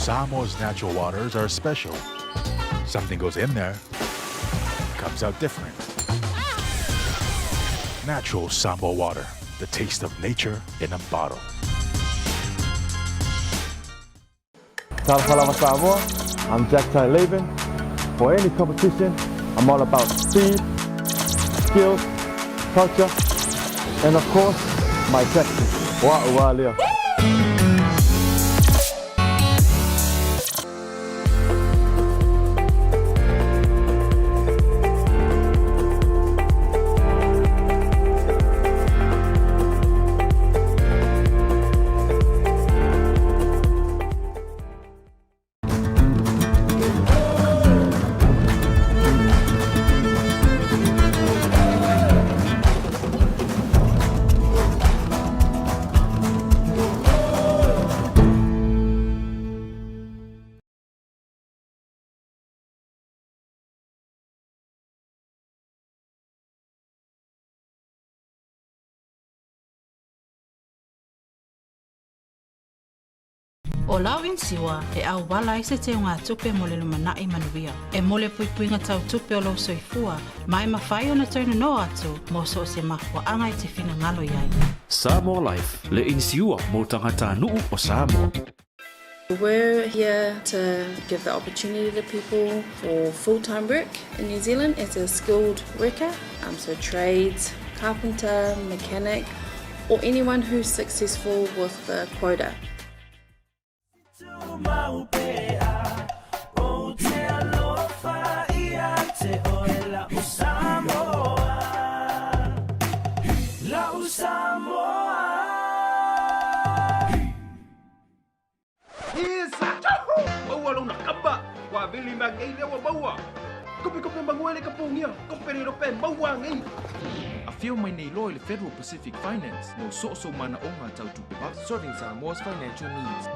Samoa's natural waters are special. Something goes in there, comes out different. Natural Samoa water, the taste of nature in a bottle. Tiafau Samoa, I'm Jack Ty Laban. For any competition, I'm all about speed, skills, culture, and of course, my Texas. Wa'ualia. O lau insiwa e au wala i se te unga tupe mo le lumanai manuia. E mole puipuinga tau tupe o lau soifua, mai mawhai o na taunu no atu, mo so se mahua anga i te whina ngalo iai. Samoa Life, le insiua mo tangata nuu o Samoa. We're here to give the opportunity to people for full-time work in New Zealand as a skilled worker, so trades, carpenter, mechanic, or anyone who's successful with the quota. Bawa nakaba, wa bili magay lewa bawa. Kopi banguele kapungia, kopero pen bawa ngai. I feel my nei loyal Federal Pacific Finance no so mana onga tau tupe about serving Samoa's financial needs.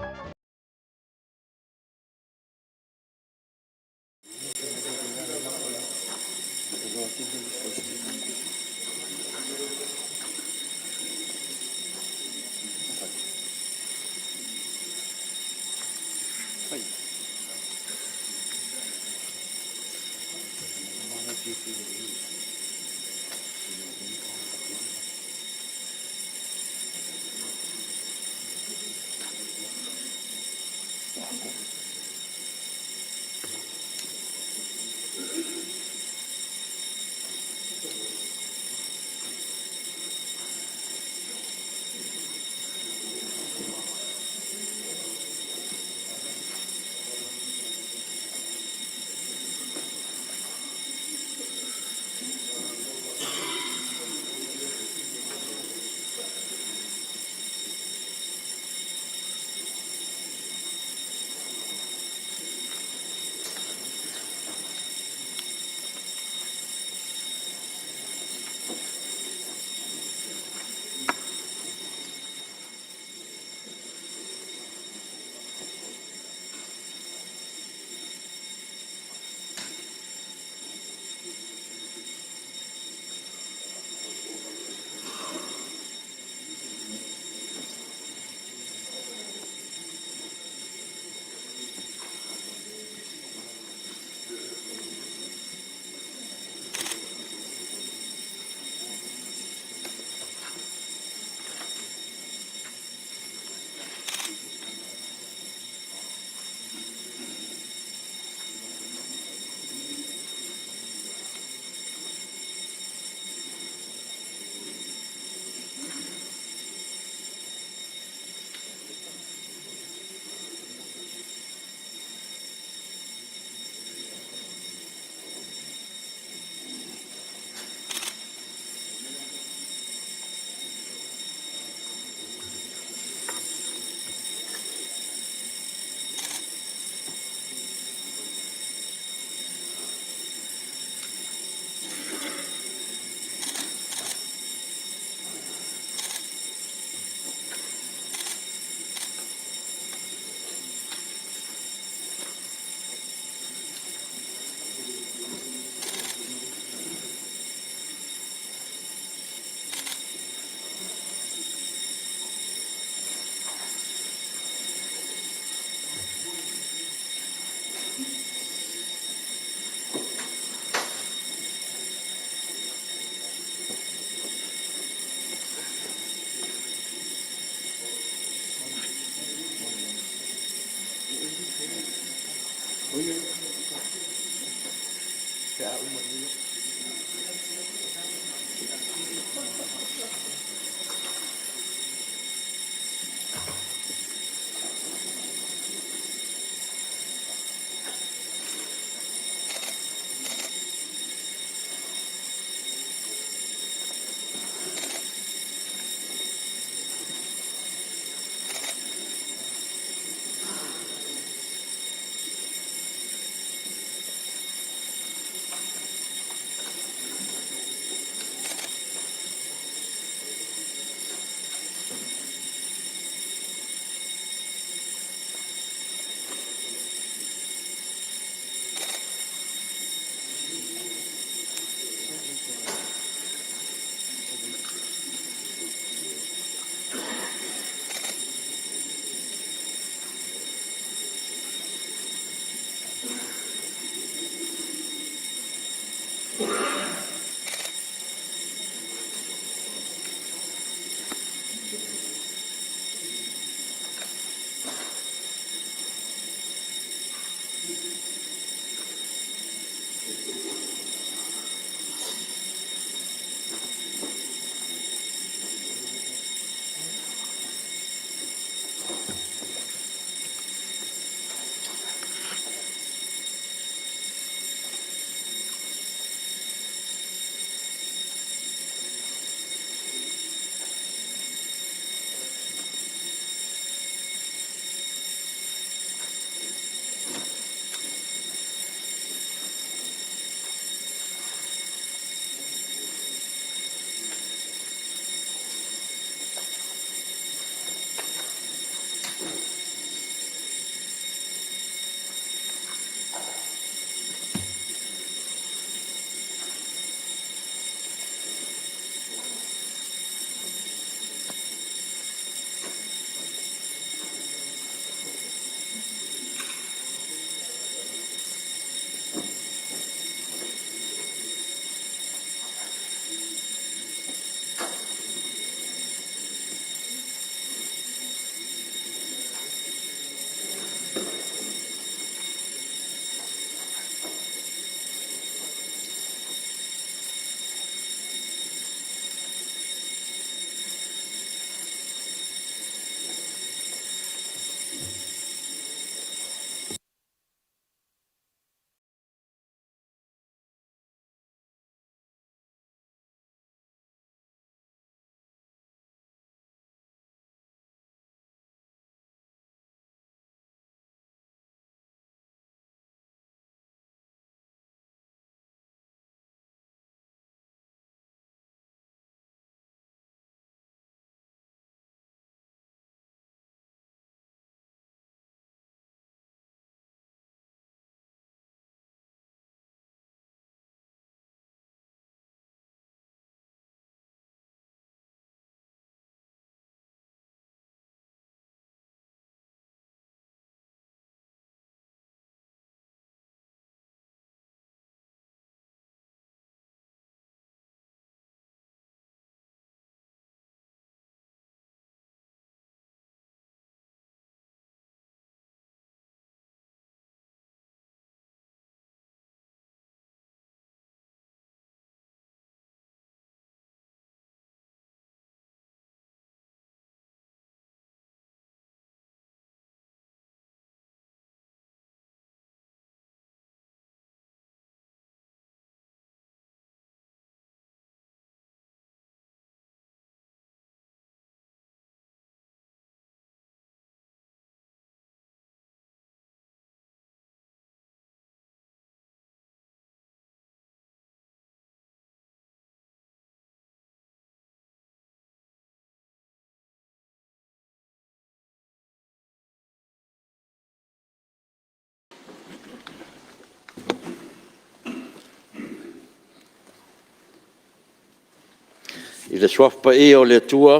I le soaf pa e o le tua,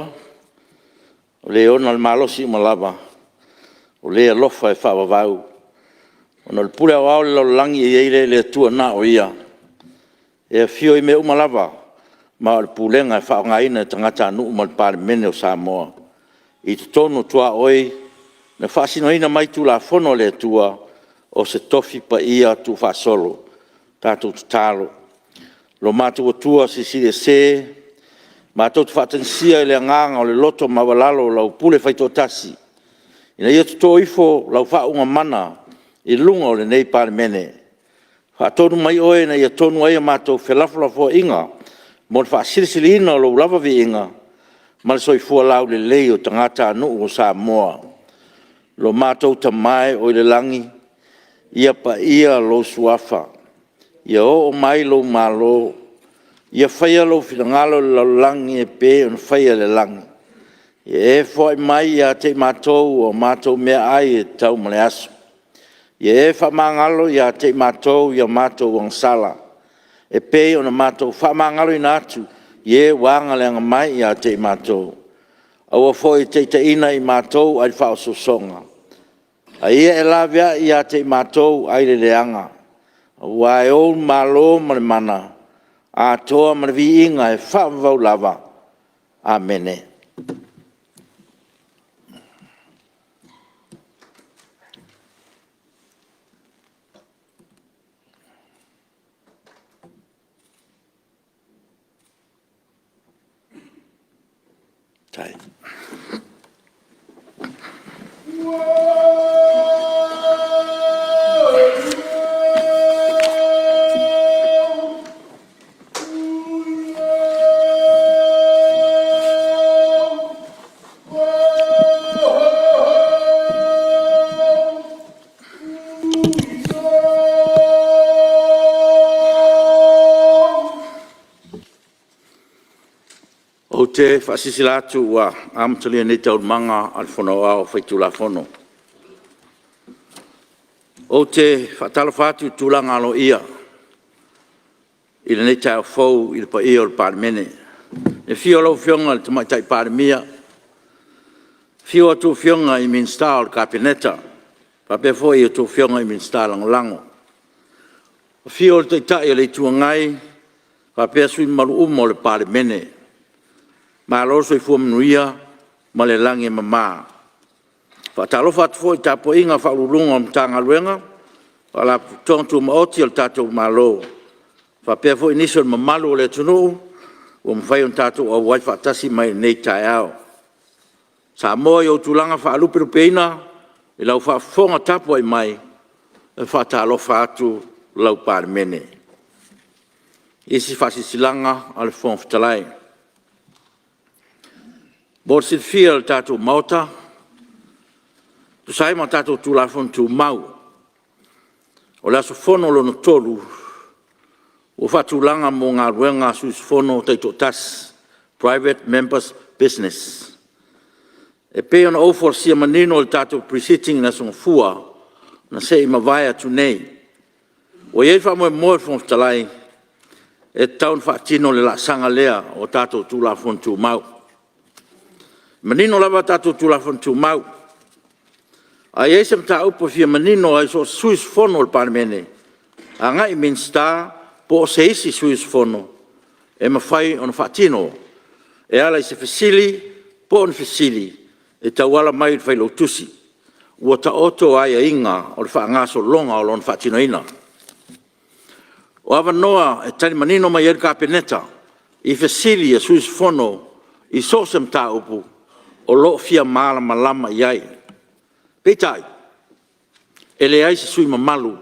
o le ona le malosi malava, o le alofa e whawawau. O na le pule au au le laulangi e eire le tua na o ia. E a fio i me umalava, ma o le pulenga e whaongaina e tangata anu umal Palemene o Samoa. I te tonu tua oi, na whaasinoina mai tu la fono le tua, o se tofi pa ia tu whaasolo. tātou talo. Lo mātou atua sisire se, mātou te whatansia le nganga o le loto mawalalo lau pule whaito tasi. Ina ia tuto ifo lau whaunga mana I lunga o le nei Palemene. Whaatonu mai oe na ia tonu ai mātou whelafulafo inga, mo le whaasirisiri ina o lo lava vi inga, ma le soifua lau le lei o tangata anu o Samoa. Lo mātou tamai o le langi, ia pa ia lo suafa. Ia o mai lo malo, ia whaia lo whingalo lo langi e pe on whaia le langi. Ia e fwai mai ia te mātou o mātou mea ai e tau male aso. Ia e whamangalo ia te mātou ia mātou wang sala. E pe on mātou whamangalo ina atu, ia e wanga leanga mai ia te mātou. Aua fwoi te ina I mātou ai whao sosonga. A ia e lavia ia te mātou ai le leanga. Aua e o malo male mana. A toa male vi inga e whaavau lava. Amene. Tai. O te whasisilatu wa amtalia nei tau manga al whono au whaitula whono. O te whatalo whatu tūlanga alo ia. I le nei tau whou I le pa ia o le Palemene. E whio lau whionga le tamaitai Palemia. Whio atu whionga I minsta o le Kapineta. Pape fwoi atu whionga I minsta langolango. Whio le taitai le tuangai. Pape sui maru umo le Palemene. Ma lo so fu mnuia ma le langi mama. Fa talo fa fo ta po inga fa lulunga mtanga luenga. Fa la tontu ma oti al tato malo. Fa pe fo initial mamalo le tunu o mfai un tato o wai fa tasi mai nei taiao. Samoa yo tulanga fa lupe peina e lau fa fonga tapo ai mai. E fa talo fa atu lau Palemene. Isi fa sisilanga al fon ftalai. Bor sit fiel tato mauta, tu sai ma tato tu la fon tu mau. O la so fono lo no tolu, o fatu langa mo ngā ruenga sus fono teito tas, private members business. E pe ona ofor sia manino o tato pre-sitting na son fua, na se ima vai atu nei. O iei fa moe moe fon talai, e taun fa tino le la sanga lea o tato tu la fon tu mau. Manino lava tatu tulafon tu mau. A yesem ta upo fia manino ai so suis fono le Palemene. A ngai minsta po se isi suis fono. E mawhai on fatino. E ala I se fesili po on fesili. E tawala mai fai lo tusi. Ua ta oto ai a inga o le wha ngaso longa o lon fatino ina. O awa noa e tani manino mai el Kapineta. I fesili e suis fono. I sosem ta upo. O lo fia mala malama iai. Peitai. Ele ai se sui mamalu.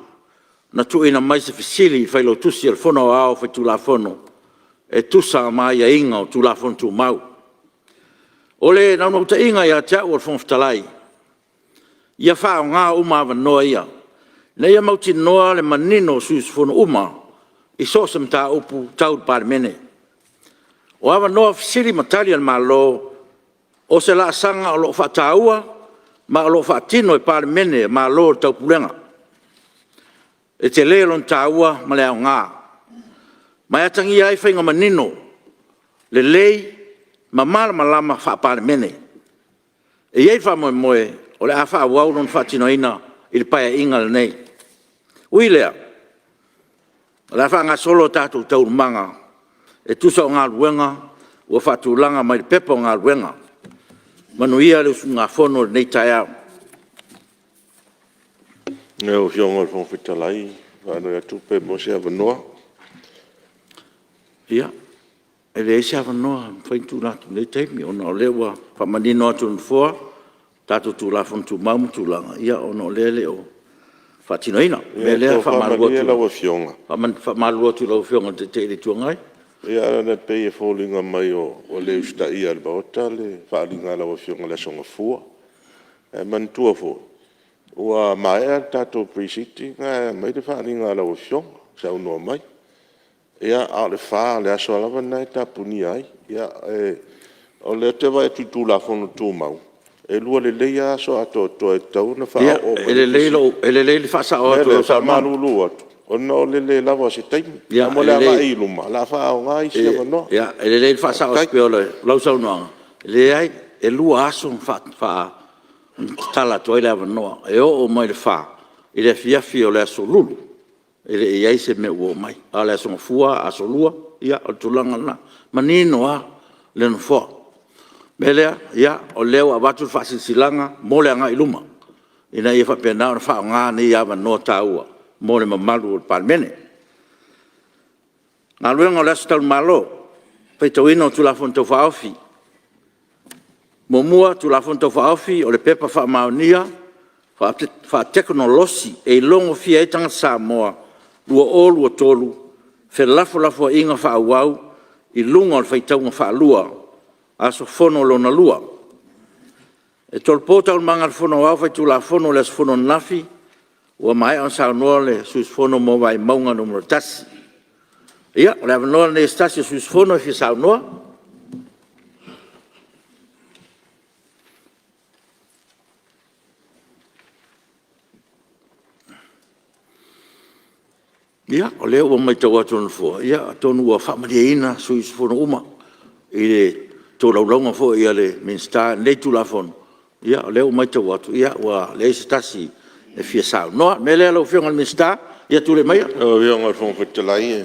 Na tu ina mai se fesili fai lo tusi al fono au fai tu la fono. E tusa mai a inga o tu la fono tu mau. Ole na no te inga ia tia o fon ftalai. Ia fa nga uma va noa ia. Na ia mauti noa le manino sus fono uma. I sosem ta upu tau Palemene. O ava noa fesili matali al malo. O se la sanga o lo whataua, ma o lo whatino e Palemene, ma lo tau pulenga. E te leo lon taua, ma leo ngā. Ma atangi ai whainga manino, le lei, ma mala malama wha Palemene. E iei wha moe moe, o le a wha wau lon whatino ina, I le paia inga le nei. Ui lea, le a wha ngā solo tātou tau manga, e tusa o ngā ruenga, ua whatulanga mai pepa o ngā ruenga. Manuia le ngā whono nei tai au. Neo whionga le whonwhitalai, Ano ya tupe mo se avanoa. Ia. E le se avanoa fai tu la tu le taimi ona o lewa fa manino atu nfoa tatu tu la fon tu mamu tu langa ia ona o lele o fa tinoina me le fa malu tu la wa fionga. Fa malu tu la fionga te le tu ngai. Ia na pe e folinga mai o le usta ia le bota le fa linga la wa fionga le songa fua. E man tua fo. Ua mai tatu precinct nga mai te fa linga la wa fionga sa uno mai. Ia a le fa le aso lava nai tapuni ai ia o le te vai tu la fono tu mau e lua le leia so ato to e tau na fa o ele le fa sa o to sa malu lua o no le lava se tai ia mo le ava i luma la fa o ngai se no ia ele le fa sa o pe le lo sa no le ai e lua aso fa tala to ile no e o mai le fa ile fia o le aso lulu ele ia se me o mai ala so fua a so lua ia o tulanga na manino a le no fo belea ia o leo abatu fa silanga mole nga iluma ina ia fa pena o fa nga ni ia no taua mole mamalu o Palemene na luenga o le stal malo pe toino tu la fonto fa ofi momua tu la fonto fa ofi o le pepa fa maonia fa teknolosi e longo fia etanga Samoa lua o lua tolu, fe lafo inga wha awau, i lunga o whaitaunga wha lua, aso fono lona lua. E tolpota o manga fono au whaitu la fono les fono nafi, ua mai on sa noa le sus fono mo vai maunga numero tasi. Ia, le avanoa ne stasi sus fono e fi sa noa. Ia, o leo o mai tau atonu fua. Ia, tonu ua whamariaina sui fono uma. I le tō laulonga fua ia le minsta nei tu la fono. Ia, o leo o mai tau atu. Ia, ua le isi tasi e fia sao. Noa, me lea lau fionga le minsta, ia tu le maia. O fionga fonga fitalai.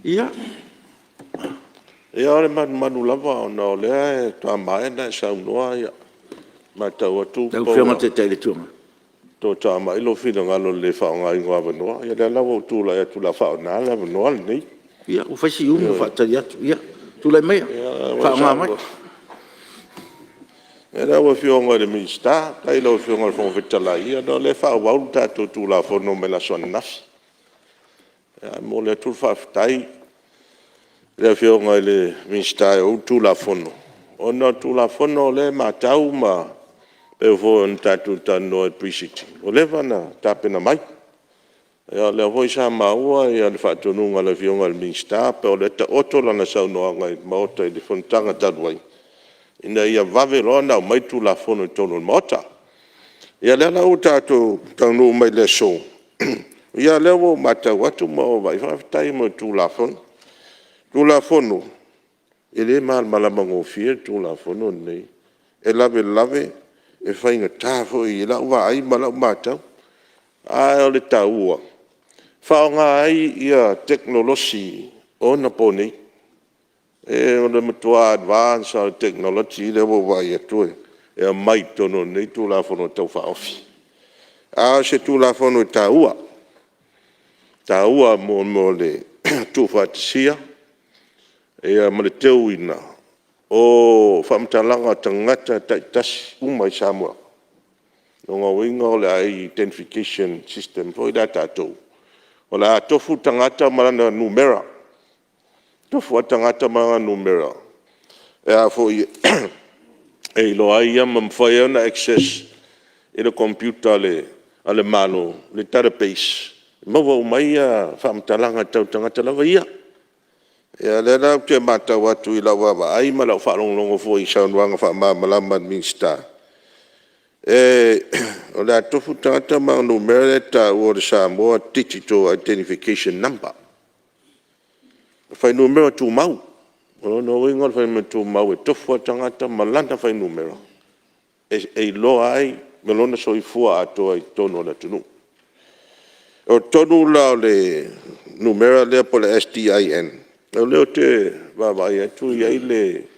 Ia. Ia, ole manu lava o na o lea e toa mai na e sao noa ia. Mai tau atu. Lau fionga te teile tuanga. To ta mai lo fina ngalo le fa nga ingwa no ya la wo tu la fa na la no ni ia o fasi uno fa ta ia tu le mai fa nga mai era wo fio nga de mista tai lo fio nga fo vitala ia no le fa wa ta tu la fo no me la son naf ya mo le tu fa tai le fio nga le mista o tu la fo no ona tu la fo no le matau ma e vo on tatu tano precinct o leva na tapena mai e le vo sa maua e le fatonu nga le fionga le minsta pe o le ta oto la na sa no nga mota de Fonotaga tadwai ina ia vavelona mai tu la fono tono mota ia le la uta to tanu mai le so ia le vo mata watu mo vai fa tai mo tu la fono ele mal malamango fie tu la fono nei e lave e whainga tāwho i la ua ai ma la umata a o le tāua whaonga ai ia teknolosi o na poni e o le matua advance o teknolosi le wawai atue e a mai tono nei tu la fono tau whaofi a se tu la fono tāua mo le tu whatisia e a ma le teu ina o whamtalanga tangata taitasi umai Samoa. O ngā winga o le identification system, po i da tātou. O le tofu tangata marana numera. Tofu tangata marana numera. E a fo i e ilo ai ia mamwhai ana access i le computer ale malo, le database. Mawa umai a whamtalanga tau tangata lava ia. Ya le la ke mata watu ila wa ai mala fa longo fo i sa wanga fa ma malama minsta o la tofu tata ma numero ta o sa mo digital identification number fa numero tu mau o no wingo fa tu mau tofu tata malanda fa numero e lo ai melona so i fu ato i tono la tunu o tonu la le numero le po le SDIN o leo te vai tu ia le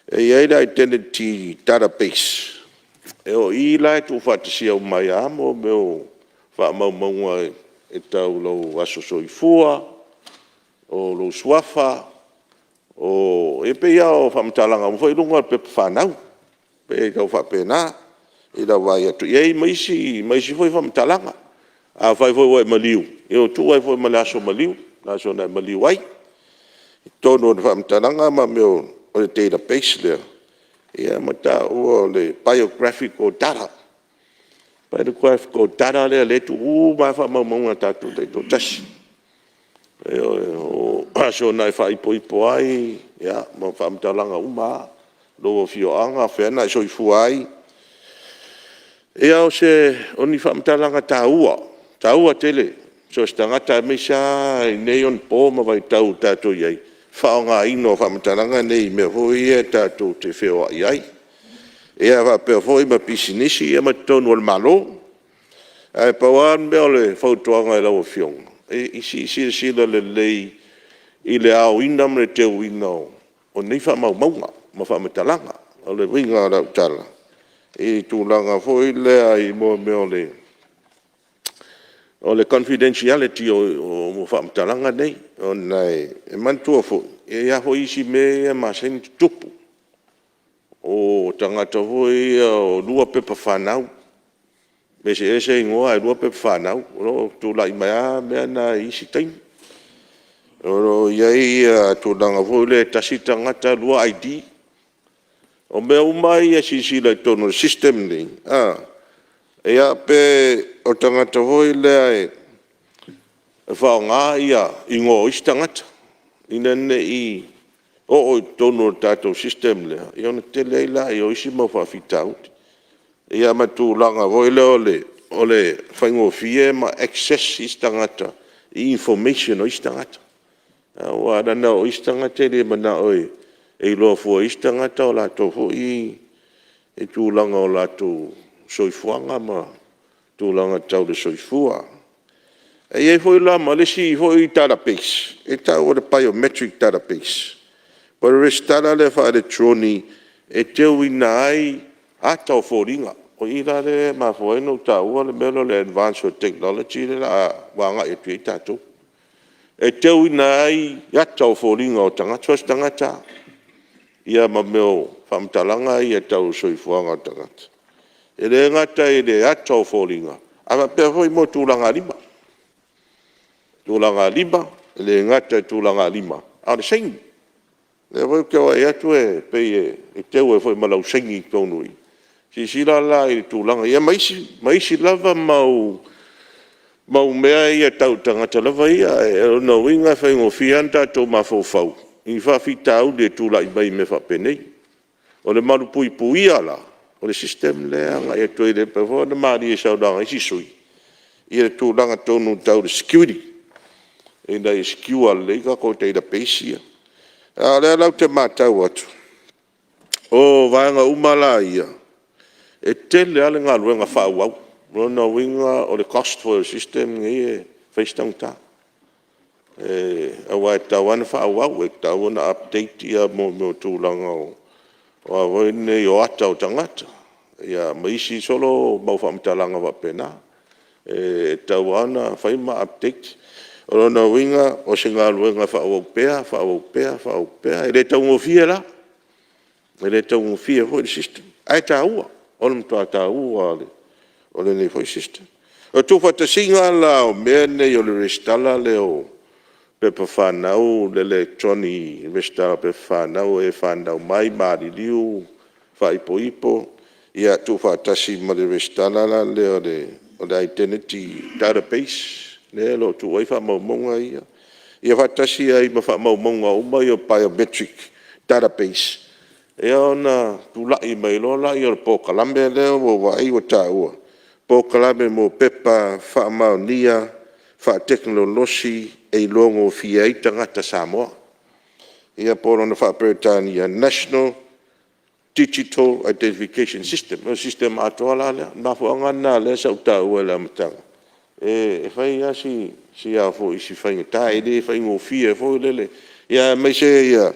identity database e o i la tu fa te sia mai amo meu fa mau e tau lau aso soifua, o lau suafa, o e pe ia o whamtalanga mwhai runga pe whanau, pe tau whapena, e da vai atu. Iei maisi foi whamtalanga, a vai foi wai maliu, e o tu wai foi malaso maliu, laso na maliu ai, tono o whamtalanga ma meo o le database lea, ia mata o le biographical data, biographical data lea le tu ma whamaunga tatu te to tasi. O aso nai whaipoipo ai, ia, ma whamtalanga uma, lo fioanga, whena so i fuai. Ia o se, oni whamtalanga taua tele, so stangata mesa, nei on po ma vai tau tato iai. Whaonga ino whamtalanga nei me hoi e tato te whio ai. Ia whapea hoi ma pisinisi, ia ma tonu al malo. Ai pauan me ole whautuanga e lau fionga. E isi sila le lei, i le au inam le teo ino, o nei whamaunga, ma whamtalanga, o le winga rau tala. E tūlanga hoi lea i mo me ole confidentiality o mo whamtalanga nei, o nei, e mantua fo, e ia hoi isi me e masen tupu, o tangata hoi o lua pepa whanau, me se ese ingoa e lua pepa whanau, o tūlai mea mea na isi taim, o iei tūlanga hoi le tasi tangata lua ID, o mea umai e sisila i tono system ni, e a pe o tangata hoi lea e whaonga ia ingo isi tangata. Ina ne i o tono tato system lea. I ona te leila i o isi mau whawhitau. Ia matu langa hoi lea ole whaingo fie ma access isi tangata. I information o isi tangata. Wa rana o isi tangata le mana oi. E loa fua isi tangata o lato hoi. E tūlanga o lato soifuanga ma tūlanga tau le soifua. E foi la ma le si foi database. E tau o le biometric database. But le restala le fa electroni e teu ina ai a tau fōringa. O ira le ma foeno tau le melo le advanced technology le la wanga e tui tatou. E teu ina ai a tau fōringa o tangata tangata. Ia ma meo whamtalanga i e tau soifuanga tangata. E le ngata e le atau fōringa. Ama pia hoi mo tūlanga lima. Tūlanga lima, le ngata tūlanga lima. A le sengi. Le hoi kia wai atu e pei e teu e hoi malau sengi tōnui. Si sila la i tūlanga. Ia maisi lava mau mea ia tau tangata lava ia. E no winga whaingo fianta tō mawhau. I whawhita au le tūla i mai me whapenei. O le maru pui pui ala. O le system lea nga e toi le pewa na maari e sauranga isi sui. I le tūlanga tōnu tau le security. E na e secure le ka ko te ida peisia. A lea lau te mātau atu. O vaenga umala ia. E tele ale ngā luenga whauau. Rona winga o le cost for the system ngi e whaistang tā. A wai tau ana whauau e tau ana update ia mo tūlanga o. Wa wene yo ata o tangata. Ia maisi solo mau whamtalanga wa pena. E tau ana whaima update. O rona winga o se ngā luenga whaau pea. E le tau ngofia la. E le tau ngofia hoi le system. Ai tā ua. O le mtua tā ua le. O le nei hoi system. O tūwhata singa la o mea nei o le restala le o. Pepa whanau, le electroni, restara pepa whanau, e whanau mai, maari liu, whaipo, ia tu whatasi ma le restara la le o le identity database, le lo tu wai whamaumonga ia. Ia whatasi ai ma whamaumonga uma i o biometric database. E ona tu lai mai lo la i o po kalambe leo o wai o tā ua. Po kalambe mo pepa whamau nia, wha-teknolosi e longo fia i tangata Samoa. Ia poro na wha-Britania National Digital Identification System. O system atoa la lea. Nā fuanga nā lea sa uta ua la matanga. E whai ia si a fo isi whainga. Tā e le whaingo fia fo lele. Ia mai se ia.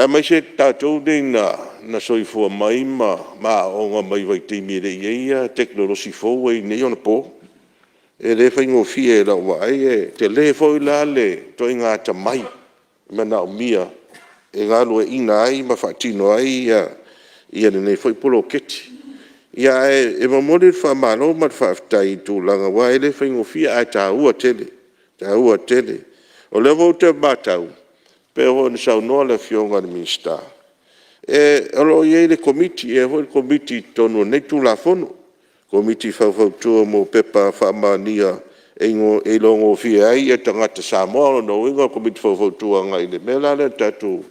Mai se tātou nei na soifua mai ma onga mai vai te mire ia teknolosi fo e nei ona po. E le whaingo fie la wai e te le foi la le toi ngā tamai mana o mia e ngā lue ina ai ma whaatino ai ia nei foi polo keti. Ia e mamori whamano mat whaafitai tūlanga wai le whaingo fie ai tā ua tele. Tā ua tele. O le vau te mātau pe ho ni sau noa le fionga ni minsta. E alo iei le komiti e hoi komiti tonu nei tūlafono. Komiti whauwhautua mo pepa whaamania e longo fie ai e tangata Samoa no inga komiti whauwhautua ngai le mela le tatu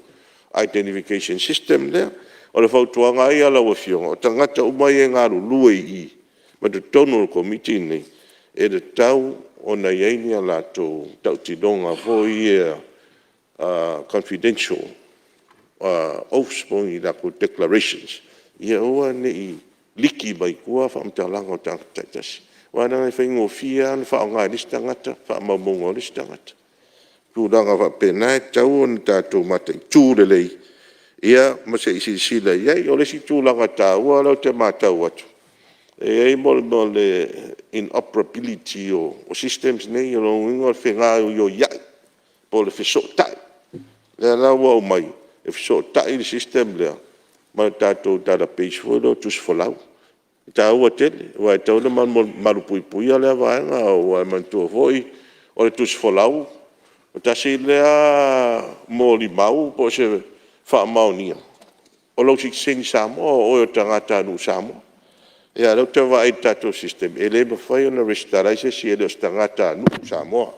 identification system lea. O le whautua ngai ala wa fionga. O tangata umai e ngāru lue i. Ma te tonu komiti nei. E le tau o na iei ni ala tau tinonga foi e confidential oaths i lako declarations. Ia oa nei liki mai kua whaamtalanga o tangataitasi. Wana ngai whaingo fia, ni whaonga nisi tangata, whaamamunga nisi tangata. Tūranga whapena e tau o ni tātou mata i tūrelei. Ia, masa isi sila iei, o lesi tūlanga tāua lau te mātau atu. E ei mo le inoperability o systems nei, o ingo le whenga o iai, po le whesotai. Lea laua o mai, e whesotai le system lea. Ma tātou database fo lo tus folau. Ta ua tele, wa tau le marupui lea vaenga o ai mantua foi o le tus folau. O tasi lea mo li mau po se whaamaunia. O lau sikseni Samoa o o tangata anu Samoa. Ia lau te wa ai tātou system. E le mawhai o na restaraise si e le tangata anu Samoa.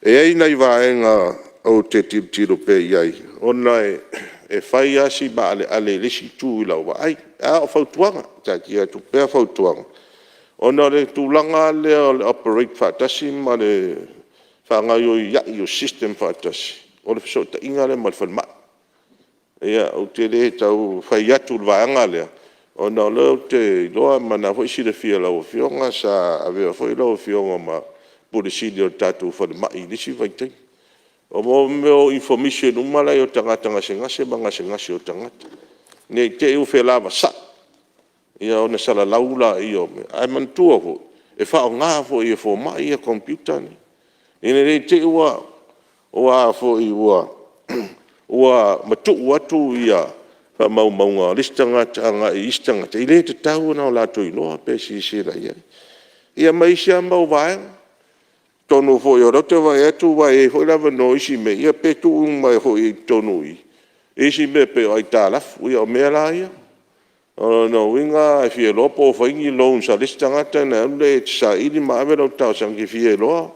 E ai nei vaenga o te tiro pe iai. O nai e whai asi ma ale lesi tū i lau wa ai. A o whautuanga, ta kia tu pēr whautuanga. O na le tūlanga le operate whatasi ma le whangai o iai o system whatasi. O le whisota inga le ma le whanma. Ia o te le tau whai atu vaanga lea. O na leo te loa mana hoi si le fia lau fionga sa avea hoi lau fionga ma pulisini o tātou whanma i nisi vaitei. O mo meo information umalai o tangata ngase ngase o tangata. Nei te u whelama sa. Ia o na sala laula i o me. Ai mantua ho. E whao ngā fo i e fo mai a computer ni. Ine nei te ua. Ua fo i ua. Ua matu atu ia. Wha maunga. Listangata anga i istangata. I le te tau na o lato i loa pe si sira ia. Ia mai sia mau vaenga. Tonu fo i o rote vai atu vai e hoi lava no isi me ia pe tu mai hoi tonu i. Isi me pe o ai tālafu ia o mea la ia. O no winga e fie lopo o whaingi loun sa listangata na ule e sa ili maawe lau tau sangi fie loa.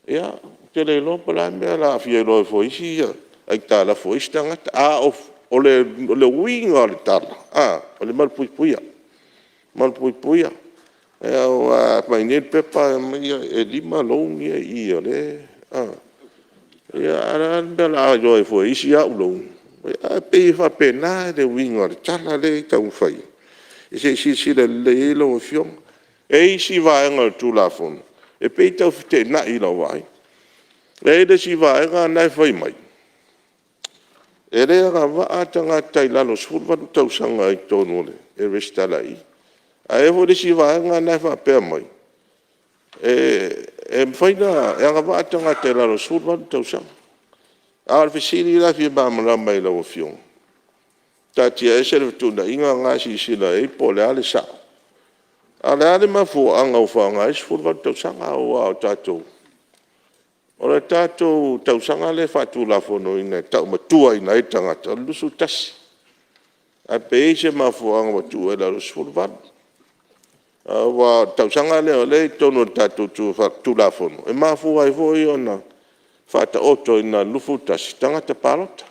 Ia, te le lopo la mea la fie loa fo isi ia. Ai tālafu isi tangata. O le winga o le tala. O le malpuipuia. Malpuipuia. E o mai nei pepa e lima loun ia i o le. Ia ara bela jo e foi isi au loun. Ia pe fa pena de winga tala le tau fai. E se si le lo fiong. E isi vaenga tu la fon. E pe tau fite na i lo vai. E de si vaenga na fai mai. E le nga va atanga tai lalo surva tau sanga i tonu le. E restala i. A e hori si vaenga nai wha pēr mai. E mwhaina, e anga wātanga te laro surwan tau sang. A ar whisiri la fia māmara mai lau fiong. Tā tia e sere tūna inga ngā si sila e po le ale sa. A le ale mafu anga u whaanga e surwan tau sanga o au tātou. O le tātou tau sanga le whātu la whono ina tau matua ina e tangata. Lusu tasi. A pe e se mafu anga matua e laro surwan. Wa tau sanga leo le tono tatu tu la fono. E mafu ai foi ona fata oto ina lufu tasi tangata parota.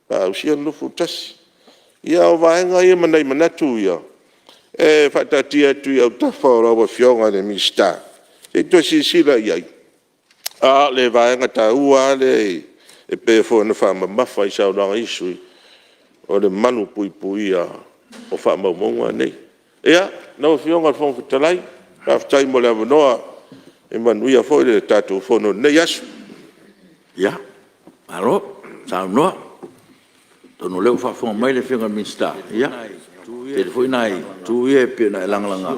Pa usia lufu tasi. Ia o vaenga ia manai manatu ia. E fata tia tu ia utafora wa fionga le mista. E to si sila iai. A le vaenga ta ua le e pe fo na fa mafa i sa ranga isui. O le manu pui pui ia o fa mamonga nei. Ia, nau fionga al fong fitalai, raftai mo le avanoa, e manuia foi le tatu fono nei asu. Ia, aro, sa noa. Tono leo fa fonga mai le fionga minsta. Ia, te foi nai, tu ie pe na langalanga.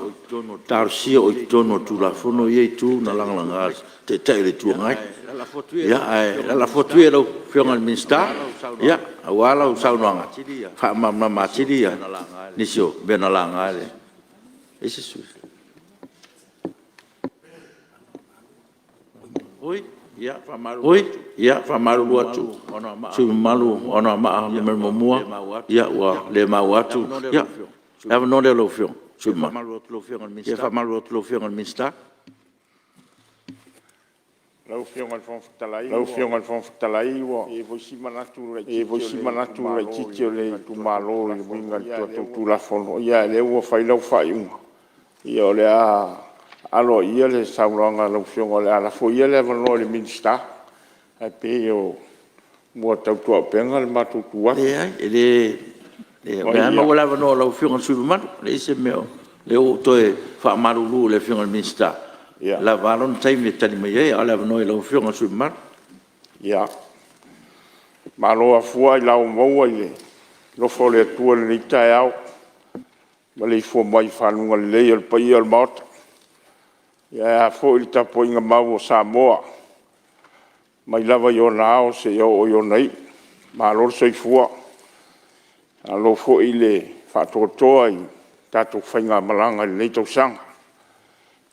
Tarsia o tono tu la fono ye tu na langa te te le tu ngai. Ya ai la foto e lo fionga minsta. Ya awala o saunanga. Fa mama chidia. Nisio bena langa le. Esse su. Oi, ya fa malu atu. Su malu ona ma me momua. Ya wa le ma atu. Ya. Ava no le lo fion. Su ma. Ya fa malu atu lo fion minsta. Lau fionga fon talai wa e voisi manatu rai titio le tu malo le winga tu la fono ia le wa fai lau fai unga ia le a alo ia le sauranga lau fionga le ala fo ia le vano le minsta ai pe o mo tau tua penga le matu tua ele me no la vano lau fionga su manu le se meo le o toe fa marulu le fionga minsta. La valon time tani mai ala no lo fionga su mar. Ya. Malo afua la o mo ile. Lo fo le tu le taiao. Ma le fo mai fanunga le il pai al mot. Ya fo il tapo inga mau Samoa. Mai lava yo nao se yo nei. Malo se fua. Alo fo ile fa totoa i tatu fainga malanga le to sang.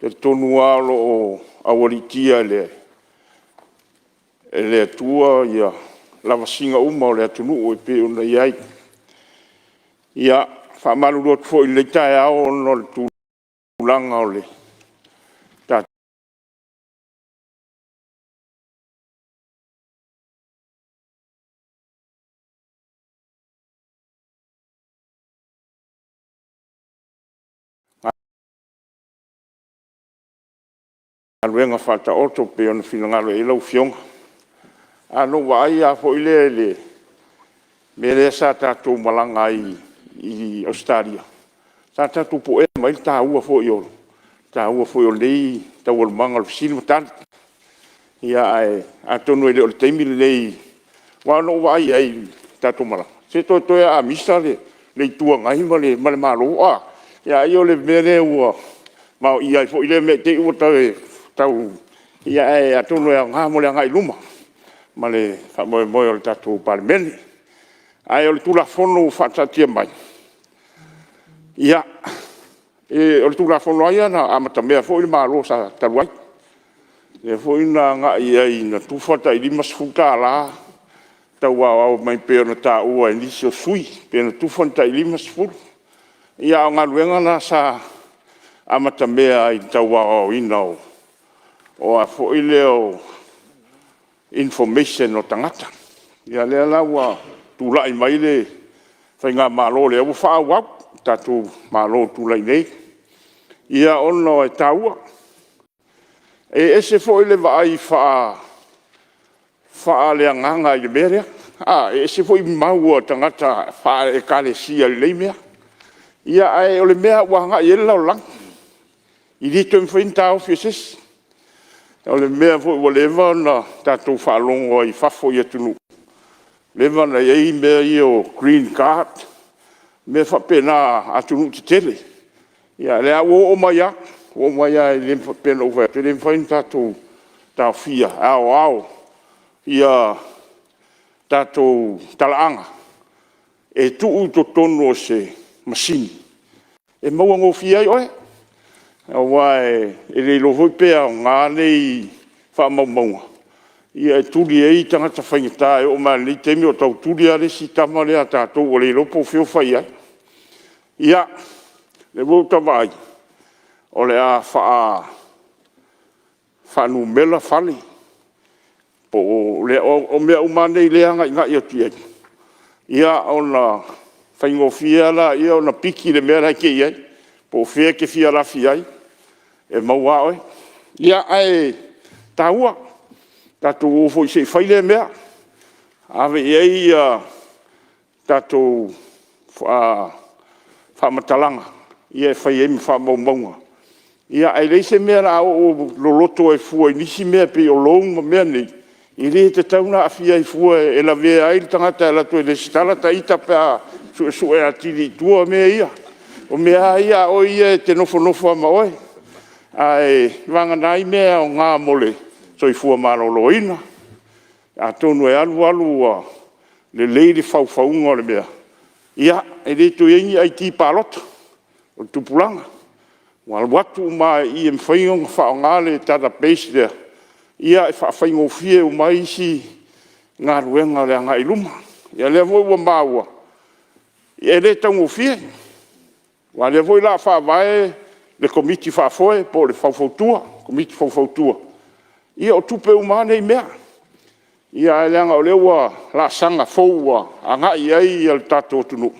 Te tonu alo o awaritia le atua ia lava singa uma o le atunu o pe ona iai. Ia whamaru rot fo i le tae ao no le tūlanga o le tatu. Aluenga whata oto pe ona whinangalo e lau fionga. Ano wai a fo i le me le sa tātou malanga i Australia. Sa tātou po e mai tā ua fo i oro. Tā ua fo i oro nei tau al manga al fisini matani. Ia ai a tonu e le o le teimi nei. Wano wai ai tātou malanga. Se toi a misa le tua ngai ma le malo a. Ia i o le mele ua. Mau ia fo i le me te ua tau ia e atunu e ngā mole ngai luma ma le whamoe moe o le tātou Palemene ai o le tula fono whatatia mai ia o le tula fono ai ana amata mea fo i le malo sa taruai le fo i na ngā ia i na tufata i lima sifuta la tau au mai peo na tā ua e nisi o sui peo na tufata i lima sifuta ia o ngā luenga na sa amata mea i tau au ina o a fo i leo information o tangata. Ia lea laua tūlai mai le whainga malo lea u whaawau, tatu malo tūlai nei. Ia ono e taua. E ese fo i le vai wha lea nganga i le merea. E ese fo i mau o tangata wha e kare sia i le mea. Ia ai o le mea wanga i ele lau lang. I rito im whaintao fiesesi. O le mea fo i lewa na tātou whaalongo i whafo i atunu. Lewa na iei mea i o green card. Mea whapena atunu te tele. Ia lea o mai a. O mai a i le whapena uwea. Te le mwhain tātou tāu fia. Ao. Ia tātou talaanga. E tuu to tono se masini. E maua ngō fia i oe. Wai e le lo hoi pea o ngā nei whaamaunga. Ia e turi e i tangata whaingata e o maa nei temi o tau turi a resi tama lea tātou o le lopo whio whai ai. Ia, le wauta vai, o le a whaanu mela whale. Po le o mea uma nei lea ngai ati ai. Ia o na whaingo whiala, ia o na piki le mea rai ke iai. Po whea ke whia rafi ai. E maua oi. Ia ai taua. Tātou ofo i se whaile mea. Ave iei tātou whamatalanga. Ia e whai emi whamaumaunga. Ia ai leise mea la o loloto e fua i nisi mea pe o lounga mea nei. I re te tauna a fia i fua e la vea ai tangata e la tue le sitala ta ita pea su e atiri tua mea ia. O mea ia o ia te nofo ama oe. Ai wanga nai mea o ngā mole soifua maloloina. A tonu e alu le leiri faufaunga o le mea. Ia, e le tu ingi ai ti palota o tupulanga. Wal watu mai i mwhainga whao ngale tata base lea. Ia e whaingo fie o mai isi ngā ruenga lea ngā iluma. Ia lea voi ua maua. Ia le tango fie. Wa le voi la whawae le komiti whafoe po le whautua. Komiti whautua. Ia o tupe umane i mea. Ia e leanga o lewa la sanga foua a ngai ai al tato tunu.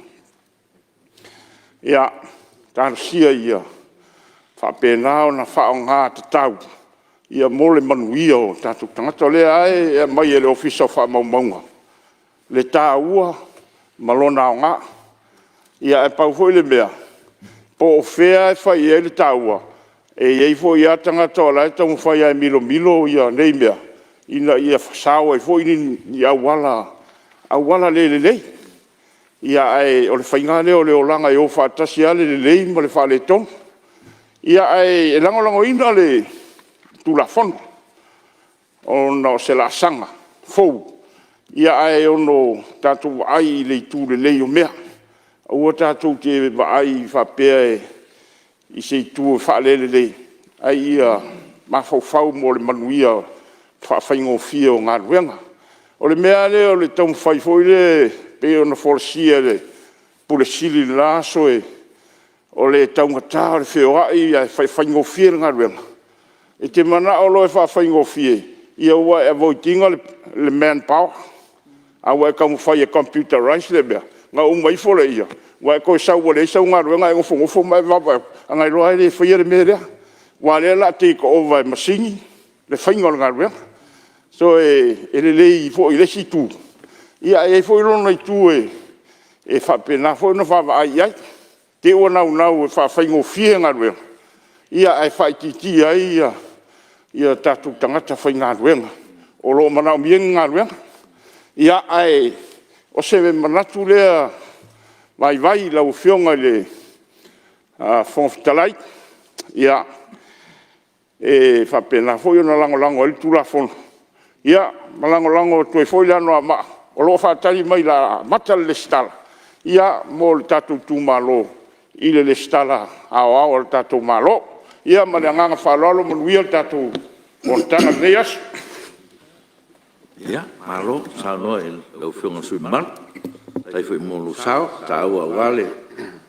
Ia, tāna sia ia. Whapenao na whao ngā te tau. Ia mole manuia o tātou tangata lea e mai e le ofisa wha maumaunga. Le tā ua, malona o ngā. Ia e pau foi le mea. Po o whea e whai e le tā ua. E iei foi ia tangata o lai tau whai e milo ia nei mea. Ina ia whasau e foi ni awala le. Ia e o le whaingane o le olanga e o whaatasi ale le ma le whaale tonu. Ia e lango ina le tula fono. Ono se la sanga, fou. Ia e ono tātou ai le tūle lei o mea. Ua tātou te ai whapea i se tū whaalele lei. Ai ia mawhau mo le manuia whaingo fia o ngā ruenga. O le mea le o le tamu whaifoi le pe o na whorasia le pule sili laso e o le taungata o le whioai a whaingo fia ngā ruenga. E te mana o loe whaingo fia ia ua e voitinga le manpower. A ua e kamu whai e computerized le mea. Ngā umai fole ia. Ua e koe sau le sau ngā ruenga e ngofo mai wapa. A ngai roa le whaia le mea rea. Wa le la te ko over e masini. Le whaingo ngā ruenga. So e le lei fo i le situ. Ia e fo i lona i tu e whapena fo na whawa ai. Te ua nau e whaingo fia ngā ruenga. Ia e whaititi ai ia tātou tangata whai ngā ruenga. O lo manau mienga ngā ruenga. Ia ai o se me manatu lea vai lau whionga le whonfitalai. Ia e whapena fo i ona lango ali tūra fono. Ia, malango tue foi lano a maa. O lo whaatari mai la mata le stala. Ia, mo le tātou tū malo. Ile le stala ao le tātou malo. Ia, ma le anganga whalalo manuia le tātou Fonotaga nei asu. Ia, malo, sao noa e lau whionga sui manu. Tai foi molu sao, ta ua wale.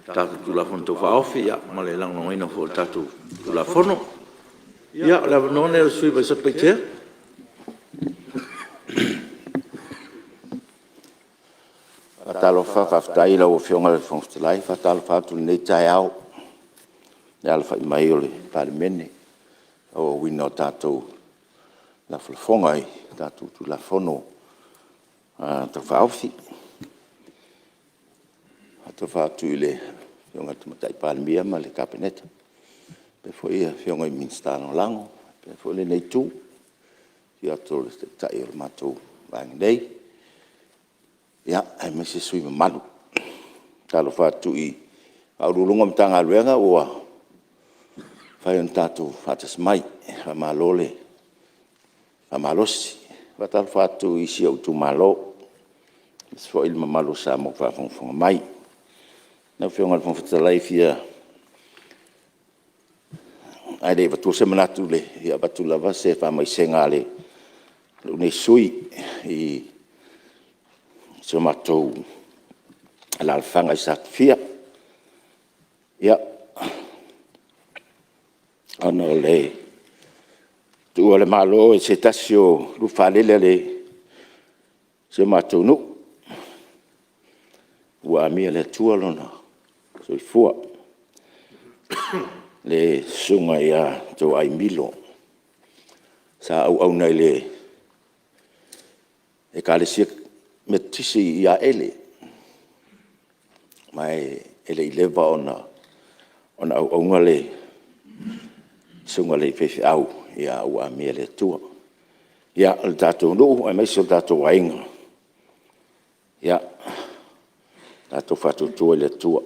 Tātou tula fono tau whaofi, ia, ma le lango ina fo tātou tula fono. Ia, la none e sui vai sapaitea. Fatalo whakaftai lau o whionga le whangftalai, fatalo whātuli nei tai au. Ne ala whai mai o le Palemene, o wina o tātou la whalafonga i, tātou tu la fono, tau whaofi. Tātou whātu i le whionga tumatai Palemia ma le kapeneta. Pe fo ia whionga i minstano lango, pe fo le nei tū. Ia tō le tai o le mātou vangi nei. Ia, ai me se sui manu. Talo whātu i aurulunga mtanga ruenga ua whai on tātou whātas mai, whamalole, whamalosi. Talo whātu i si au tu malo. Sfo ilma malo sa mo whawhongwhonga mai. Nau whionga le whawhatalai fia ai le watu se manatu le, ia watu lava se whamai senga le lune sui i so matou ala alfanga i sakfia. Ia. Ana le tu le malo e se tasio lu falele le so matou nu. Ua mia le tualona so i fua. Le sunga ia to ai milo. Sa au nei le e kalesia me tisi ia ele. Mai ele leva ona au ngale sunga le fefe au ia au a mea le tua. Ia le tātou nuu ai mai so tātou ainga. Ia tātou whātou tua le tua.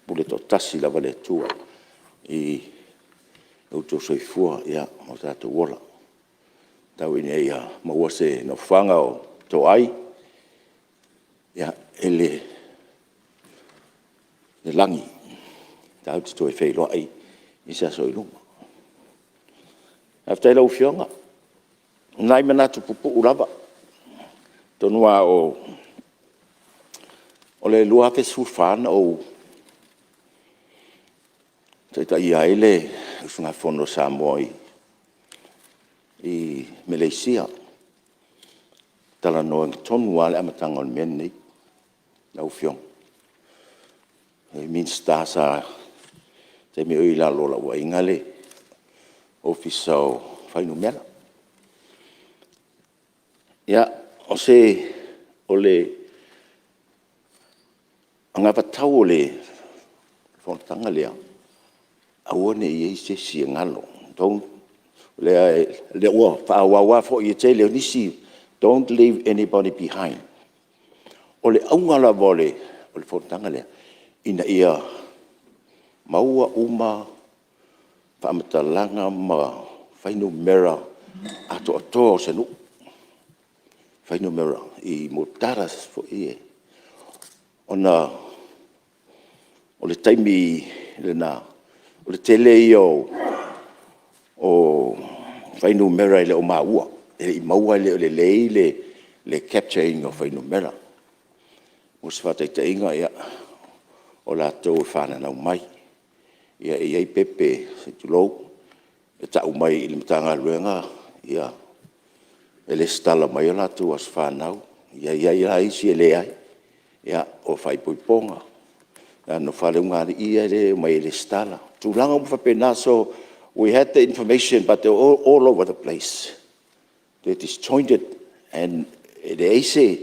pule to tasi lava le tua I auto soifua ia o tātou wola. Tau ina ia maua se no whanga o tō ai ia ele langi. Tau te toi whailoa ai I sa soilunga. After lau whionga. Nai manatu pupu urava. Tonua o le lua pe sufana o Taita ia ele usunga fono Samoa I Malaysia. Tala no tonu ale amatanga o meni lau whiong. Min sta sa te me oi la lola wa ingale office o whainu mera. Ia, o se o le angapa tau o le Fonotaga lea auone I se si ngalo. Don't le ua wha fo I te leo nisi don't leave anybody behind. O le aungala vole o le Fonotaga lea ina ia maua uma whamatalanga ma whainu mera ato ato se nu. Whainu mera I motaras fo ie. Ona o le taimi le na o le tele o whainu mera I le o maua. I maua le o le lei le capturing o whainu mera. O se whatai te inga ia o la tau whananau mai. Ia I pepe se tulou. E tau mai I le matanga luenga. Ia e le stala mai o la tau as whanau. Ia isi e le ai. Ia o whai poiponga. No whale ungari ia le mai le stala. Tūlanga mu whapena so we had the information but they're all over the place. They're disjointed and le eise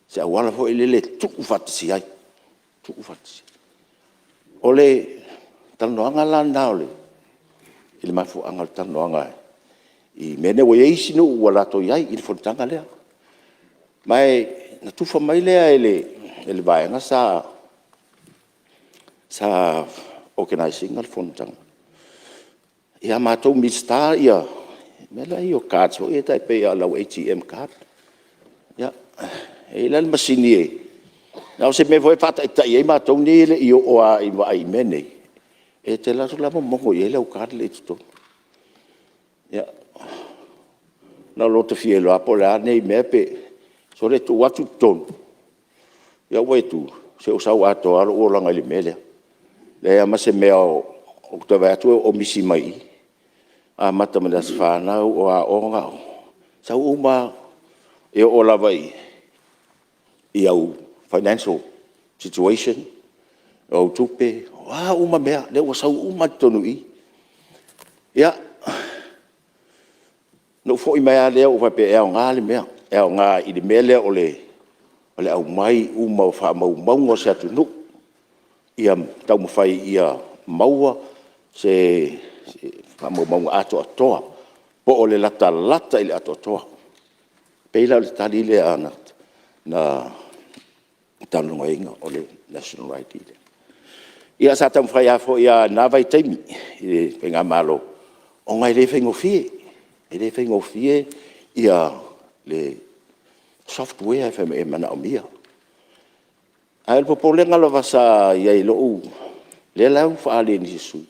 se awala fo le tuku fatisi ai. Tuku fatisi. Ole tanoanga la naole. Ile mafu angal tanoanga. I mene wo eisi no wala to yai I Fonotaga lea. Mai na tufa mai lea ele vaenga sa organizing al Fonotaga. Ia matou mista ia mela I o cards o ia tai pe ala ATM card. Ia e la masini e. Na se me foi fata tai e matou ni le I o ai mene. E te la la mo ia le o card le to. Ia na lo te fielo apola nei mepe so le tu watu ton. Ia wetu se o sau ato alo o langa le mele. Le ama se me o te vatu o misi mai. A mata me das whanau o a onga. Sau uma e o lavai I au financial situation. O tupe. Wa uma mea. Le o sau uma tonu I. Ia. No fo I mea lea o vape e o ngā le mea. E o ngā I le mele o le au mai uma o wha maunga se atu nuk. Ia tau mawhai ia maua se wha maunga ato atoa. Po o le lata I le ato atoa. Peila o le tali le ana na tanunga inga o le national ID. Ia sa tau mawhai afo ia nawai taimi. I penga malo. O ngai le whengofie. E le whengofie ia le software e mana o mia. Ai le popolenga lo vasa ia I loo le lau whaale ni sui.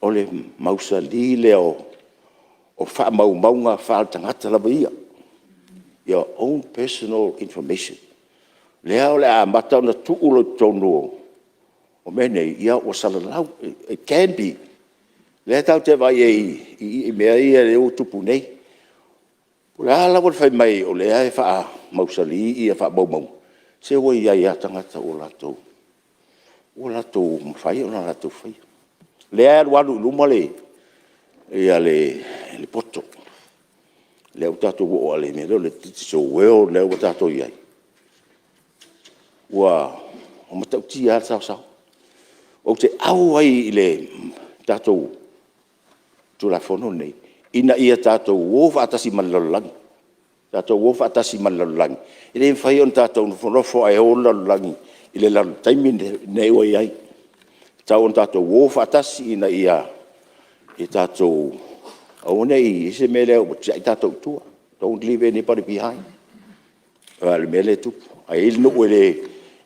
O le mausali le o wha maunga whaal tangata lava ia. Your own personal information. Lea o le a matau na tuulo tono o mene ia o salalau. It can be. Lea tau te vai I mea ia le o tupu nei. Le ala wal fai mai o lea e wha mausali ia wha maumau. Se o ia tangata o latou. O latou mwhai o na latou whai. Lea walu luma le. Ia le poto. Lea o tatou o ale me le titi so weo lea o tatou iai. Ua o matau ti a sao. O te au ai le tatou tulafono nei. Ina ia tatou wofa atasi malalangi. Tatou wofa atasi malalangi. Ile whai on tatou nofo ai o lalangi. Ile lalu taimi nei o iai. tau on tātou wō whatasi ina ia i tātou au nei se mele o tia i tātou tua. Don't leave anybody behind. Le mele tupu. Ai ili no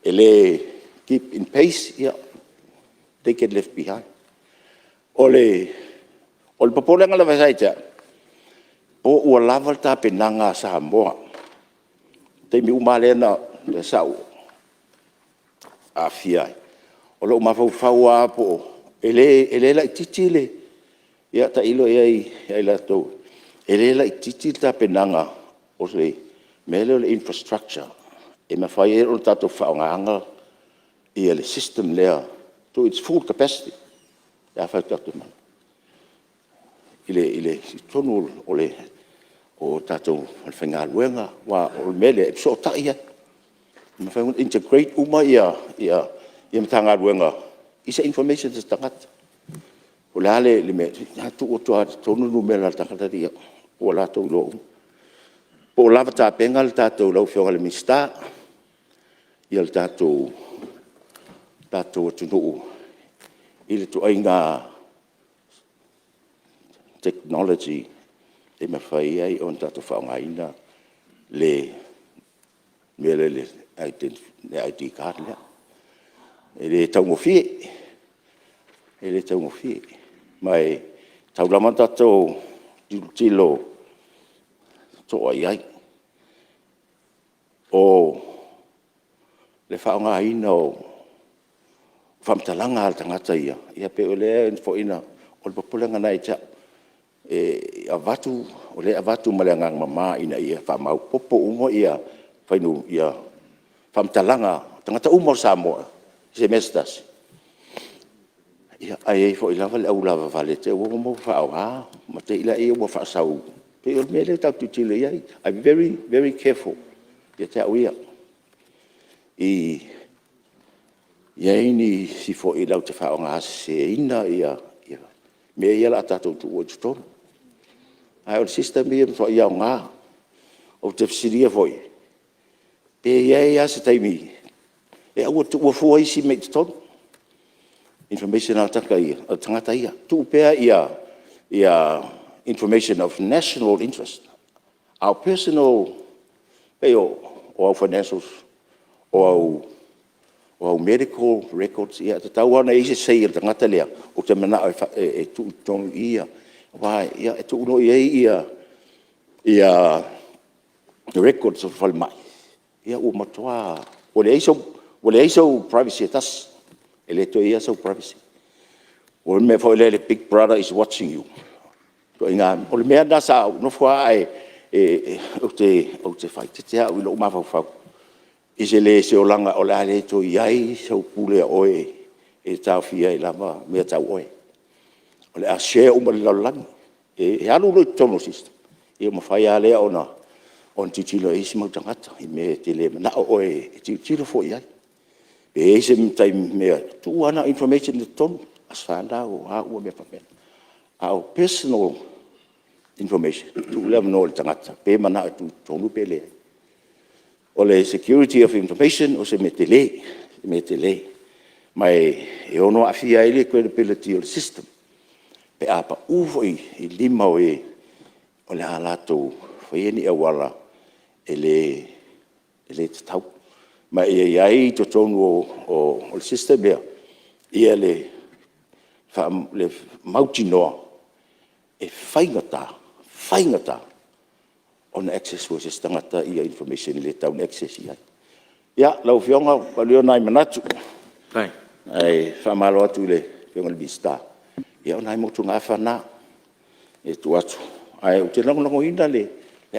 ele keep in pace, yeah. They get left behind. Ole papolenga la vasaita. O ua lava ta penanga Samoa. Te mi umale na le sau. Apia. Ole umafau po ele la titile. Ya ta ilo ai la to. Ele la titile ta penanga o le mele le infrastructure. E ma fai o tato whaonganga i le system lea to its full capacity. Ia whai tato man. Ile tonu o tato whenga luenga wa o mele e so ta ia. Ma fai integrate uma ia mtanga luenga. Isa information is tangat. O le me tu o tonu no mele tangata ia. O la to lo. O lava ta pengal tato lau whionga le mista. Ia le tato tunu'u. Ile tu ainga technology e mawhai ai on tato whaongaina le ID card lea. E le taungofi. Mai taulaman tato tilo to ai. O le whaongaina o whamtalanga al tangata ia. Ia pe o lea fo ina o le papulenga nai tia. E avatu, o le avatu malengang mama ina ia whamau popo umo ia whainu ia whamtalanga tangata umo Samoa. Semesters. Ia ai fo ila vale au lava vale te o mo whaonga. Ma te ila ia mo whaasau. Pe o mele tau tutile ia. I'm very, very careful. Ia te au ia. Ni si fo ila te whaonga se ina ia. Me ia la tatou tu o tutonu. Ai o system ia fo ia ngā. O te fsiria foi. Pe ia se taimi. E au tu o fo isi me tutonu. Information au taka ia. O tangata ia. Tu pea ia information of national interest. Our personal or our financials or our medical records. Ia te tau ana isi sei il tangata lea. O te mana e tu tonu ia. Wai, ia e tu uno ia the records of Palemene. Ia o matua. O le eiso privacy tas. Ele to ia so privacy. O me fo le big brother is watching you. To inga o le mea nasa no fua o te fai te au lo ma fau. Ise le se o langa o le to iai so pule oe e Tofi ai lava me tau oe. O le a share o le lang e alu lo tono system. E ma fai ale ona on titilo e si mautangata i me te le na oe titilo fo iai. E se mtai me tu ana information le ton as fanda o a o me pa our personal information tu le no le tangata pe mana tu tonu pele. O le security of information o se metele mai e ono afia ile credibility of the system pe apa uvo i lima o le alato foi ni awala ele tau mai e ai to tonu o le system ia le mautinoa e faingata on access was tangata ia information le tau access ia. Ia lau fionga palio nai manatu. Ai famalo atu le fionga le vista. Ia nai motu nga fana e tu atu. Ai o te longo ina le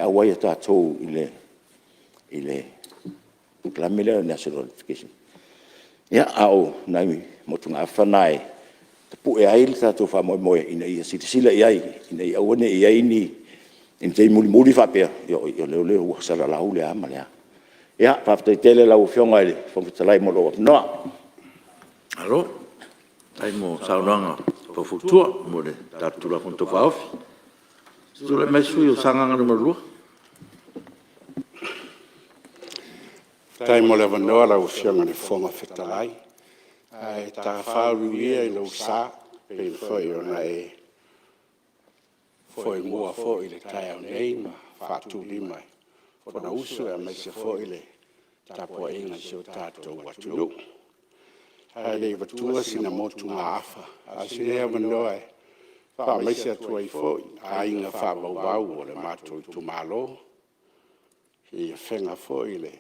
awai ta to ile Palemene national education. Ia au nai motu nga fana e pu e ai ta to fa mo ina ia sila ia ina ia one ia ini in te muli whapea, yo leo ua sara lau le ama lea. Ia, whapetei tele lau whionga ele, whamatalai mo loa. Noa. Alo, tai mo saunanga pafutua mo le tātura konto whaofi. Tura mai sui o sanganga na marua. Tai mo le wanoa lau whionga ne whonga whetalai. ai Tiafau ia I lo sa pe foi ona e foi mua foi le tai au nei ma fatu lima fona usu e mai se foi le tapo inga se o tatou atulu ai le vatua sina motu ngā afa a sinea manoa e fa mai se atua I foi a inga fa wau o le matou I tu malo I whenga foi le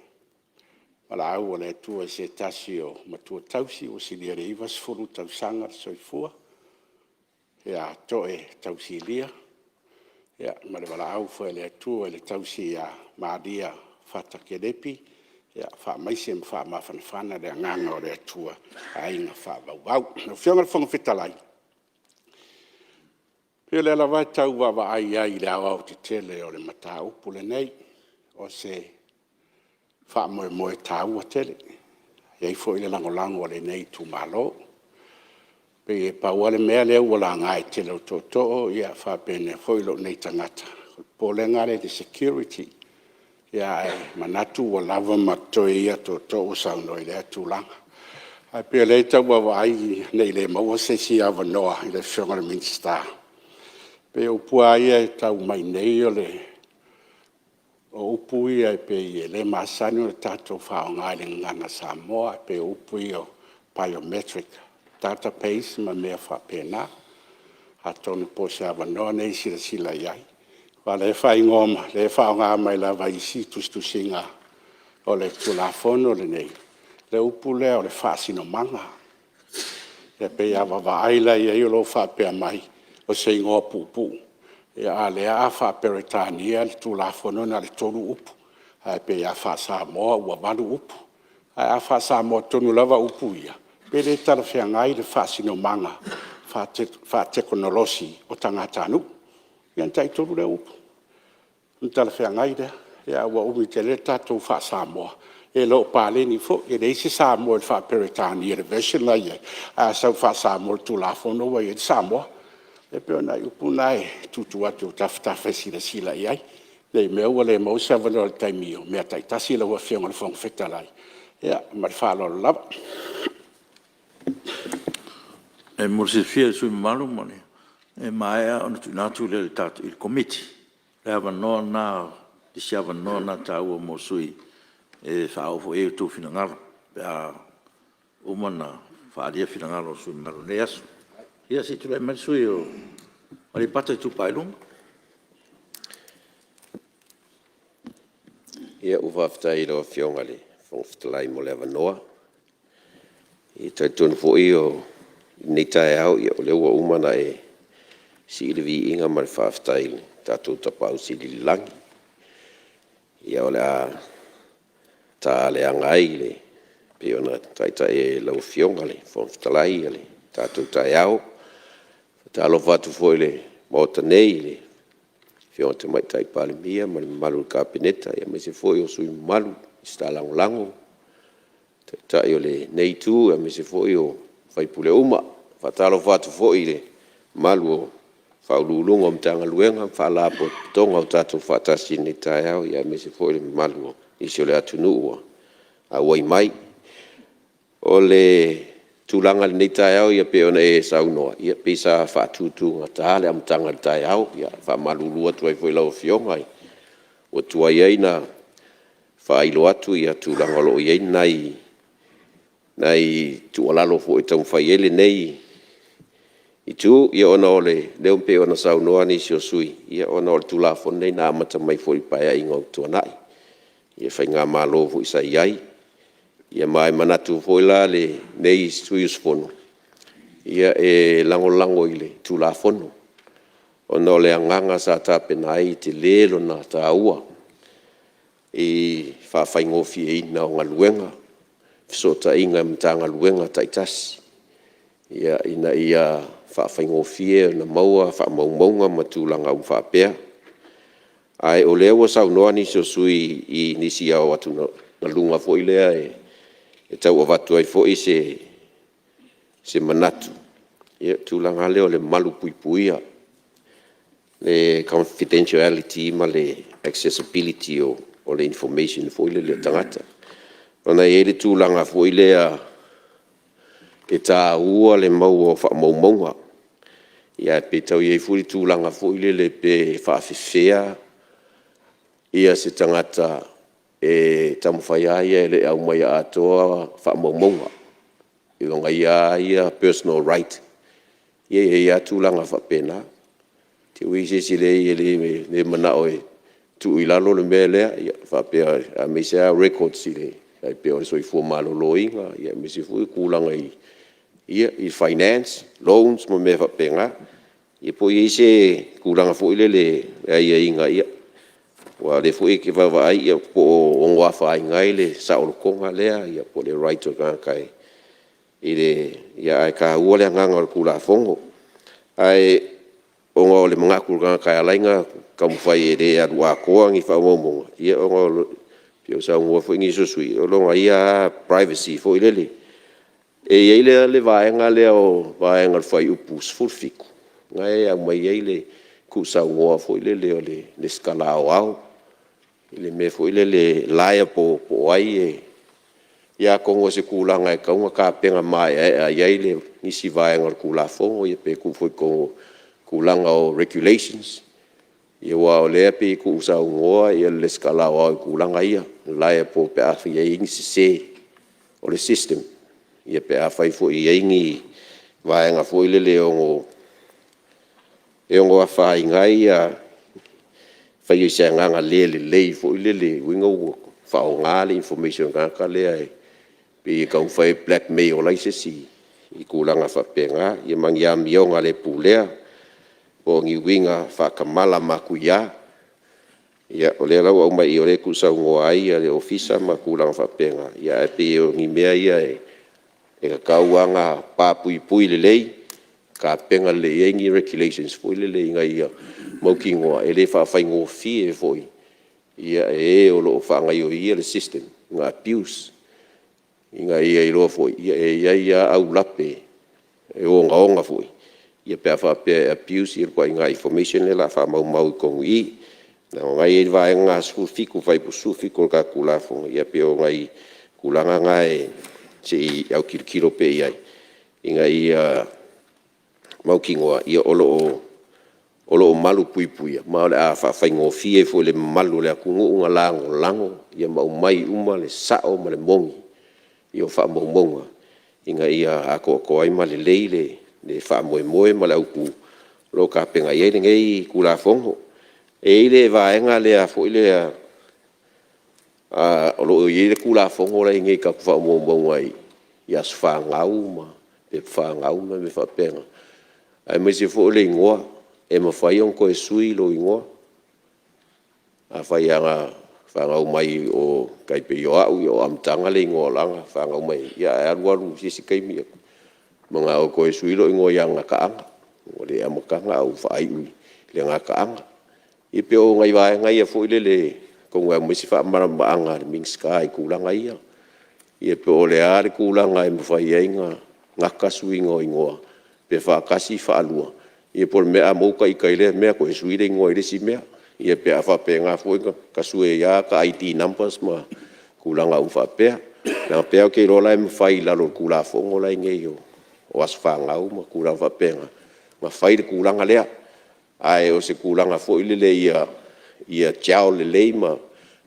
Mala au o le tua se tasi o matua tausi o silia le iwa sfuru tausanga soifua. Ia toe tausi lia. Ia male wala au fwe le tua le tausi a maadia fata kerepi. Ia wha maise mwha mawhanawhana le nganga o le tua a inga wha wau. No whionga le whanga whitalai. Pia le ala vai tau wawa ai ai le au te tele o le mata upu le nei. O se fa moe tau a tele. Iei fo ile lango le nei tu malo. Pe pa wale mea lea wala ngai tele o toto ia fa pene fo ilo nei tangata. Po le ngare de security. Ia manatu wala lava matoi ia toto o sauno ile tu langa. Ai pe le tau wa ai nei le maua se si ava noa ile whionga le minsta. Pe o pua ia tau mai nei o le o upui ai pe le masani o tatou whaonga le ngana Samoa pe upui o biometric database ma mea whapena a tonu po se awanoa nei sila iai. Wa le whai ngoma, le whaonga mai la vai si tustusinga o le tulafono le nei. Le upu lea o le whaasino manga. Le pe awa wa aila ia i lo whapea mai o se ingoa pupu. Ia le a fa peritania le tulafono na le tolu upu. Ai pe a fa Samoa ua malu upu. Ai a fa Samoa tonu lava upu ia. Pe le tala whiangai le fa sino manga. Fa teknolosi o tangata anu. Ia tai tolu le upu. Tala whiangai le. Ia ua umi te le tatou fa Samoa. E lo Palemene fo. E le isi Samoa le fa peritania le version la ia. A sau fa Samoa le tulafono wa ia Samoa. E peo nai upu nai tutu atu taftafe sila iai. Le mea ua le mau savano al taimio. Mea taitasi la ua whionga le whong whetalai. Ia, ma le whaalo lava. E morse fia sui malu mone. E maea ona tu natu le tatu il komiti. Le hava noa na, di si hava noa na taua mo sui. E whaofo e tu finangaro. Pea umana whaalia finangaro sui malu le asu. Ia si tu le mai sui o ali pata tu pailung. Ia uwhaftai lo whionga le whongwhitalai mo le awanoa. I taitonu fo I o nei tae au ia o le ua umana e si ile vi inga ma le whaftai le tatou tapau si li langi. Ia o le a ta le angai le pe ona taita e lau whionga le whongwhitalai le tatou tae au. Ta alo fatu foi le mota nei le whionga te mai tai Palemene ma le malu kapineta ia mai se foi o sui malu sta lango ta io le nei tu ia mai se foi o fai pule uma ta alo fatu foi le malu o faululunga mtanga luenga fa la po tonga o tatu fatasi ni tai au ia mai se foi le malu o isi le atunua a wai mai o le tulanga ni tai au ia pe ona e saunoa ia pe sa fa tutu ngata le amtanga tai au ia fa malulu atu ai foi lau fionga o tua ia na fa ilo atu ia tulanga lo ia nai tu alalo fo tau fai ele nei itu ia ona ole le pe ona saunoa ni sio sui ia ona ole tulafo nei na mata mai foi pa ia ingo tu nai ia fa nga malo fo isa iai ia mai manatu foila le nei suius fono ia e lango ile tu la fono ono le anganga sa tape nai te lelo na taua e fa ngofi e na ngaluenga sota inga mtanga luenga taitasi ia fa ngofi na maua fa maunga matulanga fa pea ai o lewa sa no ani so sui I nisi au atu na lunga foile e tau o watu ai fo I se manatu. Ia tūlanga leo le malu puipuia. Le confidentiality ma le accessibility o le information fo ile le tangata. Ona e le tūlanga fo ile e tā ua le mau o whaamaumaunga. Ia pe tau iei furi tūlanga fui le pe whaafifea. Ia se tangata e tamawhaia ia le au mai atoa whaamaumaunga. I longa ia personal right. Ia tūlanga whapena. Te ui se le le mana oe. Tu ilalo le mea lea, whapea a meisea record si le. Ai pe o soi fua malolo inga, ia me se fui kūlanga i finance, loans, mo me whapenga. Ia po i se kūlanga fui le ia inga ia. Wa le fui ke wawa ai ia po ongoa whai ngai le saolokonga lea, ia po le right o kai. I le, ia ai ka ua le nganga o kūla fongo. Ai onga o le mga kūlanga kai alainga, kamuwhai e re adua koa ngi whaumomonga. Ia onga pio sa ngua fo ngi susui o longa ia privacy fo ilele e ile le vaenga le o vaenga fai upus fulfiku ngai a mai ile ku sa ngua fo ilele o le skala au ile me fo ilele laia po ai e ia kongo se kula ngai ka unga ka penga mai ia ile ni si vaenga ku la fo ia pe ku fo ko kulanga o regulations ia wa le pe ku sa ngoa ia le skala wa ku langa ia lai po pe a ia ingi se o le system ia pe a fai fo ia ingi va nga fo ile le ongo a fai ngai ia fai se nga le fo ile le wingo fa nga le information ka le ai pe ka fai blackmail lai se si I ku langa fa penga ia mangia mionga le pulea o ngi winga fa kamala makuya ia ole la o mai ole ku sa ngoai ia le ofisa makulang fa penga ia pe o ngi mea ia e ka kauanga pa pui le lei ka penga le ngi regulations fo le lei ngai ia mo ki ngoa ele fa fa ngo fi e foi ia e o lo fa ngai o ia le system nga abuse inga ia I lo foi ia au lape e o nga foi ia pe fa pe abuse ia ko inga information la fa mau ko I na ngai vai nga su fiku vai pu su fiku ka kula fo ia pe o ngai kulanga ngai se au kilo pe ia inga ia mau kingoa ia olo malu pui ma le a fa ngo fie fo le malu le ku nga lango ia mau mai uma le sao ma le mongi ia fa monga inga ia ako ai ma le leile le fa moe ma la ku lo ka penga ye ngai ku la fongo e ile va nga le a fo ile a lo ye ku la fongo la ngai ka fa mo ngai ya sfa ngau ma e fa ngau ma me fa penga ai me se fo le ngoa e ma fa yon ko sui lo ngoa a fa ya fa ngau mai o kai pe yo am tanga le ngoa langa fa ngau mai ya aru si kai mi mga o ko suilo ngo yang ka ang ole am ka nga u fai le nga ka ang I pe o ngai vai ngai fo le ko nga mo si fa mara anga ming sky kula ngai ia pe ole ar kula ngai mo fai nga ka suingo ngo pe fa kasi fa lua ia por me amo kai le me ko suile ngo ile si me ia pe fa pe nga fo ka sue ya ka IT numbers ma kula nga u fa pe na pe o ke ro la mo fai la lo kula fo ngo la ngai yo o asfangau ma kula fa penga ma fai de kulanga lea ai o se kulanga fo ile le ia chao le ma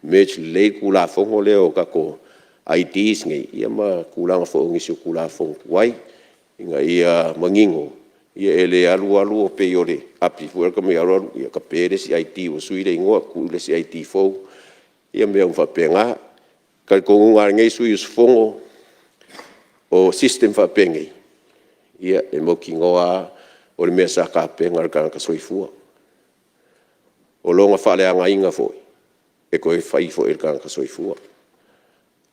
mech le kula fo ngo le o ka ko IDs ngai ia ma kulanga fo ngi se kula fo wai inga ia mangingo ia ele alu o pe yore api fo ka me alu ia ka pere si IT o suile ngo ku le si IT fo ia me fa penga ka ko ngar ngai sui fongo o system fa pengai ia e mo ki ngoa o le mea sa ka penga ka soifua o longa fale anga inga foi e ko e fai fo e ka soifua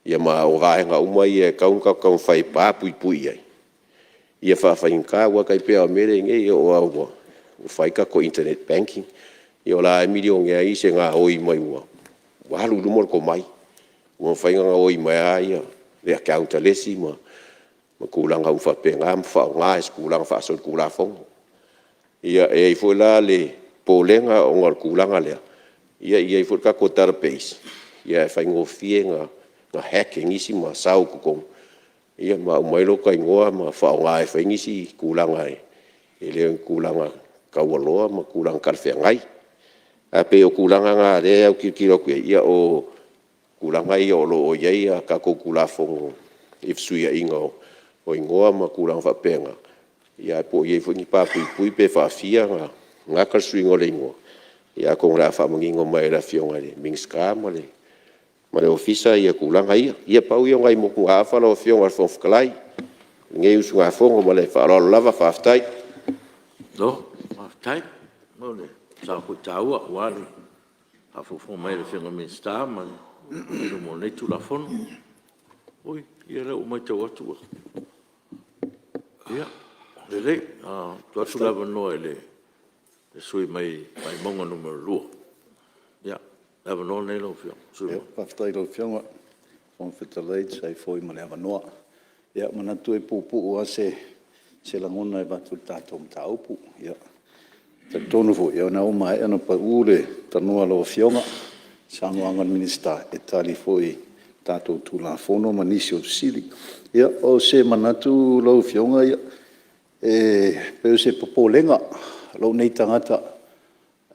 ia ma o vaenga uma ia ka fai pa pui ai ia fa inka wa kai pe o mere nge o fai ka ko internet banking ia la milion ia I se nga oi mai wa lu mo ko mai o fai nga oi mai ia le account lesi ma kulanga u fa penga fa nga kulanga fa so kula fong ia e fo la le polenga o ngar kulanga le ia fo ka ko database ia fa ngo fienga na hacking isi ma sau ko ia ma mai lo kai ngoa ma fa nga e faingi si kulanga e le kulanga kaualoa ma kulanga kalfengai a pe o kulanga nga le au kikiro ku ia o kulanga ia o lo o ia ka ko kulafo if suia ingo o ingoa ma kulanga fa penga ia po ia fo ni pa pui pe fa fia nga ka suingo le ingo ia ko ra fa mangingo mai la fionga le mingska ma le ofisa ia kulanga ia pau ia ngai mo ku afa lo fionga fo fklai ngei usu nga fongo ma le fa lo lava fa aftai no aftai no le sa ku taua wali a fo mai le fionga minsta ma no mo le tu la fon oi ia le o mai tau atu ia le tu atu lava no le sui mai monga numero 2 ia lava no nei lo fio sui paftai lo fionga on fitalei sai foi ma lava no ia mana tu e pupu o se langona e batu tato mtaupu ia te tonu fo ia na o mai ana pa ule tanua lo fionga Samoa minister e tali foi tato tu la fono manisi o sili ia o se manatu lo fionga ia pe se popolenga lo nei tangata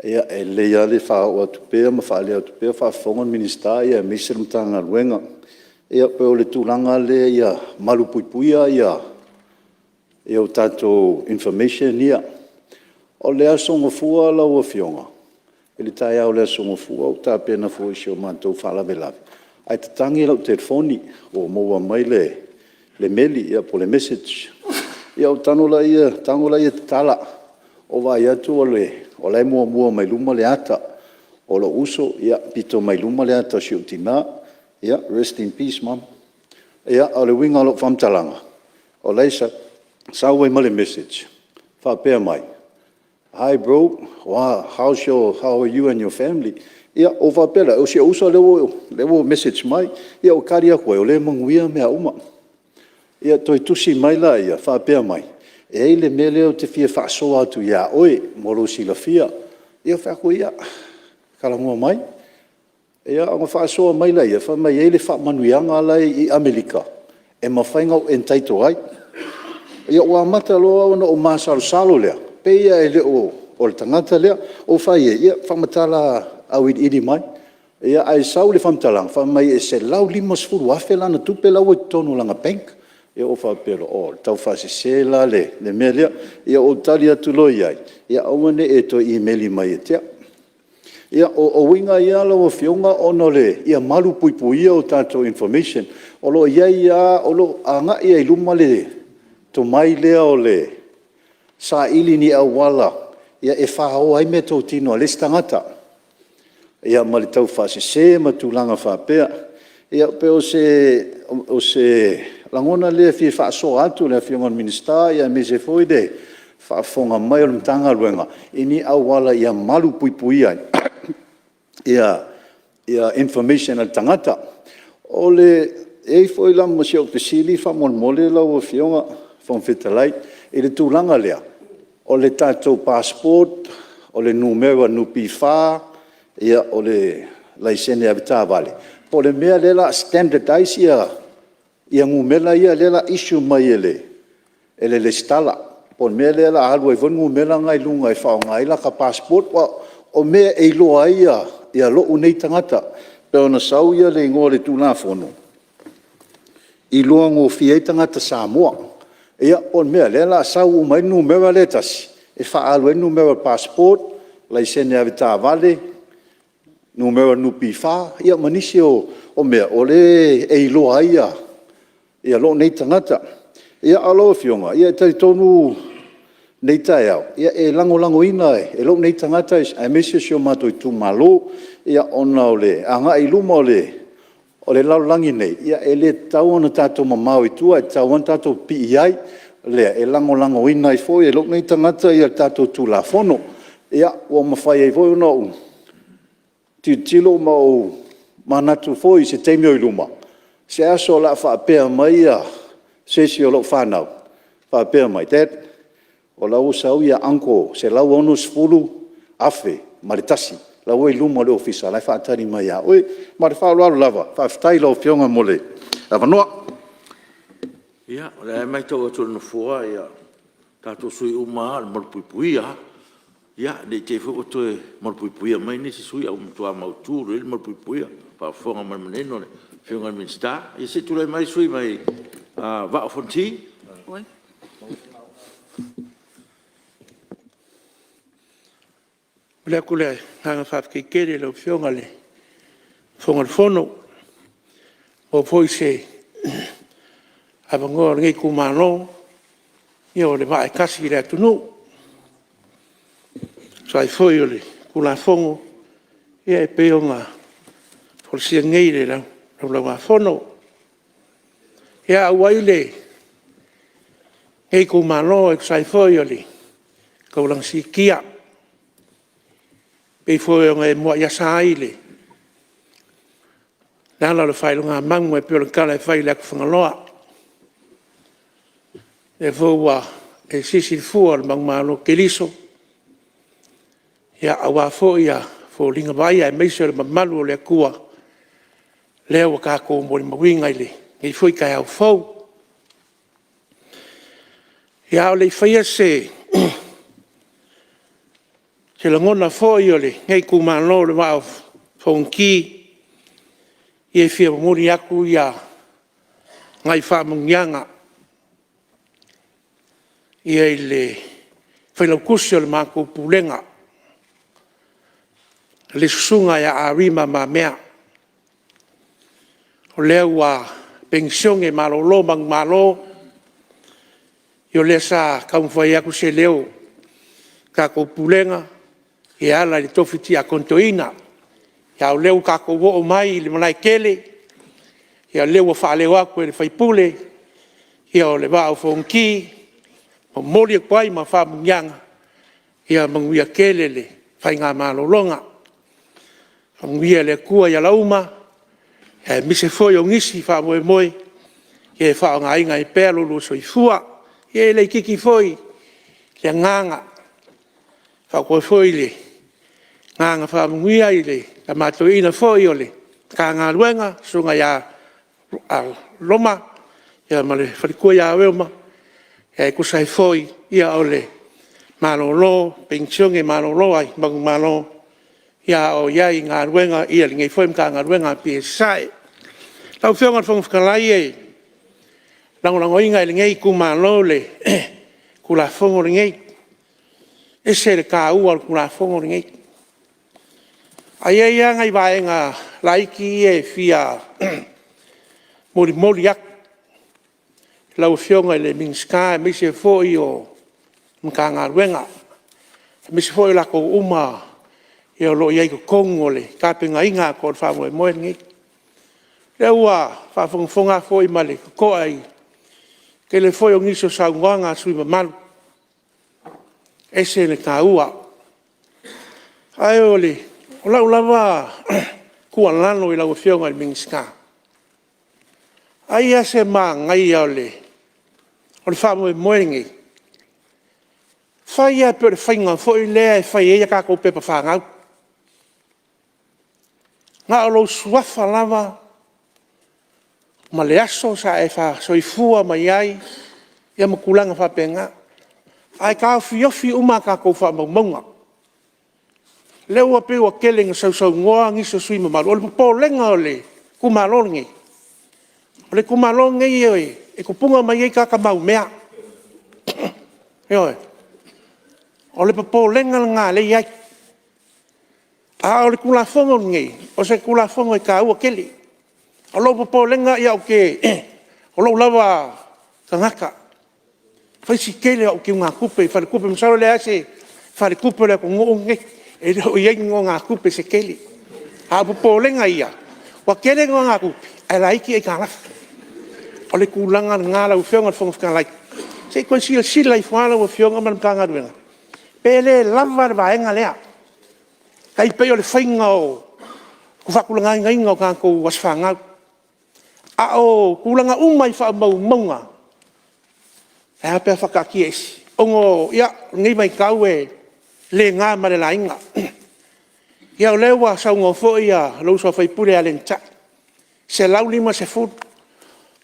ia e le ia le fa o tu pe ma fa le tu pe fa fonga minister ia misir tanga luenga ia pe o le tulanga le ia malupuipuia ia o tato information ia o le asonga fua la o fionga ele tai au le asonga fua o ta pena fo sio manto fala bela ai tangi lo telefoni o mo mai le meli ia po le message ia o tangola ia tala o vai atu o le mua mai luma le ata o lo uso ia pito mai luma le ata sio tina ia rest in peace mom ia o le winga lo famtalanga o leisa sawe male message fa pe mai hi bro how are you and your family ia o fa pela o se uso le message mai ia o karia ko o le manguia me uma ia toi tusi mai la ia fa pe mai e le mele o te fia fa so atu ia oi molo si la fia ia fa ko ia kala mo mai ia o fa so mai la ia fa mai ele fa manuianga la i Amerika e mafainga o entaito ai ia o mata lo o masal salo le pe ia ele o le tangata le o fa ia fa matala au idi mai ia ai sau le famtalang fa mai e se lau limos furu afela na tupe lau tonu langa bank ia o fa pero o tau fa se la le melia ia o talia tulo ia ia o ne e to email mai te ia o winga ia lo fionga ono le ia malu puipui o tato information o lo ia o lo anga ia iluma le to mai le o le sa ili ni awala ia e fa o ai me to tino le stangata ia mali tau fa se matulanga fa pe ia pe o se langona le fi fa so atu le fionga minister ia me se foi de fa fonga mai o tanga luenga ini awala ia malu puipui ai ia information al tangata ole e foi la mo se o pesili fa mon mole la o fionga fon fitalai e le tulanga lea o le tato passport o le numero nupi fa ia o le laisene avita vale po le mea lela standardize ia ngumela ia lela issue mai ele le stala po mea lela alu e von ngumela ngai lunga e fa ngai la ka passport o mea e loa ia lo unei tangata pe ona sau ia le ngo le tula fono i loa ngo fie tangata Samoa ia on mea lela sau mai numero letas e fa alu e numero passport laisene avita vale numero nupi fa ia manisi o mea ole e loa ia lo nei tangata ia alo fionga ia tai tonu nei tai au ia e lango ina e lo nei tangata ai mesi sio mato i tu malo ia ona ole anga i luma ole lau langi nei ia e le tau ona tato mamau i tua e tau ona tato pi ai le e lango ina i foi e lo nei tangata ia tato tu la fono ia o mafai ai foi ona tilo mau manatu foi se teimio i luma se aso la fa pe mai ia se o lo fa nau fa pe mai tet o la usau ia anko se la onu sfulu afe maritasi la we luma le ofisa la fa tani mai ia oi mar fa lo lava fa stai lo fionga mole ava no Ia, le mai tau atu na fua, ia, tātou sui uma, le marupui ia, ia, le te fu o toe marupui mai nisi sui au mtua mauturu, le marupui pa fonga maneno, le whiunga minsta, ia se tule mai sui mai va o fonti. Oi. Lea kule hanga whapke kere lau whiunga le whonga le whono, o poi se awangoa ngai kumano, ia o le vae kasi le atunu. So ai foi o le kula whongo, ia e peo ngā polisia ngai le lau ngā whono. Ia au ai le ngai kumano e kusai foi o le kaulang si kia. Pei foi o ngai mua iasa ai le. Nala le whai lunga mangu e peo le kala e whai le aku whangaloa. E fōua e sisi fua le mangmano ke liso. Ia awa fō ia fō linga vai e meiso le mamalu o le akua. Leo wa kako mo le mawinga i le. Ngei fōi kai au fōu. Ia o le whaia se. Se langona fō i o le. Ngei kumano le wao fōnki. Ia fia mamuri aku ia. Ngai whamungianga. Ia i le whailaukusi o le mākou pulenga. Le susunga ia arima ma mea. O leo wa pension e malolo mang malo. Io le sa kaumwhai aku se leo. Kako pulenga. E ala le Tofi ti a kontoina. Ia o leo kako wo mai le Malae kele. Ia leo wa whaaleo aku e le whaipule. Ia o le wao whonki. O mori e kwai ma wha mungianga. Ia manguia kelele, whai ngā malolonga. Manguia le kua ia lauma. Ia mise foi o ngisi wha moe moe. Ia wha o ngā inga i pēr lulu so i fua. Ia le kiki foi. Le nganga. Wha koe foi le. Nganga wha manguia i le. Ka mato ina foi o le. Ka ngā ruenga. Sunga ia loma. Ia ma le wharikua ia weoma. E kusai foi ia ole malolo pension e malolo ai mang malo ia o ia i ngā ruenga ia ngei foi mka ngā ruenga pi sai tau whionga whong whakalai e lango inga i ngei ku malo le kula whongo ngei e se le ka ua kula whongo ngei ai ia ngai vae ngā laiki e fia mori ak lau whionga le minska, misi fōi o mkanga ruenga. Misi fōi lako uma e o lo iai ko kongo le, kāpenga inga ko whamu e moe ngi. Reua, whawhonga fōi male, ko ai, ke le fōi o ngiso sa nganga sui mamalu. Ese le ka ua. Ai o le, o lau lava kua lano i lau whionga le minska. Ai ase maa ngai au le. O le whamu e moengi. Whai a pere whainga fwoi lea e whai ea kako pepa whangau. Ngā o lo suafa lava. Ma le aso sa e wha soifua mai ai. Ia makulanga whapenga. Ai ka fiofi uma kako whamaunga. Leo a peo a kelenga sau ngoa ngiso sui mamaru. O le po lenga o le kumalongi. O le kumalongi e e ko punga mai e kaka mau mea. Eo e. O le papo lenga ngā le iai. A o le kula whongo ngi. O se kula whongo e ka ua keli. O lo papo lenga ia o ke. O lo lawa ka ngaka. Whaisi kele o ki ngā kupe. Whare kupe msaro le ase. Whare kupe le ko ngō ngi. E o iai ngō ngā kupe se keli. A papo lenga ia. Wa kele ngō ngā kupe. E laiki e ka ngaka. O le kulanga ngā lau whionga whongwhika lai. Se koe sila i whala wa whionga man ka ngā ruenga. Pele lava le vaenga lea. Kai peo le whainga o. Ku whakulanga inga o kākou waswhangau. A o kulanga umai wha maunga. E hapea whakakiesi. Ongo, ia, ngai mai kau e le ngā mare la inga. Ia o lewa sau ngō fo ia lau so whaipure a lenta. Se lau lima se furu.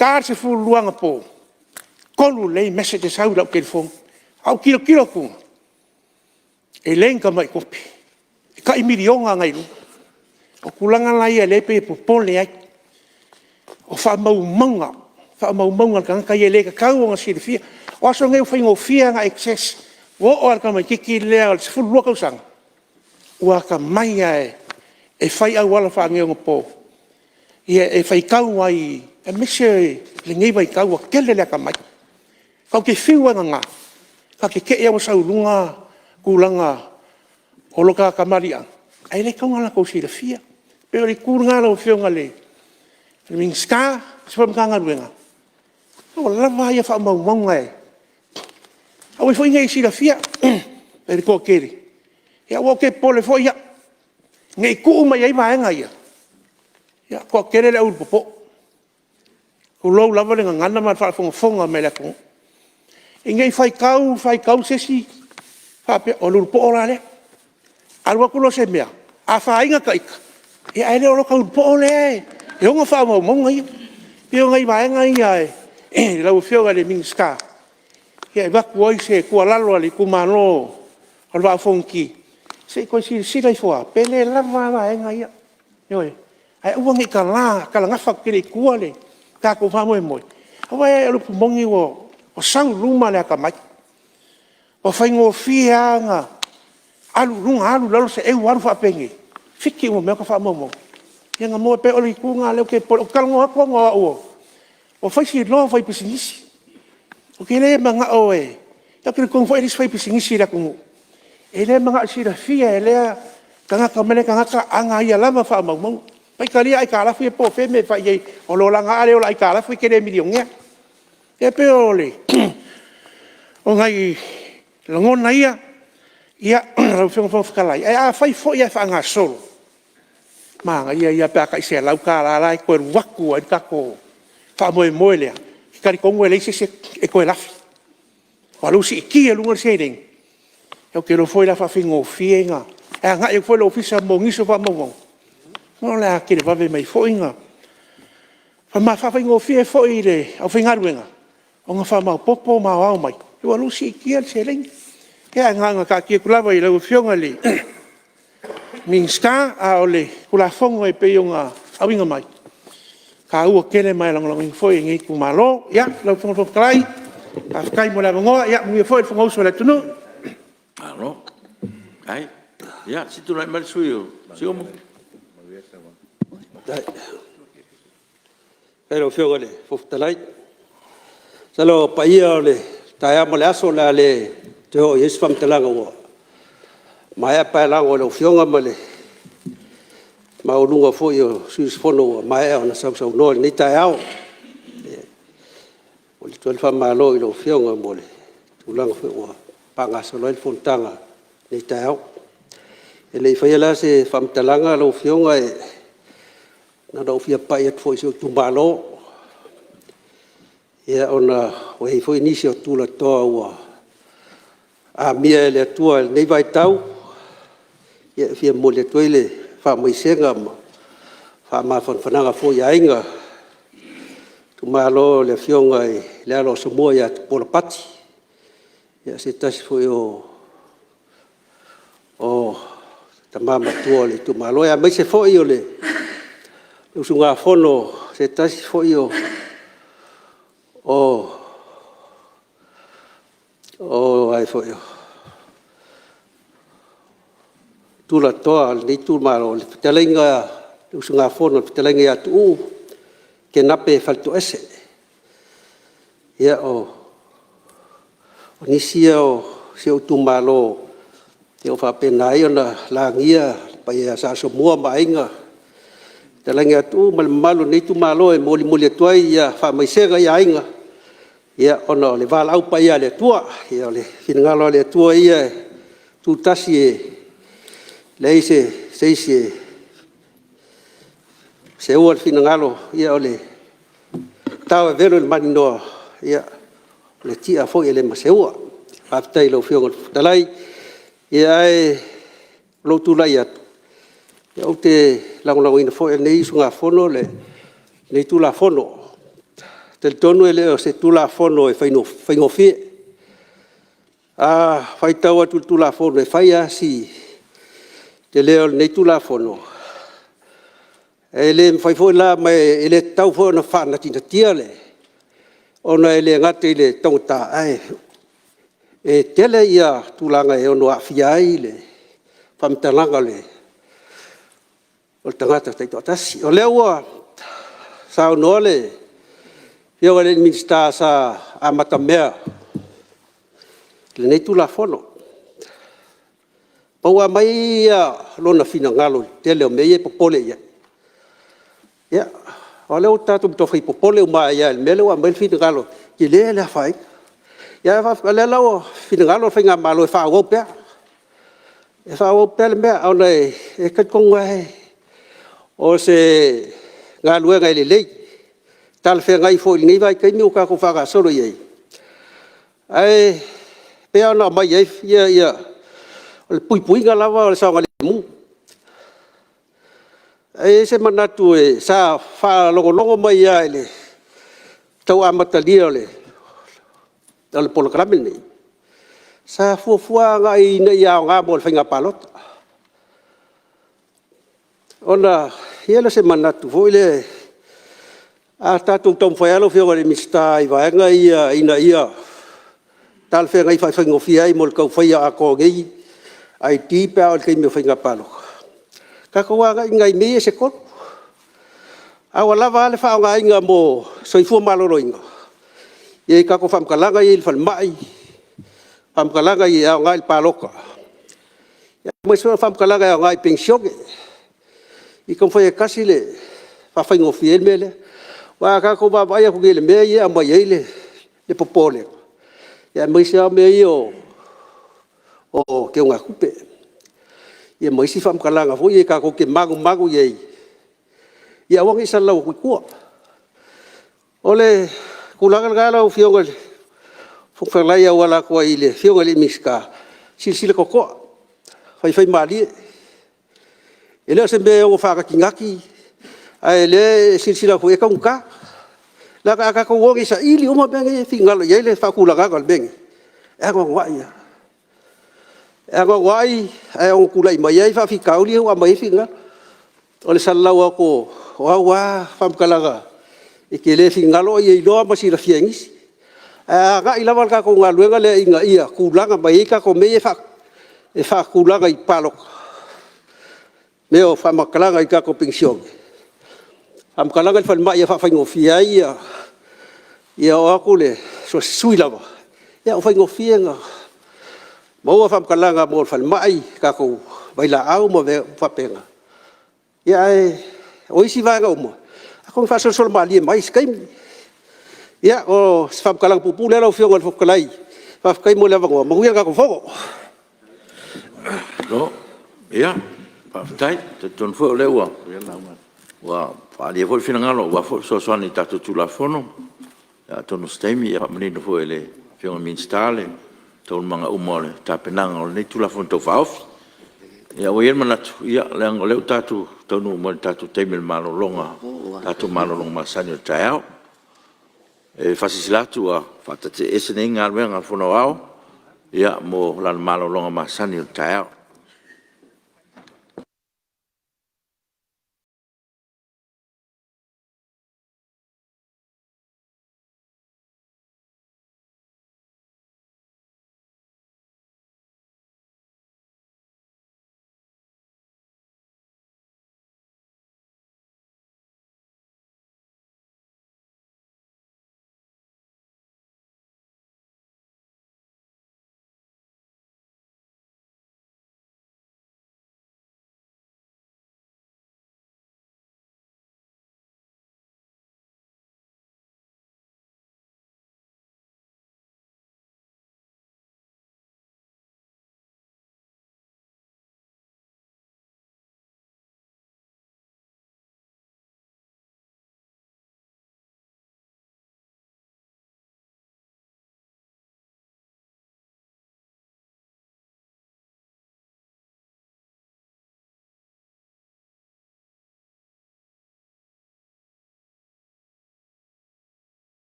Kār se furu luanga po. kolu lei message sau lau telefon. Au kilo ku. E lenga mai kopi. E ka imilionga ngai lu. O kulanga lai e lepe po pole ai. O fa mau manga kanga ka ye le ka kau nga silfia. O aso ngeu fa ngofia nga excess. O ka mai kiki le al fu lu ka sang. Ua ka mai ai e fai au wala fa ngeu po. Ia e fai kau ai e mese le ngei vai kau kele le ka mai. Kau ke fiwa nga. Ka ke e o sau lunga kulanga o loka ka maria. Ai le kau ngala ko silfia. Pero le kuranga lo fionga le. Ming ska sebab kanga ruenga. O lava ia fa mau ngai. Au foi ngai silfia. Ele ko kere. Ya wo ke pole foi ya. Ngai ku mai ai vai ngai. Ya ko kere le ur popo. Ko lo lava le ngana ma fa fonga me le ko. Ngai fai kau sesi. Fa pe o lu po ora le. Alwa ku lo se mea. A fa inga ka ika. E ai le o ka po le. E o fa mau ngai. E o ngai vai ngai ai. E la u fio le ming ska. E va ku se ku lalo ali ku mano. Al va fonki. Se ko si lai fo. Pele la va ngai. Yo. Ai u ngai ka la fa ke le ku ale. Ka ko fa mo. Wa e lu mongi wo. O sang luma le ka mai. O fa ngo fia nga. Alu lalo se e waru fa pengi. Fiki mo me ka fa mo. Yang mo pe oli ku nga le ke po kal ngo ko ngo o. O fa si lo fa pisingisi. O ke le manga o e. Ya ke ko fa fa pisingisi la ku. Ele manga si da fia ele kanga ka mele kanga ka anga ia lama fa mo. Pai kali ai ka la fi po fe me fa ye o lo la nga ale o la ka la fi ke le milion ya. E pe ole. O ngai longona ia. Ia lo fo kalai. Ai fai fo ia fa nga solo. Manga ia pe ka se lau ka la ko waku ai ka ko fa mo le. Ka ko mo le se e ko la. Walu si ki lu se ding. Eu que lo foi la fa fingo fienga. E nga e foi lo fisa mo ngiso fa mo. No la que le va ve mai foinga. Fa ma fa fingo fie foi le au finga ruenga. O nga fa ma popo ma wa mai. Walu si ki se ding. E nga ka ki kula vai lo fionga le. Minska a ole kula fongo e peionga awinga mai. Ka ua kele mai lang foi ngi ku malo ya lo fongo klai. Ka kai mo la ngo ya mu foi fongo so la tunu. Alo. Ai. Ya si tu lai mal suyo. Sio mo. Pero fio le foftalai. Salo paia le taia mo le aso la le te o yes fam telanga wo. Mai pa la o le fionga male. Ma o lunga fo yo sus fono mai ona sa no ni taia. O le tol fam malo lo fionga mole. Tu lang fo panga so le fontanga ni taia. Ele foi lá se fam telanga lo fionga e na do fia pa et foi so tu malo. Ia ona o he foi inisio tu la toa wa. A mia le tua nei vai tau. Ia fia mo le toile fa mai senga ma. Fa ma fananga fo ia inga. Tu malo le fionga e le alo Samoa ia por pati. Ia se tas foi o tamama tua le tu malo ia mai se foi o le. Usunga fono se tas foi o ai foi tu la toa ni tu malo le telenga usunga fono telenga ya tu ke nape falto ese ya ni sio tu malo yo fa pena yo la ngia pa ya sa Samoa mainga telenga tu malo ni tu malo e moli tuai ya fa mai sega ya inga ia ona le vala au pa ia le tua ia le finangalo le tua ia tu tasi le se o finangalo ia ole tau vero le manino ia le tia foi le maseua aftai lo fiongo talai ia lo tu la ia o te lango ina foi nei sunga fono le nei tu la fono Te tonu ele o se tula fono e whaingo fie. Whai tau atu tula fono e whai asi te leo nei tula fono. E le whai fo la mai ele tau fo na whana tina tia le. Ona ele ngate le tongta ai. E tele ia tulanga e ono awhiai le. Whamtalanga le. O tangata teito atasi. O leo ua sao noa le. Ia wale minsta sa amata mea. Le nei tula fono. Paua mai ia lona fina ngalo tele o mei e popole ia. Ia, o leo tatu mtofi popole uma ia mele wa mei fina ngalo. Ki le le hawhai. Ia le lau fina ngalo whainga malo e whaau pea. E whaau pea le mea au nei e katkonga he. O se ngalo e ngai le lei. Tal fe ngai fo ni vai kai mi o ka ko fa ga solo ye ai pe ona mai ye ia o pui ga lava o sa ga mu ai se manatu e sa fa longo mai ia le tau amatalia le dal Palemene sa fu ngai na ia nga mo finga palot ona ia se manatu fo le tatu tom foi alo fio le mista I vai nga ia tal fe ngai fai ngofia I mol ka fai a ko ngai ai ti pa o ke me fai nga palo ka ko nga ngai me se ko a wala vale fa ngai nga mo soi fu malo roinga ye ka ko fam kala ngai fal mai fam kala ngai a ngai paloka ya mo so fam kala ngai pension I kom foi kasile fa fai ngofia mele wa ka ko ba ya ko le me ya ma ye le popole ya mo sia me yo o ke nga kupe ye mo si fam kala nga fo ye ka ko ke magu ye ya wang isa la ko ko ole kulanga gala o fio ngol fo fa la ya wala ko ile fio ngol miska silsila ko fai mali ele se me o fa ka kingaki ai le silsila ko e ka la ka ko wogi sa ili uma benge fingalo ye le fa kula ga gal benge e ko wai e o kula mai ye fa fi kauli wa mai finga o le sallau ko wa fam kalaga e ke le fingalo ye do ma si la fiengis ga ila wal ka ko ngalu ngale inga ia kula ga mai ka ko me e fa kula ga I palok me o fa makala ga ka ko pension am kalangan fal ma ya fa ngofia ia o aku le so sui lava ia o fa ngofia nga mo fa kalanga mo fal mai ka ko baila au mo ve fa penga ia o isi va nga mo ako fa sol mali mai skai ia o fa kalang pupu le lo fio ngol fo kalai fa kai mo leva ngo mo ia ka ko fo no ia pa tai te ton fo le wa wa fa dia fo fina ngalo wa fo so ni tatu tula fono ya tonu stemi ya menino fo ele fio min stale ton manga umole ta penanga ni tula fono to fauf ya o yen manatu ya lang le tatu tonu mo tatu temel malo longa tatu malo longa masanyo tao e fasilatu a fatate esene ngalwe ngal fono ao ya mo lan malo longa masanyo tao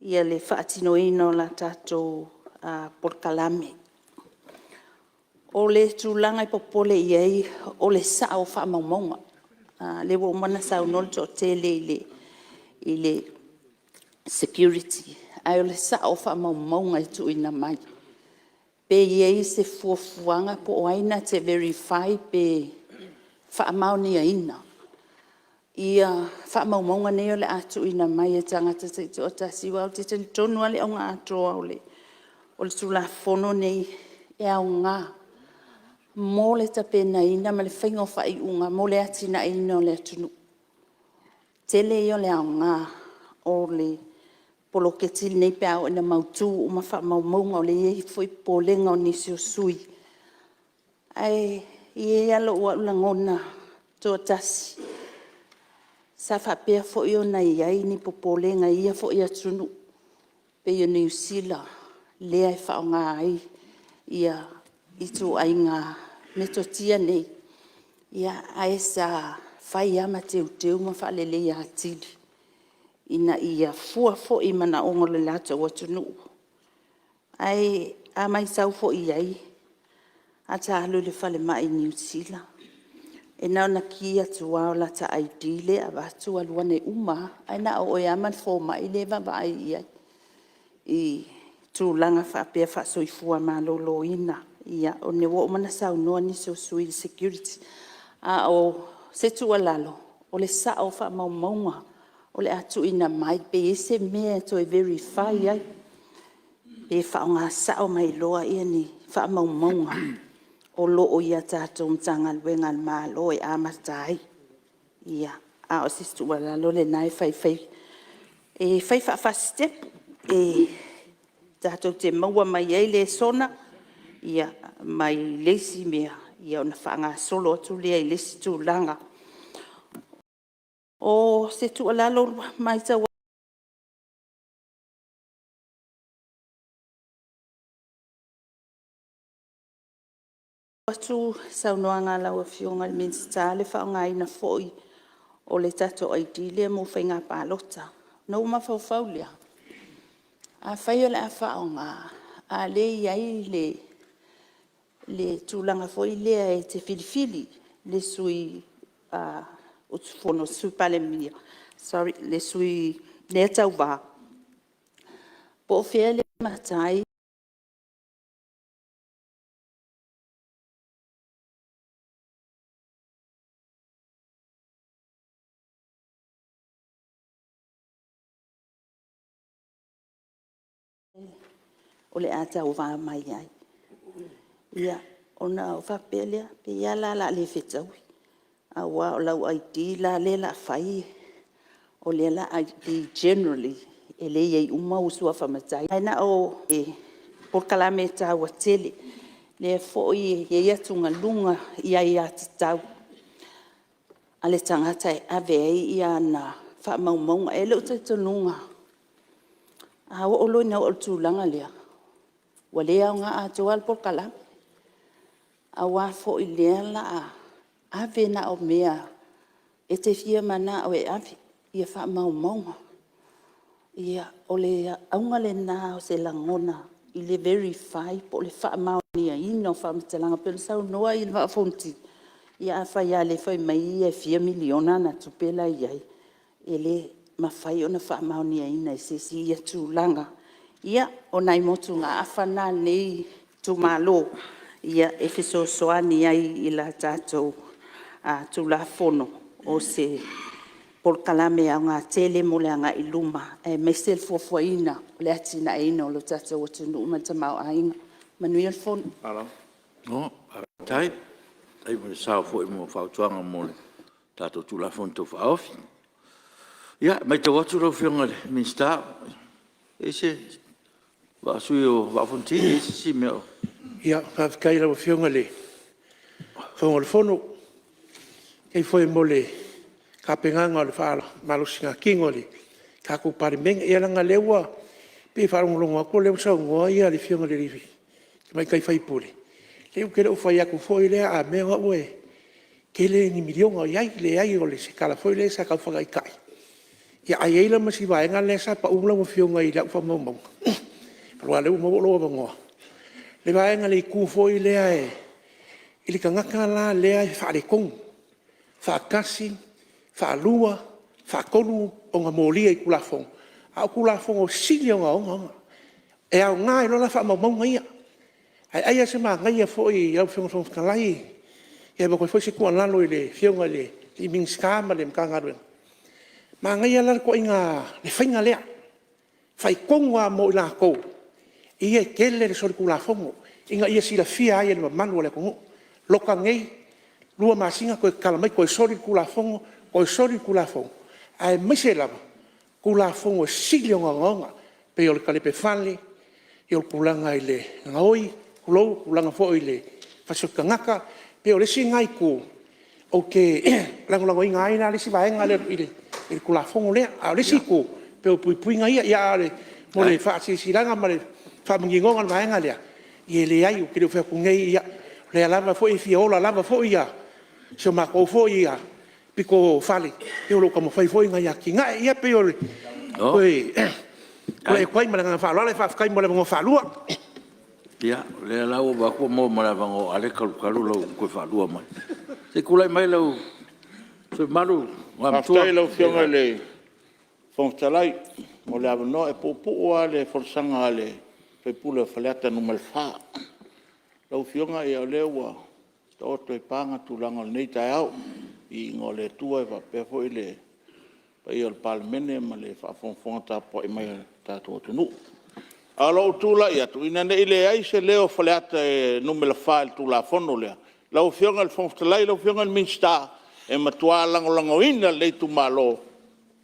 ia le whaatinoina o la tātou porkalame. O le tūlanga I popole iei o le sao whaamaumaunga. Le wo mana sao nol to tele I le security. Ai o le sao whaamaumaunga I tuina mai. Pe iei se fuafuanga po o aina te verify pe whaamauni aina. Ia whaamaumaunga nei o le atuina mai e tangata te o tasiwa o te tonu ale o ngā atoa o le tula fono nei e au ngā. Mō le tapena ina ma le whaingo whai unga, mō le atina ina o le atunu. Tele I o le au ngā o le polo ke tili nei pe au ina mautu o ma whaamaumaunga o le iei fwoi polenga o nisi o sui. Ai, iei alo ua ulangona toa tasi. Sa whapea fwoi o nei ai ni popolenga ia fwoi atunu. Pe o New Zealand, lea I whaonga ai, ia I tu ai ngā metotia nei. Ia ai sa whai ama teu ma whalele ia atili. Ina ia fua fwoi mana ongo le lata o atunu. Ai a mai sau fwoi ai, a ta alu le whale mai New Zealand. E nao na ki atu au la ta aidile a watu aluane uma, ai na o e aman fōma I le vavai ia. I tūlanga whapea whasoifua malolo ina. Ia o ne wo mana sau noa ni so sui security. A o se tua lalo, o le sao whaamaumaunga, o le atu ina mai, pe ese mea to e verify ai. Pe whaonga sao mai loa ia ni whaamaumaunga. O loo ia tātou mtanga luenga malo e amatai. Ia, a o sistu wala lo le nai fai. E fai step, e tātou te maua mai ei le sona, ia mai lesi mea, ia ona whaanga solo atu lea I lesi tūlanga. O se tu alalo mai tau atu saunoanga lau a fionga le minsta le whaonga ina foi o le tato aidile mo whainga pālota. No mawhauwhau lea. A whaio le a whaonga, a le iai le tūlanga foi lea e te filifili, le sui o tufono sui Palemene. Sorry, le sui le tau wā. Po whea le matai, o le atau wā mai ai. Ia, ona o whapelea, pe ia la le whetaui. A wā o lau ai di la le la whai, o le la ai di generally, e le iei uma usua whamatai. Aina o e porkalame tau a tele, le foi e iatunga lunga ia atatau. A le tangata e ave ai ia na whaamaumaunga, e leo taitanunga. A o olo ina o tūlanga lea. Wa lea o ngā atoa al porkalame. A wā fo I lea la ave na o mea e te fia mana o e ave ia whaamaumaunga. Ia o le aunga le nā o se langona I le verify po le whaamaunia ino whaamatalanga pero sau noa I le whaafonti. Ia a whai a le whai mai e 4 miliona na tupela iai. E le mawhai o na whaamaunia ina e se si ia tūlanga. Ia o nai motu ngā awhana nei tu malo. Ia e fiso soani ai I la tātou tula fono o se porkalame a ngā tele mo le anga I luma. E meisel fuafuaina o le atina eina o lo tātou o tunu umatamau ainga. Manuia le fono. Ala. No, tai. Ai mo sao foi mo fautuanga mo le tātou tula fono tō whaofi. Ia, mai te watu rau whionga le minsta. E se wa sui o wafontini, e se si meo. Ia, whawhikai rau whionga le whaonga le whono. Kei whoi mo le kapenganga o le whaala malusinga kingo le kako Palemene. Ia langa lewa pe whaarongolonga ko leo sau ngoa ia le whionga le rivi. Mai kai whaipule. Leo kere o whai aku whoi lea a mea ue. Ke le ni milionga o iai le ai o le se kala whoi le sa kau whakai kai. ia ai ai la ma si vaenga le sa pa umla mo fionga i la fa mo mo lo le mo lo mo le vaenga le ku foi le ai ili ka ngaka la le ai fa le kong fa kasi fa lua fa kolu o nga molia i kula fong a kula fong o silio nga o e au ngai lo la fa mo mo ia ai se ma ngai foi au fong fong kalai e ba ko foi se ko la lo le fionga le i ming skama le mkanga ro ma ngai ala ko inga le fainga le fai konga mo la ko ia kele le sol kula fong inga ia sila fia ia le manu le ko lo ka ngai lua masinga ko kala mai ko sori kula fong ko sori kula fong ai misela kula fong o silio nga pe o kale pe fali e o kulanga ile ngoi kulo kulanga fo ile faso kangaka pe o le singai ku okay lango ngai na le si vaenga le ile il kula fong le a le si ku pe o pui ngai ya le mo le fa si langa ma le fa mingo ngal vaenga le ye le ai o ke le fa ku ngai ya le lava fo i fiola lava fo ia so ma ko fo ia piko fali eu lo como fai foi ngai aki ngai ia pe o oi oi ma nga fa lo le fa kai mo le ngo fa lua ia le la o ba ko mo ma va ngo ale kalu lo ko fa lua mai se kula mai lo se malu wa stai lo fionga le fontalai mo le avno e popo ale forsanga ale pe pula falata no mal fa lo fionga e le wa to to panga tu langa nei tau i ngole tua va pe foi le pa i al Palemene ma le fa fonta po e mai ta to nu alo tu la ia tu ina nei le ai se leo falata no me la fa tu la fono le lo fionga al fontalai lo fionga al minsta e matua lango ina le tu malo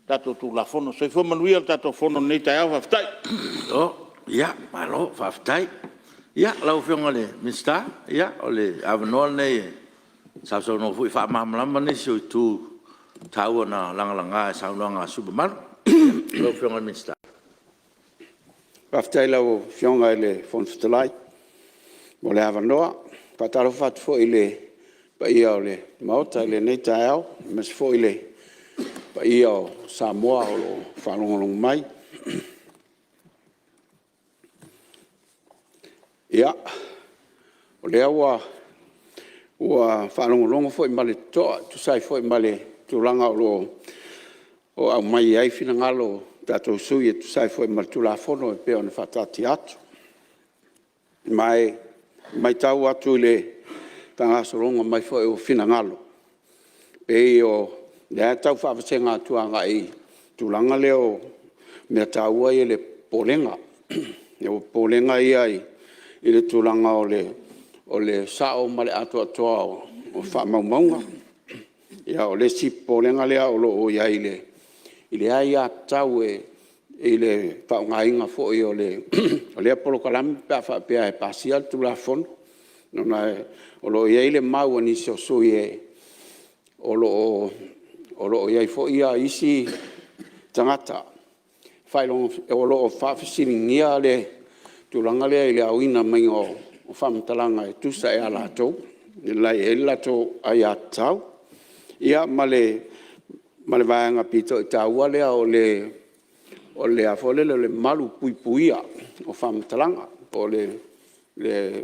tato tu la fono se fo manuia tato fono nei tau va ftai ia malo va ftai ia lau fionga le minsta ia o le avnol nei sa so no fu fa mamlama nei so tu tau na langa sa langa superman lau fionga le minsta After lau fionga le Fonotaga mo le avanoa pataro fat fo ile pa ia le mauta le nei tau mas fo ile pa ia Samoa o falongolong mai ia o le awa ua whanongolongo fo i male toa tu sai fo i male tu langa o au mai ai fina ngalo tatou sui e tu sai fo i male tu la fono e peo na whatati atu mai tau atu le tanga soronga mai fo e o fina ngalo pe o le tau whaawasenga tuanga i tu langa leo mea tau ai le polenga e o polenga i le tulanga o le sao ma le atua toa o whaamaumaunga. Ia o le sipo lenga lea o lo o ia ile ai a tau e le whaungainga fo i o le apolo kalami pia whapea e pasia tu la fono. Nona o lo ia ile mau ani so sui e o lo ia fo ia isi tangata. Whailong o lo o whawhisiringia le tulanga lea ile auina mai o whamtalanga e tusa e ala tau. Nilai e la tau ai a tau. Ia male vaenga pito i taua lea o le afole le malu puipuia o whamtalanga. O le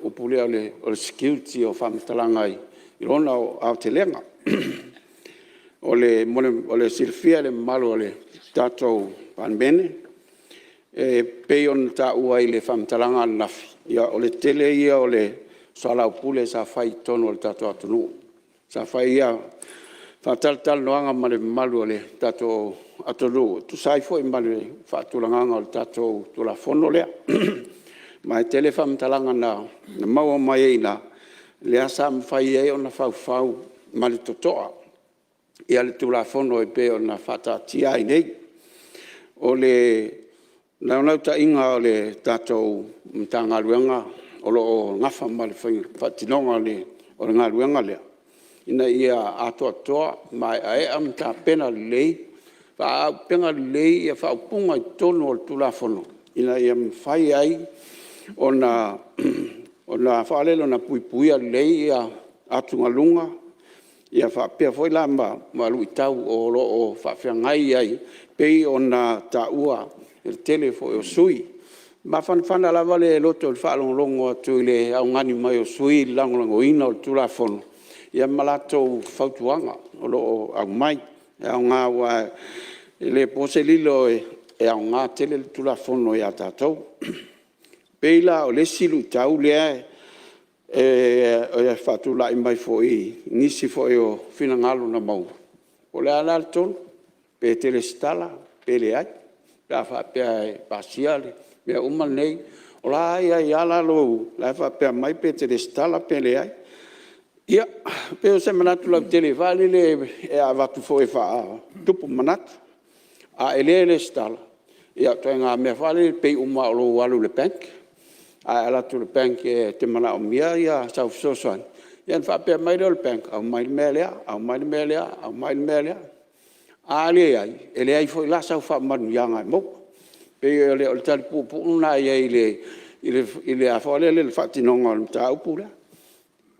upulea o le security o whamtalanga i rona o Aotearoa. O le silfia le malu o le tatou Palemene. Peion ta ua i le whamtalanga nafi. Ia o le tele ia o le salau pule sa whai tono o le tatou atunu. Sa whai ia whataltal noanga ma le malu o le tatou atunu. Tu sai fo i male whaatulanganga o le tatou tula fono lea. Ma e tele whamtalanga na maua mai eina le asa mwhai e o na whau ma le totoa. Ia le tula fono e pe o na whatatia i nei. O le nau ta inga o le tatou mtanga luenga o lo ngafa ma le whatinonga le o le ngā luenga lea. Ina ia atoa mai ae am ta pena lei. Wha penga lei ia whaupunga i tono o le tulafono. Ina ia mwhai ai o na whalelo na puipuia lei ia atunga lunga. ia whapea foi la ma lui tau o lo o whawhiangai ai, pei o na taua, tele foi o sui. Ma whanawhana la wale loto il whaalongongo atu le au ngani mai o sui langolango ina o tulafono. Ia malato whautuanga o lo au mai, au ngā wa le pose lilo e au ngā tele le tulafono ia tātou. Peila o le silu tau lea o ia whatulai mai foi, nisi foi o whinangalo na mau. O le ala tonu, pe tele stala, pe le ai, la whapea e pasiale, mea uman nei, o la ai ala lo, la whapea mai pe tele stala, pe le ai. Ia, pe o se manatu lau tele vale le e a watu foi wha tupu manatu, a ele stala. Ia, toi ngā mea vale pe uma o lo walu le bank, a ala tu le bank e te mana o mia ia sau sosoan. Ia whapea mai le bank, au mai le melea, au mai le melea, au mai le melea. A le ai, ele ai foi la sau wha manu ianga mo. Pe ele o le tali pupu una ia ile a whale le whatinonga o le ta upura.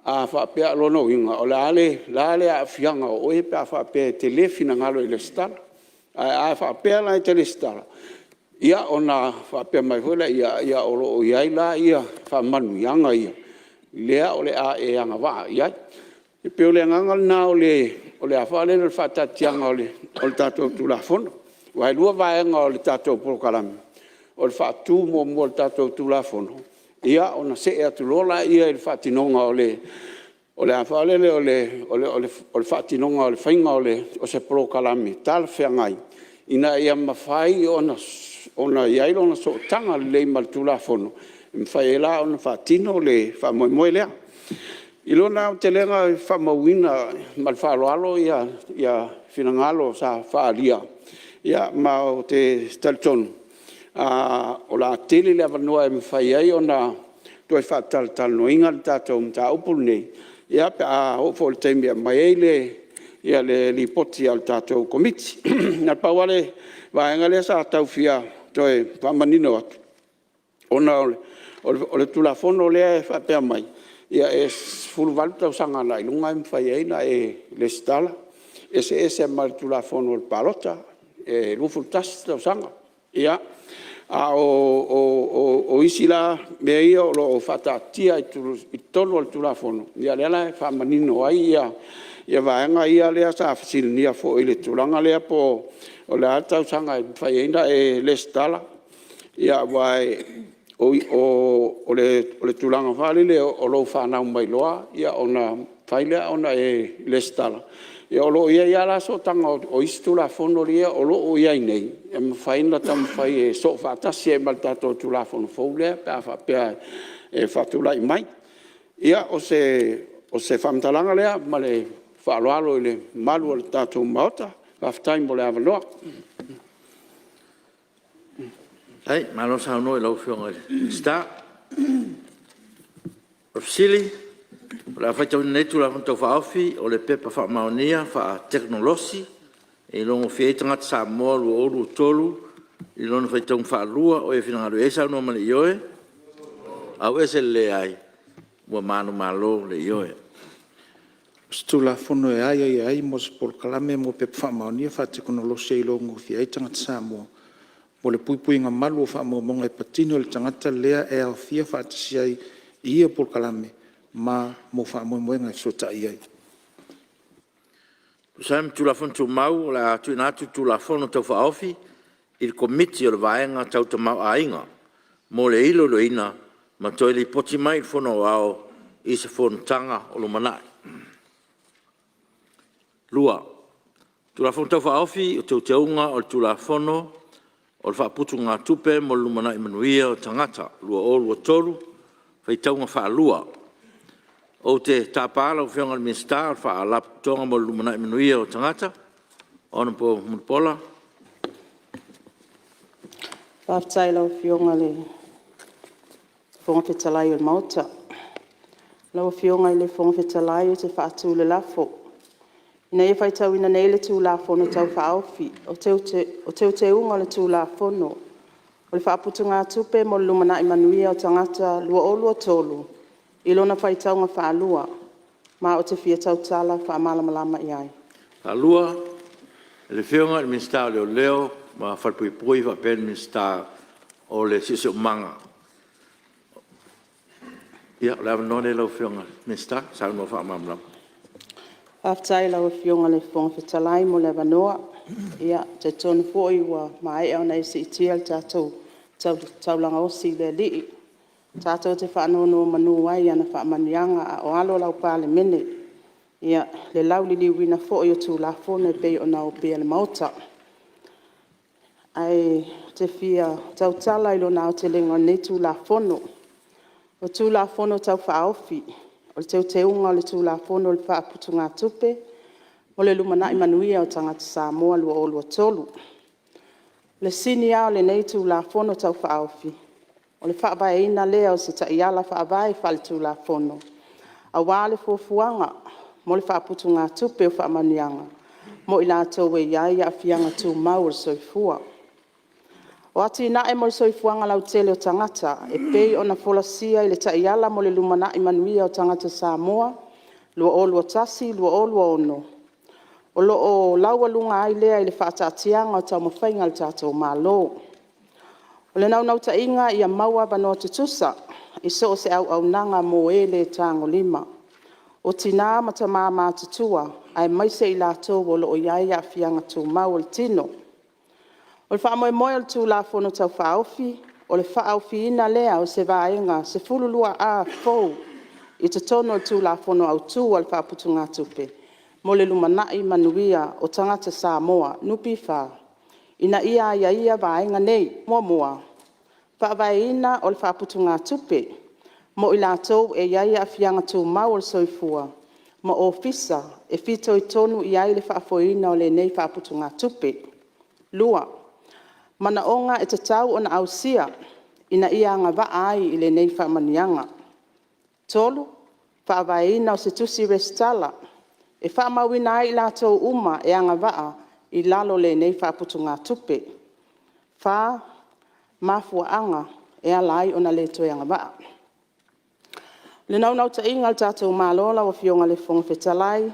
A whapea lono inga, o la ale a fianga o e pe a whapea te le fina ngalo i le stala. A whapea la i te le stala. Ia ona whapea mai hula, ia oro o iai la ia whamanu ianga ia. Lea o le a e anga waa iai. E pe o le angangal na o le a whale le whatatianga o le tatou tulafono. Wai lua vaenga o le tatou porokalami. O le whatu mo le tatou tulafono. Ia ona se e atu lola ia le whatinonga o le a whale o le whatinonga o le whainga o se porokalami. Tala whiangai. Ina ia mawhai ona iai lona so tanga le mal tulafono. Mwhai e la ona whatino le whamoemoe lea. I lona te lenga whamauina mal whaaloalo ia whinangalo sa whaalia. Ia ma o te talitonu. O la tele le avanua e mwhai ai ona toi whaatalitalo no inga le tātou mta upulu nei. Ia pe a hofo le teimia mai eile ia le lipoti al tātou komiti. Nga pauale vaenga le sa tau fia toi whamanino atu. Ona o le tulafono lea e whapea mai. Ia e fulu walu tau sanga lai lunga mwhai eina e le stala. Ese ma le tulafono le palota. E lufu tasi tau sanga. Ia o isi la mea ia o lo whatatia i tonu al tulafono. Ia lea e whamanino ai ia vaenga ia lea sa whasilinia fo i le tulanga lea po o le atau sanga e whaieina e le stala. Ia vai o le tulanga whale le o lo whanau mai loa. Ia ona whailea ona e le stala. Ia o lo ia la so tanga o isi tulafono lia o lo ia nei. E mwhaina tam whai e so whatasi e maltato tulafono fau lea pe a whapea e whatulai mai. Ia o se whamtalanga lea ma le whaaloalo i le malu o le tātou maota. Whaftai mo le avanoa. Hei, malo sa no e lau whionga le. Sta. O Sili. O la whaitau netu la whantau whaofi o le pepa whaamaonia wha teknolosi. E longo whietanga Samoa lua oru tolu. I longo whaitau whaalua o e whinangaru e sa no male ioe. Au ese le ai. Ua manu malo le ioe. Stula fono e ai mo spol kalame mo pe whamaonia whateknolosi i longo whietanga Samoa. Mo le pui ngā malu o whaamonga e patino le tangata lea e au fia whaatasi ai ia pol kalame. Ma mo whaamoemoenga e sota i ai. Sam tulafon tu mau la tu natu tulafon tau whaofi i le komiti o le vaenga tau ta mau ainga. Mo le ilo lo ina ma toi li poti mai fono ao i se Fonotaga o lo Malae. Lua, tulafon tau whaofi o tau teunga o le tulafono o le whaaputu ngā tupe mo le Malae manuia o tangata. Lua o lua toru, whaitaunga whaalua. O te tāpāla o whionga le minsta o whaalap tonga mo le Malae manuia o tangata. Ona po mupola. Whaftaila o whionga le whongawhetalai o le mauta. Lau whionga i le whongawhetalai o te whaatu le lafo. Ina e whaitau ina nei le tū lafono tau whaofi. O teu te unga le tū lafono. O le whaaputu ngā tupe mo le Malae manuia o tangata lua o lua tolu. I lona whaitau ngā whaalua. Ma o te fia tautala whaamalamalama i ai. Alua, le whiunga le minsta leo leo, ma whalpuipui wa pen minsta o le siso manga. Ia, le avanone lau whiunga minsta, sa no whaamamlam. Aftai lau whiunga le whonga whitalai mo le wanoa. Ia, te tonu fōi wa mai au nei si itia le tātou taulanga osi le lii. Tātou te whaanono manu ai ana whaamanianga a o alo lau Palemene. Ia, le lau li liwina fōi o tū la fōne pei o nao pia le mauta. Ai, te fia tautala ilo nao te lenga nei tū la fono. O tū la fono tau whaofi. O le teu te unga o le tū la fono le whaaputu ngā tupe. O le lumana i manuia o tangata Samoa lua o lua tolu. Le sini ao le nei tū la fono tau whaofi. O le whaabai ina lea o se ta iala whaabai whale tū la fono. A wale fuafuanga, mo le whaaputu ngā tupe o whaamanianga. Mo i la tau e iai a fianga tū mau o soifua. O ati na e mo le soifuanga lau tele o tangata, e pei o na folasia i le ta iala mo le lumana i manuia o tangata Samoa, lua o lua tasi, lua o lua ono. O lo o laua lunga ai lea i le whaatatianga o tau mawhainga le tātou mālo. O le nau ta inga i a maua banoa tutusa, i so o se au nanga mo e le tango lima. O tina mata māma tutua, ai maise i lātou o lo o iai a fianga tū mau o le tino. O le whaamoe moe o le tū la fono tau whaofi, o le whaofi ina lea o se vaenga, se fululua a fau, i te tono o tū la fono au tū o le whaaputu ngā tupe. Mo le lumanai manuia o tangata Samoa, nupi wha. Ina ia vaenga nei, mua. Whaavai ina o le whaaputu ngā tupe. Mo i lātou e iaia a fianga tū mau o le soifua. Mo ofisa e fito i tonu i ai le whaafoina o le nei whaaputu ngā tupe. Lua. Mana onga e te tau o na ausia, ina ia anga ai i le nei whaamanianga. Tolu, whaavaina o se tusi restala, e whaamawina ai i lātou uma e anga vaa i lalo le nei whaaputu ngā tupe. Wha, mafua anga e alai o na le toi anga vaa. Le nau ta inga tātou mālola o fionga le whonga whetalai,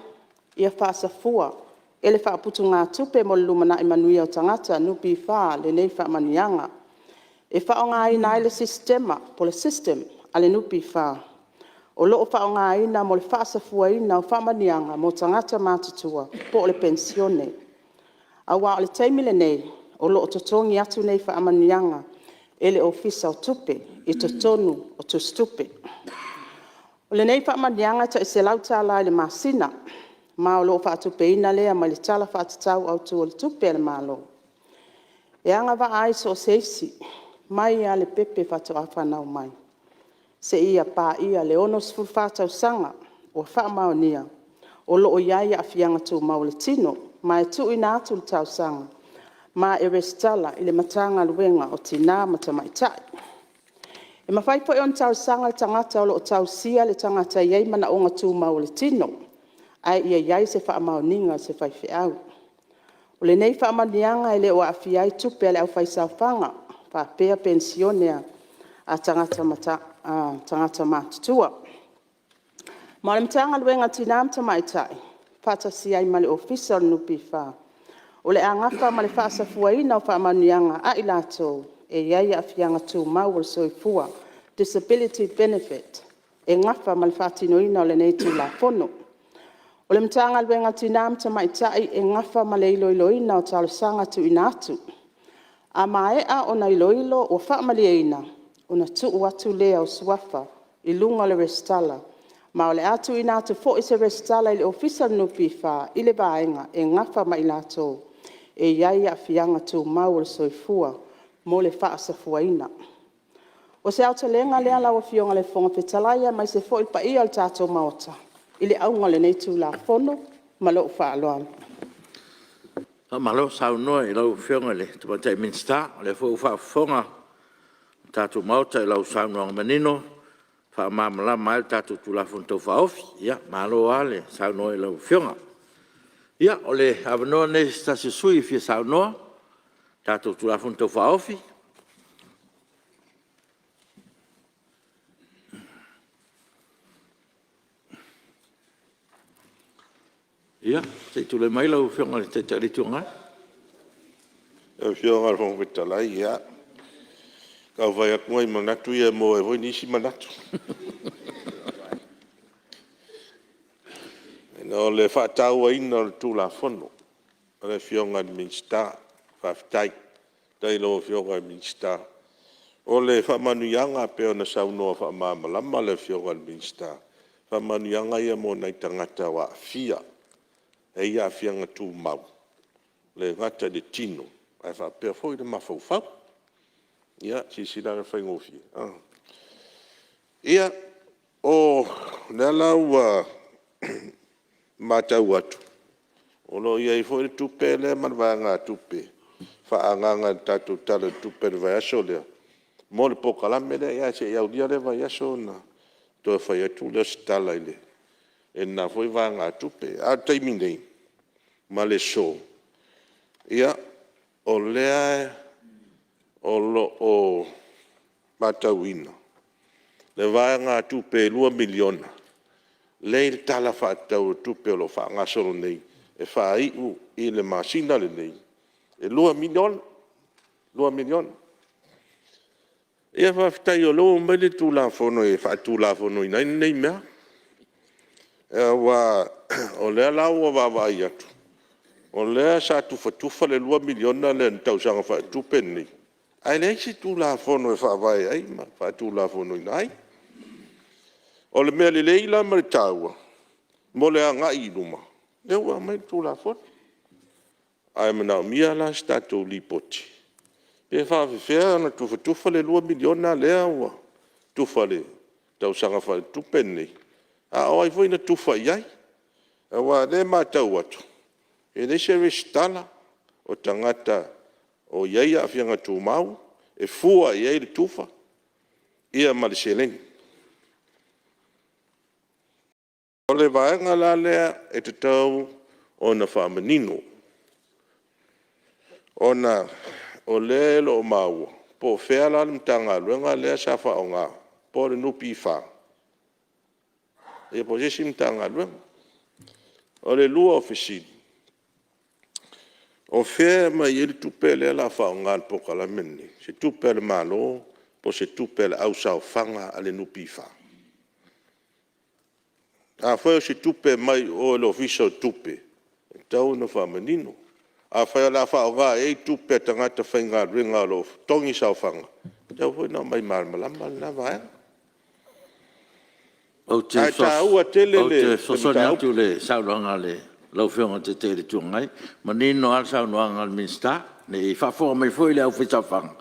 ia whaasafua, e le whaaputu ngā tupe mo le lumana i manuia o tangata nupi wha le nei whaamanianga. E whaonga ina le sistema, po le system, a le nupi wha. O loo whaonga ina mo le whaasafua ina o whaamanianga mo tangata mātutua, po le pensione. A wā o le teimile nei, o loo totongi atu nei whaamanianga, e le ofisa o tupe, i totonu o tu stupe. O le nei whaamanianga ta i se lautala i le masina, ma o loo whaatupe ina lea ma le tala whaatatau au tu o le tupe le malo. E anga wa ai so seisi, mai a le pepe whatu awhanau mai. Se ia pā ia le ono sifuru whātau sanga, o whaamaonia, o loo iai a fianga tu mau le tino, ma e tu ina atu le tau sanga, ma e restala i le matanga luenga o tina matamaitai. E mawhai po e on tau sanga le tangata o loo tau sia le tangata iei mana onga tu mau le tino, ai ia iai se whaamaoninga se whaiwhi au. O le nei whaamanianga e le o awhiai tupe le au whaisawhanga, whapea pensionea a tangata mātutua. Ma le matanga luenga tina matamaitai, pata si ai ma le ofisa o nupi wha. O le angafa ma le whaasafuaina o whaamanianga a i lātou, e iai a fianga tū mau o le soifua, disability benefit, e ngafa ma le whaatinoina o le nei tū la fono. O le matanga luenga tina matamaitai e ngafa ma le iloiloina o talo sanga tu inatu. A mae a o na iloilo o whaamaliaina, o na tuu atu lea o suafa, i lunga le restala, ma o le atu inatu fo i se restala i le ofisa nupi wha, i le vaenga, e ngafa ma i lātou, e iai a fianga tū mau o le soifua, mo le whaasafuaina. O se au talenga lea lawa fionga le whonga whetalaia, mai se fo i pa ia le tātou maota, i le aunga le nei tū la fono, ma lo whaaloan. Malo sau noa i lau whionga le tumatai minsta, le fo whaafonga tātou mauta i lau sau noa manino, whaamamala mai tātou tū la fono tau whaofi, ia, malo ale, sau noa i lau whionga. Ia, o le avanoa nei stasi sui fia sau noa, tātou tū la fono tau whaofi. ia, te tu le mai lau whionga le te tari tuanga. E whionga le whonga talai, ia. Kau vai a kungai manatu ia mo e voi nisi manatu. No le whaatau a ina le tū la whono. Le whionga le minsta, whaftai. Dai lo whionga le minsta. O le whamanuianga peo na saunoa whamamalama le whionga le minsta. Whamanuianga ia mo nei tangata wa fia. E ia whianga tū mau. Le ngata de tino. Ai whapea fwoi le mawhauwhau. Ia, sisira le whaingofi. Ia, o le lau matau atu. O lo ia i fwoi le tupe le manvanga tupe. Whaanganga tatu tala tupe le vai aso lea. Mo le pokalame le ia se iau dia le vai aso na. Toa whai atu le stala ile. E na fwoi vanga tupe. A taimi nei. Ma le so. Ia, o lea o lo o matauina. Le vanga tupe 2 miliona. Le tala whaatau tupe o lo whaangasoro nei. E whaiu i le masina le nei. E 2 miliona. 2 miliona. Ia whaftai o lo mai le tūlafono e whaatūlafono i nei mea. E wa o lea lau o wawai atu. O lea sa tufa le 2 miliona le tausanga whaatupe nei. Ai le si tūlafono e whawai ai ma whaatūlafono i nei. O le mea le leila ma le tāua. Mo le anga i luma. E ua mai tūlafono. Ai mana mia la stato li poti. Pe whawhewhea na tufa le 2 miliona lea ua. Tufa le tausanga whaatupe nei. A o ai fwoi na tufa iai. E ua le mātau atu. E le se restala o tangata o iai a whianga tū mau. E fua iai le tufa. Ia ma le seleni. O le vaenga la lea e te tau o na whamanino. O na o le lo maua. Po whea la mtanga luenga lea sa wha o ngā. Po le nupi wha. E po jesi mtanga luenga. O le lua ofisini. O whea mai e le tupe lea la wha o ngā po Palemene. Se tupe le malo, po se tupe le au sao whanga a le nupi wha. A whea se tupe mai o le ofisa o tupe. E tau na whamanino. A whea la wha o ngā e tupe tangata whainga ringa lo tongi sao whanga. Tau hui na mai marmalama na vai. O te whasone atu le sauranga le lau whionga te te le tuangai. Manino al saunoanga le minsta. Ne i whawhonga mai fwoi le au whita whanga.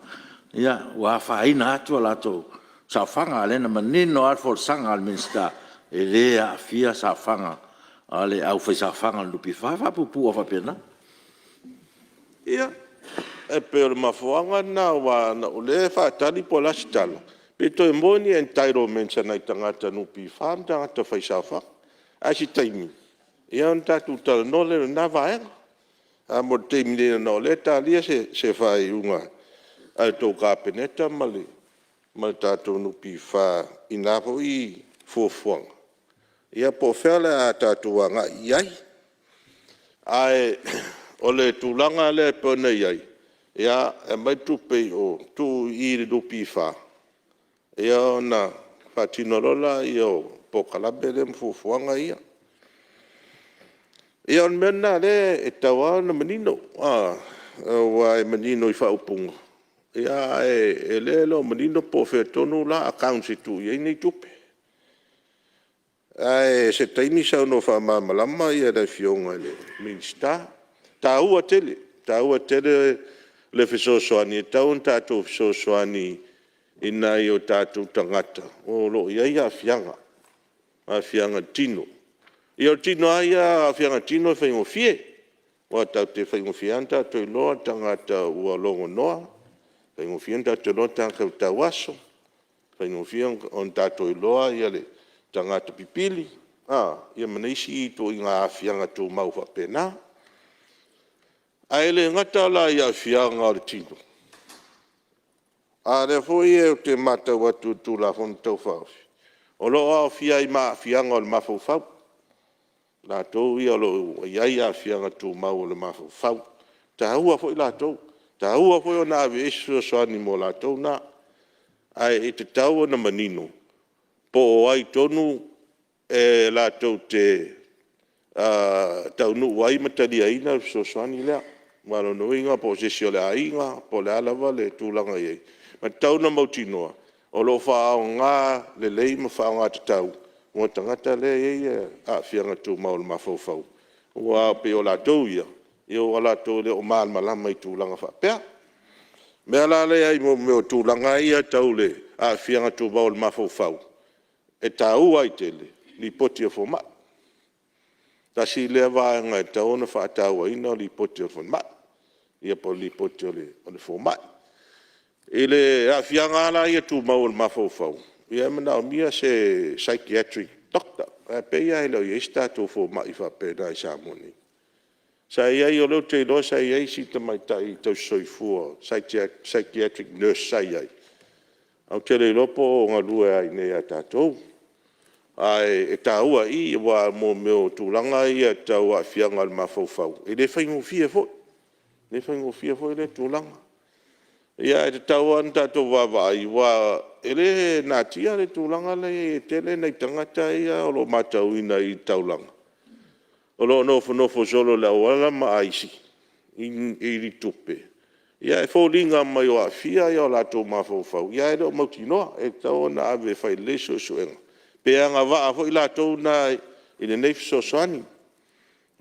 Ia, ua whaina atua lato sa whanga alena manino al fol sanga le minsta. E lea fia sa whanga. Ale au whita whanga lupi whapupu o whapena. Ia, e peo le mafuanga na wa na ule whaatari po la sitala. Pe toi moni entitlement sa nai tangata nupi whaam tangata whaisawha. A si taimi. Ia on tatu tala nole na vaenga. A mo taimi le na ole talia se whai unga. Al tau kāpeneta male. Mal tatu nupi wha inapo i fuafuanga. Ia po whele a tatu wanga iai. Ai... O le tūlanga le pone iai. Ia, e mai tupe o tū i le dupi wha. Ia o na whatinolola i o pokalabe le mfufuanga ia. Ia on mena le e tawa na manino. Wa e manino i whaupunga. Ia e le lo manino po whetonu la akaunsi tu iai nei tupe. Ia e se taimi sau no whamamalama ia le fionga le minsta. Tāua tele le whesosoani, e tau tātou whesosoani ina i o tātou tangata. O lo iai a whianga tino. I o tino ai a whianga tino e whaingo fie. O tau te whaingo fie anta to i loa tangata ua longo noa. Whaingo fie anta to loa tangata tau aso. Whaingo fie on tātou i loa i ale tangata pipili. Ia maneisi i to i ngā whianga tō mau whapena. Aile ngata la ia whianga o le tino. A le fwoi e o te mata watu tū la whonu tau whawhi. O lo a whia i maa whianga o le mawhau whau. Lātou ia lo iai a fianga tū mau o le mawhau. Ta hua fo i lātou. Ta hua fo i o nā ave esu soani mo lātou nā. Ai e te tau na manino. Po o ai tonu e lātou te tau nu wai matari aina so soani lea. Maro no inga po sesio le ainga, po le alawa le tūlanga iei. Ma tau na mautinoa. O lo wha o ngā le leima wha o ngā te tau. Mo tangata le iei a fianga tū mau le mawhauwhau. Ua pe o lātou ia. Ia o lātou le o māl malama i tūlanga wha pēr. Mea la le ai mo me o tūlanga ia tau le a fianga tū mau le mawhauwhau. E tau ai te le, li poti o fo mai. Ta si lea vāenga e tau na wha tau aina li poti o fo mai. Ia po li poti o le fo mai. E le a fianga ala ia tū mau le mawhauwhau. Ia mana o mia se psychiatric doctor. E pe ia he lau i statu fo mai wha pēna i Samoa ni. Sa ia i o leo te ilo sa ia i si te mai tai tau soifua. Psychiatric nurse sa ia i. Au te le lopo o ngā lua ai nei a tātou. Ai e tāua i wa mo meo tūlanga i a tau a fianga le mawhauwhau. E le whaingo fia fo. Le whaingo fia fo i le tūlanga. Ia e te tau an tātou wawai wa e le nātia le tūlanga le e tele nei tangata ia o lo matau ina i taulanga. O lo nofo solo le awala ma aisi. I ri tupe. Ia e fōlinga mai o a fia ia o lātou mawhauwhau. Ia e lo mauti noa e tau na ave whai leso suenga. Pea ngā waa fo i lātou na i le neif so soani.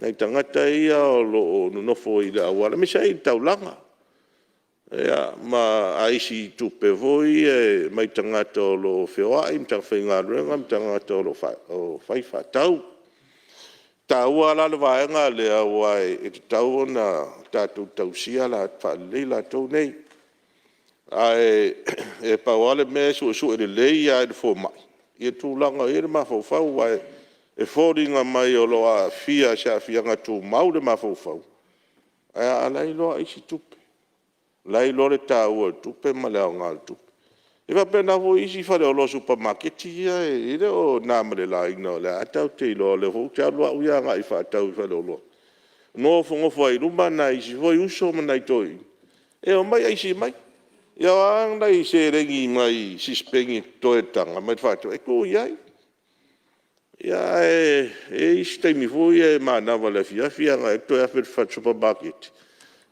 Nei tangata ia o lo nofo i le awala. Misa i taulanga. Ia, ma aisi tupe voi e mai tangata o lo whioai, mtang whai ngā ruenga, mtangata o lo whai whatau. Tāua ala le vaenga le awai e te tau na tātou tausia la whalei la tau nei. Ai e pauale me su e le lei ai le fō mai. Ia tūlanga e le mawhauwhau wai e fōringa mai o lo a fia sa fianga tū mau le mawhauwhau. Ai alai loa isi tupe. Lai lore tāua tupe ma leo ngā tupe. E wa pena ho isi whare o lo supermarketi ia e le o nāmare la ina o le atau te ilo le ho te alua uia ngā i whaatau i whare o lo. Nō whongofo ai ruma na isi hoi uso ma nai toi. E o mai aisi mai. Ia ang nai se rengi mai sispengi toe tanga mai whaatau. E ko iai. Ia e isi taimi fui e mānawa le fia ngā e toi awhir wha supermarketi.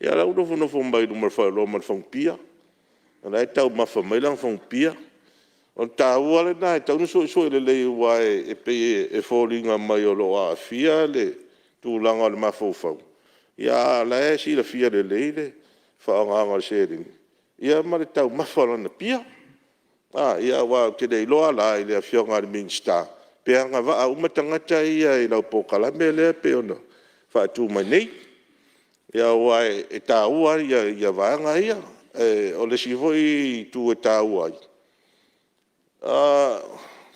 Ia lau nofo mai rumar whai lo man whang pia. Ana e tau mawha mai lang whang pia. O tāua le nā e tau nuso le lei wai e pe e fōringa mai o lo a fia le tūlanga le mawhauwhau. Ia la e si la fia le lei le whaanganga le sēringi. Ia ma le tau mawha na pia. Ia wā te rei loa la i le a whionga le minsta. Pea ngā waa umatangata ia i lau pōkalame lea pe ona. Whaatū mai nei. Ia wai e tāua ia vaanga ia. O le si hoi tu e tāua ai.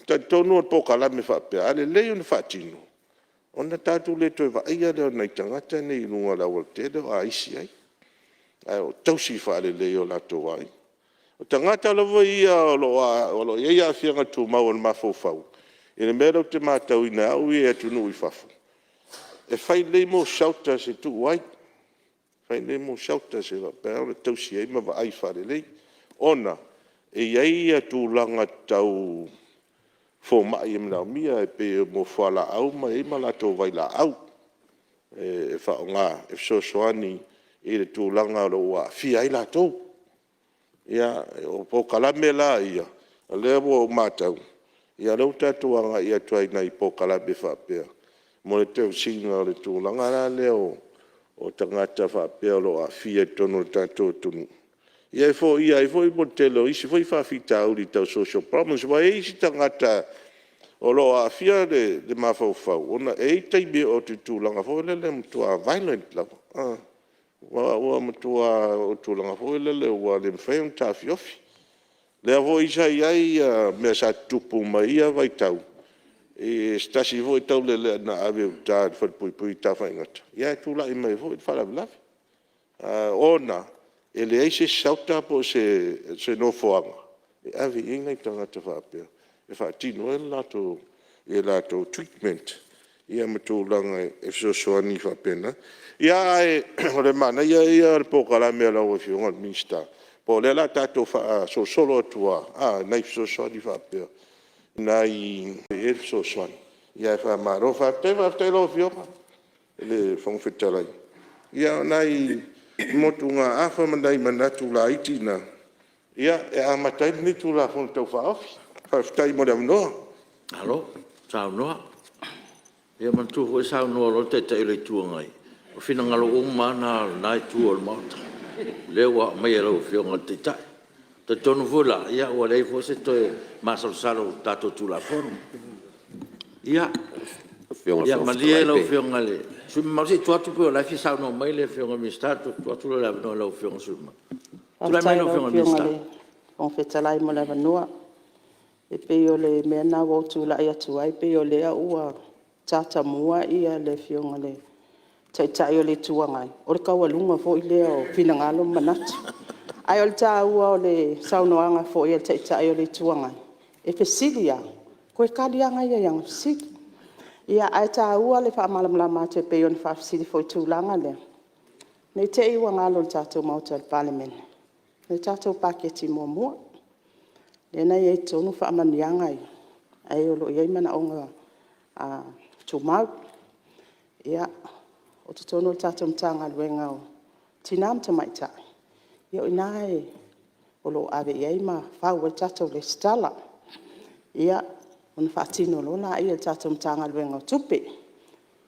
Ta tonu o pōkalame whapea. Ale leo na whaatino. Ona tātou le toi waia leo nei tangata nei runga la waltere o a isi ai. O tausi whaale leo la tō ai. O tangata lawa ia o lo ia whianga tū mau o mawhauwhau. E le mera o te mātau ina au e atunu i whafu. E whai lei mo shauta se tu ai. Whai lei mo shauta se la pēr le tausi ai ma wa ai whaare lei. Ona, e iei a tūlanga tau fō mai e mnau mia e pe mo whala au ma e ma la tō vai la au. E whao ngā, e fsosoani e le tūlanga lo wa fia ai la tō. Ia, o pōkalame la ia, a lea mo mātau. Ia rau tātua ngā ia tuai nei pōkalame whapea. Mo le teo singa o le tūlanga la leo o tangata whapea lo a fia tono tātua tunu. Ia e fo i mo telo, isi fo i whawhita auri tau social problems, wa e isi tangata o lo a fia le mawhauwhau. Ona e taimi o te tūlanga fo lele mtua violent lau. Ua mtua o tūlanga fo lele ua le mwhai ta fiofi. Lea fo isa iai mea sa tupu mai ia vai tau. E stasi fo i tau lele na ave ta whapui ta whaingata. Ia e tūla i mai fo i whalavilavi. Ona, e le eise sauta po se no foanga. E ave inga i tangata whapea. E whaatino e lato treatment. Ia matulanga e sosoani whapena. Ia o le mana, ia le pokalame ala o fionga mista. Po le la tato so solo tua, nai sosoani whapea. Nai e sosoani. Ia wha maro whapea lo fionga. Le whangwhitalai. Ia nai motunga awha mandai manatu la itina. Ia e amatai ni tu la fon tau whaofi. Whaftai mo le amnoa. Alo, sao noa. Ia mantu ho sao noa lo te le tuangai. O fina ngalo umana nai tu o mauta. Lewa mai alo fionga te tai. Te tonu fula, ia ua lei fo se toe masal salo tato tu la fono. Ia, ia malia lau fionga le. Sumi mausi tuatu pe o lai fi sao noa mai le fionga mista, tuatu le lau lau fionga suma. Tu lai mai lau fionga mista. On fetalai mo le vanua. E pe o le mena wo tu la ia tu ai pe o le ua tata mua ia le fionga le tai o le tuangai. O le kaualunga fo i lea o pinangalo manatu. Ai o le tā ua o le saunoanga fo i le tai o le tuangai. E pe silia, koe kalianga ia yang sili. Ia ai tā ua le whaamalamlama te pe o ni whaafisili fo i tūlanga le. Nei te iwa ngalo le tātou mauta le Palemene. Nei tātou paketi mua. Nena ye tonu whaamanianga i. Ai o lo iei mana onga tūmau. Ia, o te tonu o tātou mtanga luenga o tinam te maitai. Ia o inae o lo ave iei ma whau o tātou le stala. Ia, o na whaatino lo na ia tātou mtanga luenga o tupe.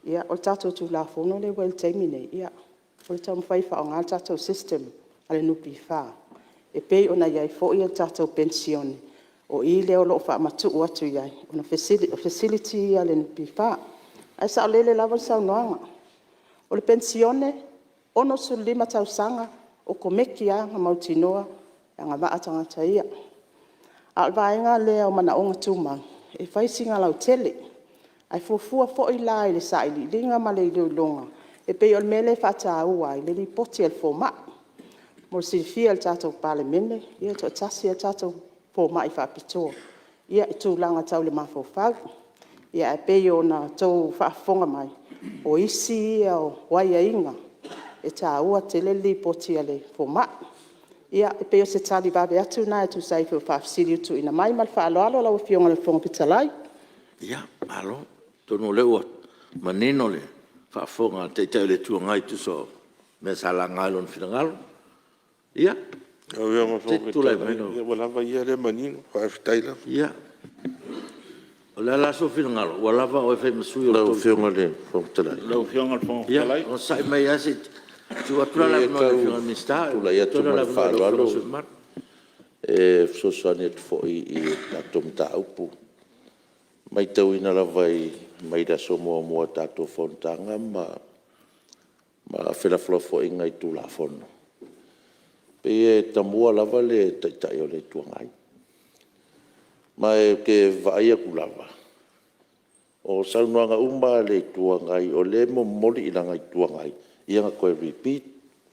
Ia, o tātou tū la fono le wel teimine. Ia, o le tau mwhaifa o ngā tātou system ale nupi whaa. E pei ona iai fo ia tātou pensione. O i leo lo wha matu atu iai. O na facility ia le nupi wha. Ai sa o lele lava sau noanga. O le pensione, ono su 5 tausanga o komeki a nga mautinoa a nga maatanga taia. A vaenga lea o mana onga tūmang. E whaisinga lau tele. Ai fufua fo i lai le saili. Linga ma le longa. E pei o le mele whata ua i le li poti al fōma. Mo si fia al tātou Palemene, ia to tasi al tātou fōma i whapitoa. Ia i tūlanga tau le mawhau. Ia e pei o na tau whaafonga mai. O isi ia o waia inga. E tā ua te le li poti al fōma. Ia e pei o se tali babe atu na e tu sai fio whaafsiri utu ina mai mal whaaloalo lau fionga le whonga pitalai. Ia, alo, tono lewa, manino le, whaafonga te tau le tuangai tu so, me sa la ngalo na whingalo. Ia. Te tulai mai no. Ia walawa ia le manino, whaaftaila. Ia. O le ala so whingalo, walawa o e whai masui o lau whionga le whongtalai. Lau whionga le whongtalai. Ia, o sai mai ase, tu atura la no le whionga mista. Tula ia tu mai whaaloalo. E fsosani atu fo i tatom ta upu. Mai tau ina la vai mai da somo mua tato Fonotaga ma whila flofo inga i tu la fono. Pe e tamua lava le taitai o le tuangai. Ma e ke vaia ku lava. O saunoanga umba le tuangai o le mo moli ina ngai tuangai. Ia nga koe repeat.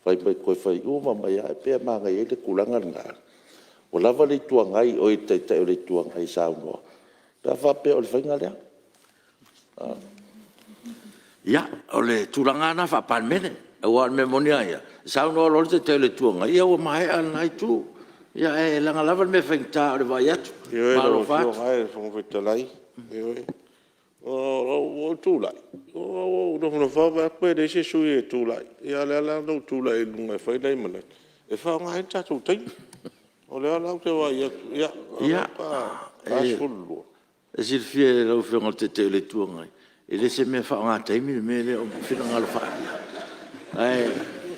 Fai mai koe fai uma mai a pe manga i le kulanga ngā. O lava le tuangai o i taitai o le tuangai saunoa. Da whape o le whainga lea. Ia, o le tūranga na Palemene. Ua me monia ia. Saunoa lor te te le tuanga. Ia o mahe anai tu. Ia e langa lava me whaingta o le vai atu. Ia e lo whionga e whongwetalai. O tūlai. O nohono whawa koe re se sui e tūlai. Ia le ala no tūlai e lunga e whainai manat. E whaonga e tātou taimi. O le ala te vai atu. Ia. Pasfulu. E sirfie lau whionga te te le tuanga. E le se me whaonga taimi me le o whionga lo whaia. Ai,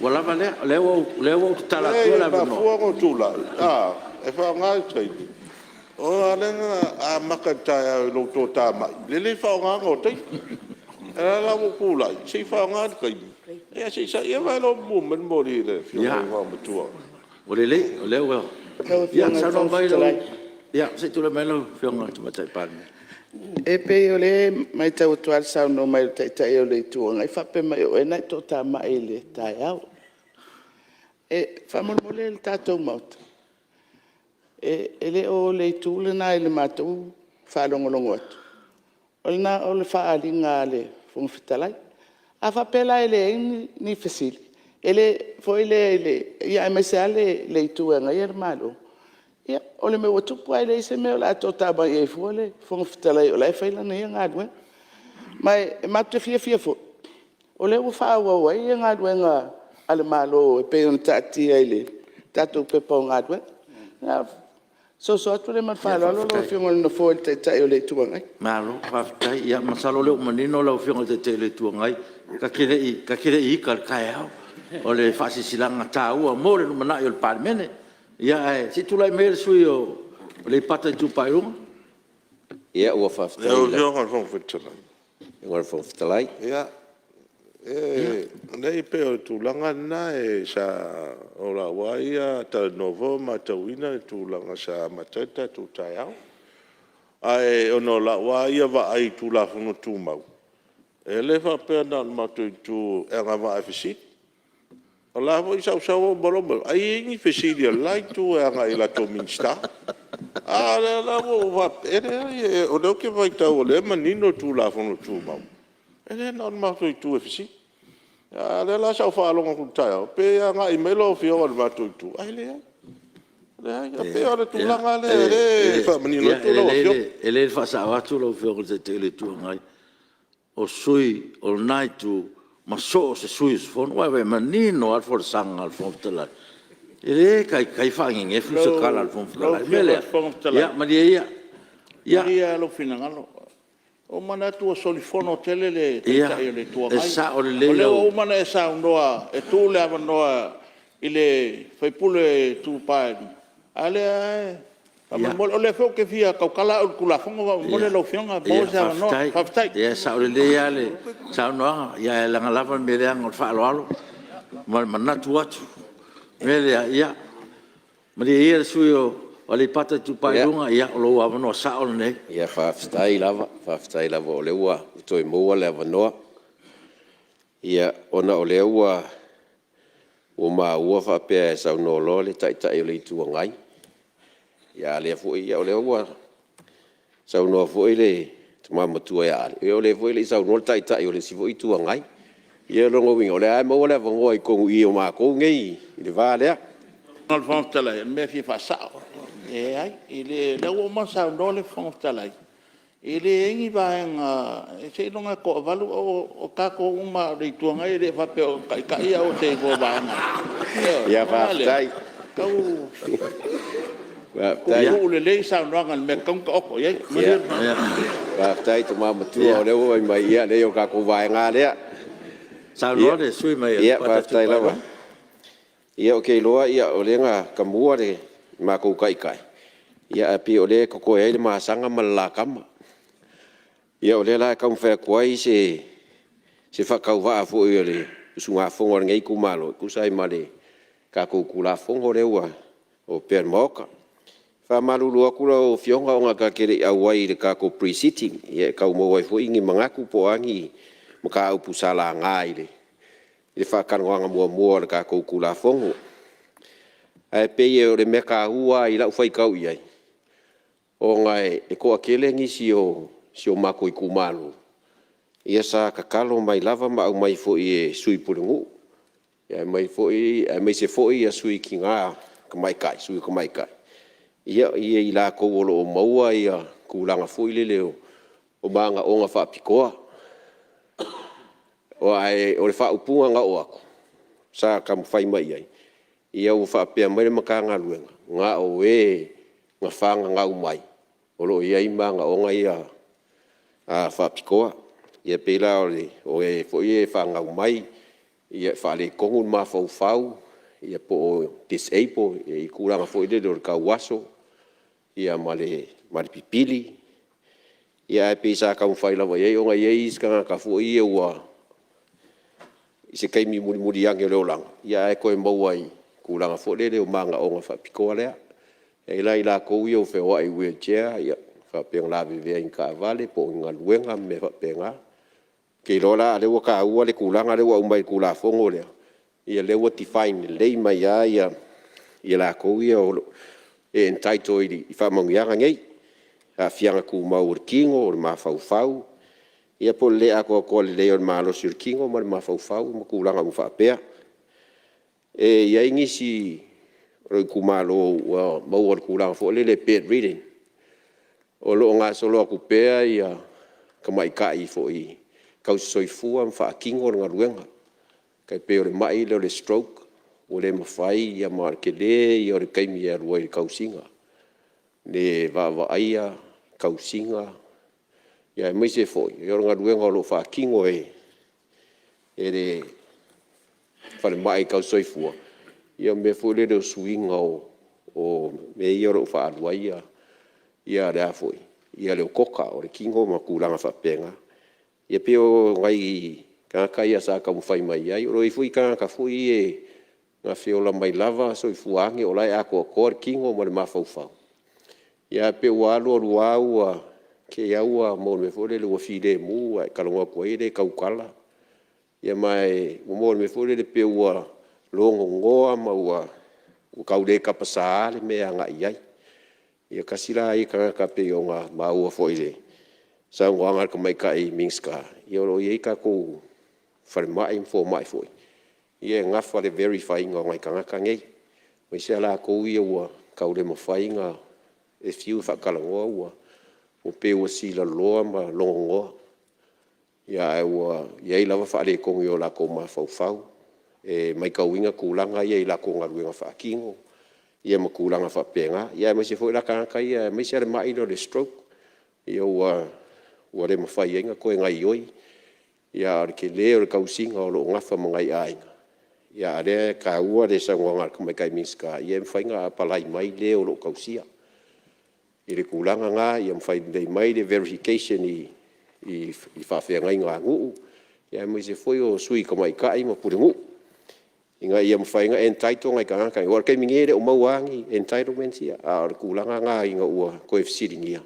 walawa leo o tala tua la vino. Fua ko tula. E whaonga taimi. O alenga a makatai lo to ta mai. Le whaonga o taimi. E la mo kulai. Se whaonga taimi. E se sa ia vai lo bumen mori le whionga i wamatua. O leo. Ia, sa no mai lo. Ia, se tula mai lo whionga tu matai Palemene. E pe o le mai tau tual sau no mai tai o le tuanga. I whape mai o e nai tō tā mai le tai au. E whamolmole le tātou mauta. E le o le tūle nai le mātou whalongolongo atu. o le whaalinga le whangwhitalai. A whapela ele ni fasili. Ele foi ele ia me se ale le tuanga ia malo. Ia ole me watupu ele se me la tota ba e fole whangwhitalai o le whaila na ia ngadwe. Mai matu fia fo. Ole wo whaawa ia ngadwe nga ale malo e pe on tati ele. Tato pe pa ngadwe. So atu le man whaala lo fionga na fo te tai o le tuanga. Malo, whaftai, ia masalo leo manino lau fionga te le tuangai. Ka kere i ka kai au. O le whasisilanga tā ua mo le numana i o le Palemene. Ia e, si tulai mele sui o le pata i tupai runga. Ia ua whaftai. Leo fionga le whangwhitalai. Inga le whangwhitalai. Ia. Nei pe o tūlanga na e sa o la waia ta novo ma ta wina e tūlanga sa matata tu tai au. Ai ono la waia va ai tūla fono tūmau. E le fa pe na ma tu e nga va fisi. O la vo isa o bolo ai ni fisi dia like tu e nga ila to minsta. Ah la vo va e o do ke vai ta o le manino tūla fono tūmau. Ele não matou tu fisi. Ale la sa fa longa ku tai. Pe nga i melo fi o matou tu. Ai le. Le pe o tu la ngale fa menino tu lo fio. Ele fa sa wa tu lo fio te tele tu ngai. O sui o nai tu ma so se sui fon wa ve menino al for sang al fon tela. Ele kai fa nge fu se kala al fon tela. Mele. Ya ma dia. Ya lo finangalo. O mana tua solifono tele le tai le tua mai. O le o mana e sa noa e tu le ava noa ile fai pule tu pai. Ale o le fo ke fia ka kala o kula fonga mo le lo fionga bo sa no faftai. Ya sa o le ale sa noa ya la lava me le ang fa lo. Mana tua tu. Mele ya. Mari ia suio o le pata tu pai runga ia o lo ava no sa o nei. Ia whaftai lava o le ua toi mua le ava noa. Ia ona o le ua o maa ua whapea e sau no lo le tai o le itua ngai. Ia le fui ia o le ua sau no fui le tumamatua ia ale. Ia o le fui le sau no le tai o le sivo itua ngai. Ia rongo winga o le ai maua le ava ngoa i kongu i o maa kou ngei i le vā lea. Ngal whangtala me fi whasao. E ai, ile le o masa no le whangtalai. Ile engi vaenga, se longa ko valu o kako uma le tuanga ile fape o kai o te ko vaenga. Ia whaftai. Kau Ko le sa longa me kong ko ye. Whaftai tu mamatua o le o mai ia le o kako vaenga lea. Sa lo le sui mai. Ia whaftai lava. Ia o kei loa ia o lenga kamua le ma ko kai. Ia api o le ko e le masanga mala kama. Ia o le la ka mfa kwai se whakau wa fo i le sunga fonga ngai ku malo ku sai male ka ko kula fonga le wa o per moka. Fa malu lu aku o fionga o nga ka kere awai le ka ko pre-sitting. Ia ka mo wai fo ingi mangaku po angi maka upu sala ngai le. Ile whakanwanga mua le ka ko kula fonga. Ai pe o le meka ua i la ufai kau iai. O ngai e ko akele ngisi o mako i kumalu. Ia sa kakalo mai lava ma au mai fo i sui pulingu. Ia mai fo i se fo i a sui ki ngā kamaikai, sui kamaikai. Ia i la ko olo o maua ia kulanga fo i leo o manga o ngā whaapikoa. O ai o le whaupunga ngā o aku. Sa kam whai mai ai. Ia o whaapea mai maka ngā luenga. Ngā o ngā whanga ngā umai. O lo ia ima ngā o ngā ia whaapikoa. Ia pēla o fo i whanga umai. Ia whaale kongun mā whau. Ia po o disable. Ia i kūranga fo i le o ka waso. Ia male pipili. Ia e pēsa ka mwhai lawa. Ia o ngā ia iskanga ka fo i ua. I se kaimi muri ange leo langa. Ia e koe mauai. Kulanga fo le o manga o ngā whapikoa lea. E la kou i o whewa i wheelchair. Ia whapenga la vivea in ka vale. Po ngā luenga me whapenga. Kei lola a lewa ka ua le kulanga lewa umai kula fongo lea. Ia lewa define lei mai a ia la kou i o entitled i whamangianga ngei. A fianga ku mau o kingo o le mawhau. Ia po le ako le leo malo sirkingo ma mafau ma kulanga mo fa Apia. E ia ingisi roi kumalo wa mau kulanga fo le pet reading. O lo nga solo aku pea ia kamai kai fo I kau soifua fa kingo nga ruenga. Kai pe o le mai le stroke o le mafai ia ma ke le ia o kai mi ia roi kausinga. Le va aia kausinga ia mai se foi ia nga ruenga lo fa kingo e le fa le mai kau soifua ia me foi le swinga o me ia ro fa aluaia ia le foi ia le koka o le kingo ma kulanga fa penga ia pe o ngai ka ia sa ka fai mai ai ro I fui ka fui e nga fiola mai lava soifuangi o lai ako kingo ma le mafau ia pe walo luau ke iaua mo me fole le wafide mu ai kalonga ko ile kaukala ia mai mo me fole le pe ua longo ngoa ma ua u kaude ka pasale me anga iai ia kasila I ka pe nga ma ua foile sa nganga ka mai kai mingska ia ro ia ka ko far mai fo mai foi ia nga fa le verifying ngai ka ngai mai se la ko ia ua kaude mo fainga e fiu fa kalonga ua o pe o sila loa ma longo ia ia I lava fa le kong yo la ko ma fau e mai ka winga kulanga ia I la ko ngaruenga fa kingo ia ma kulanga fa penga ia mai se foi la ka ia mai se mai no le stroke ia wa le ma fai inga ko ngai yoi ia ke le o kausinga o lo ngafa mo ngai ainga ia le ka ua le sangonga ko mai kai miska ia fainga palai mai le o lo kausia I le kulanga nga ia mwhai nei mai le verification I whawhia ngai ngā nguu. Ia mai se foi o sui ka mai kai ma pure nguu. Inga ia mwhai nga entitled ngai ka ngaka. Ora kei mingere o mauangi entitlements ia. A o le kulanga nga inga ua koe fisiring ia.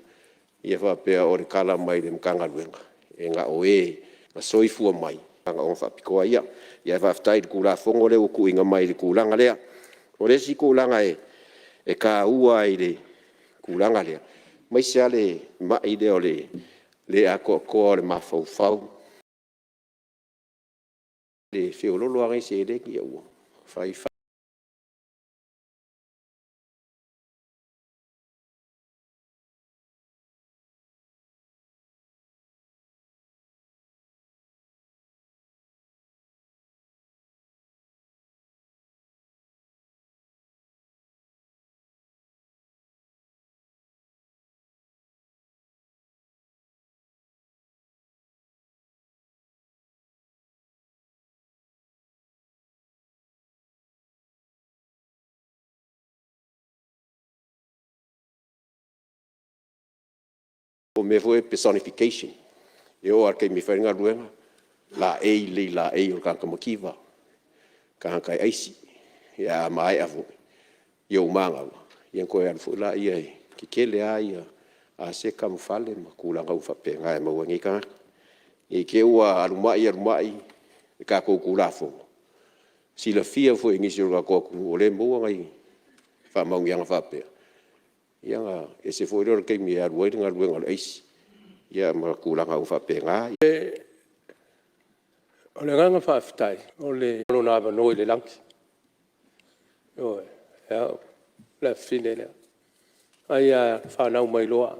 Ia whapea o le kala mai le mkanga luenga. E nga o nga soifua mai. Nga o whapikoa ia. Ia whaftai le kula fongo le o ku inga mai le kulanga lea. O le si kulanga e ka ua I le kulanga lea mai se ale mai le o le ako le mafau le fiololo ai se le ki o fai o me foi personification eu ar kei me fai nga luenga la o ka makiva ka kai aisi ia mai avu eu manga ia ko ia fu la ia ki kele ai a se kam fale ma kula ngau fa pe ngai ma wangi ka e ke ua arumai ka ko kula fo si la fia foi ngi sur ko o le mo ngai fa ma ngi fa pe ia e se foi ro ke mi ar wai nga luenga aisi ia ma kulanga u fa penga o le nganga whaafitai, o le lona awa noi le lanki. Oe, le fine lea. Ai a whanau mai loa.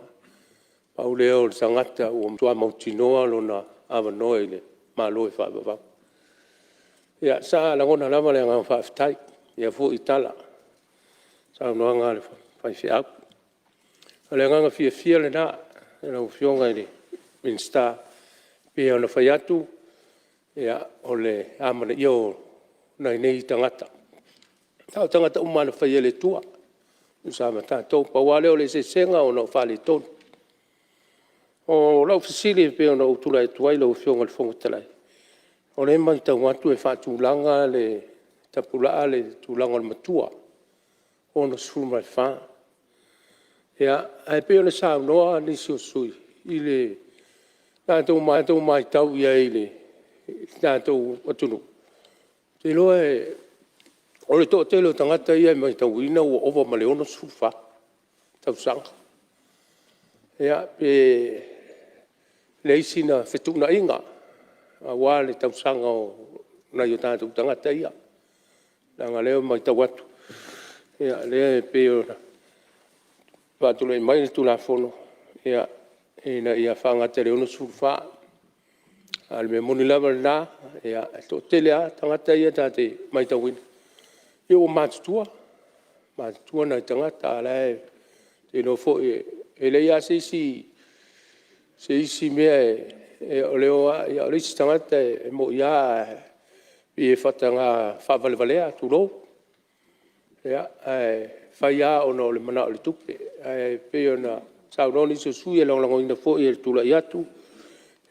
Pau leo le sangata o tua mautinoa lona awa noi le māloi whaabawau. Ia, sa langona lama le nganga whaafitai, ia fu I tala. Sa noa ngā le whaiwhiau. Le nganga fia le nā, e lau fionga ni minsta, pia ona whaiatu, ia o le amana io nei tangata. Tau tangata umana whaia le tua. Usama tātou pawale o le senga o no whale tonu. O lau fasili pe o no utula e tuai lau fionga le whongatalai. O le man tau watu e whaatulanga le tapulaa le tulanga le matua. O no sfuma le wha. Ia, ai pe o le sao noa nisi o sui. I le tātou mai tau ia i le tātou atunu. Te loa e o le tō telo tangata ia mai tau ina o ova ma le ono sufa. Tau sanga. Ia, pe le isi na whetuna inga, a wā le tausanga o na i o tātou tangata ia. Nanga leo mai tau atu. Ia, lea e peo na. Pātula i mai le tū la whono. Ia, ina ia whangata le ono sulwha. Ale me moni lava le nā. Ia, to tele a tangata ia tāte mai tau wina. Ia o mātutua. Mātutua na i tangata ala e. Te no fo e le ia se isi mea e o leo a. Ia o le isi tangata e mo ia i e whatanga whawalevalea tūrou. Ia, whaia o no le mana o le tupe. Peo na saunoni se sui e langolango ina fo i e tula i atu.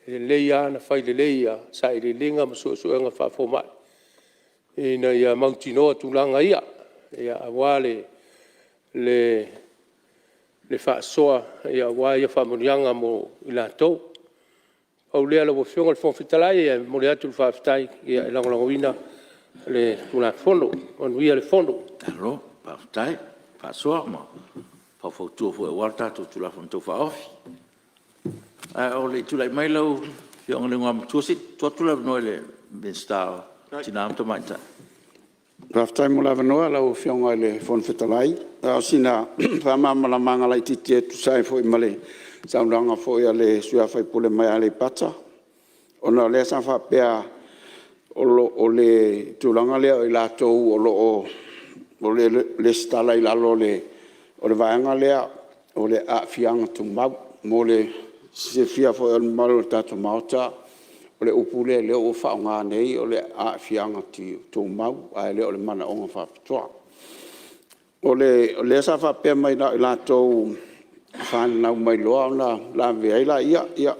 E leia na whai le leia sa i le linga ma suenga whafo mai. Ina ia mautinoa tūlanga ia. Ia awale le whaasoa ia wā ia whamonianga mo i la tau. Au lea la wafionga le whawhitalai e mo le atu le whawhitai ia e langolango ina le tūla whono. Manuia le whono. Taro, whawhitai, whaasoa ma. Whawhautua fua e wartatu tūla whono tau whaofi. O le tūla i mai lau fionga le ngā mtuasit. Tuatula noe le minstao. Tina amta maintai. Raftai mo lava noa lau fionga le whonwhetalai. O sina whamamala mangalai titi e tusai fo i male. Saunanga fo ia le suawhai pule mai ale pata. Ona le sa whapea o le tūlanga lea o i lātou o le stala i lalo o le vaenga lea o le aafianga tu mau. Mo le se fia fo e malo tatu mauta. O le upule leo o whaonga nei o le aafianga tu mau. Ai leo o le mana onga whapitoa. O le sa whapea mai na i lātou whanau mai loa ona la veaila ia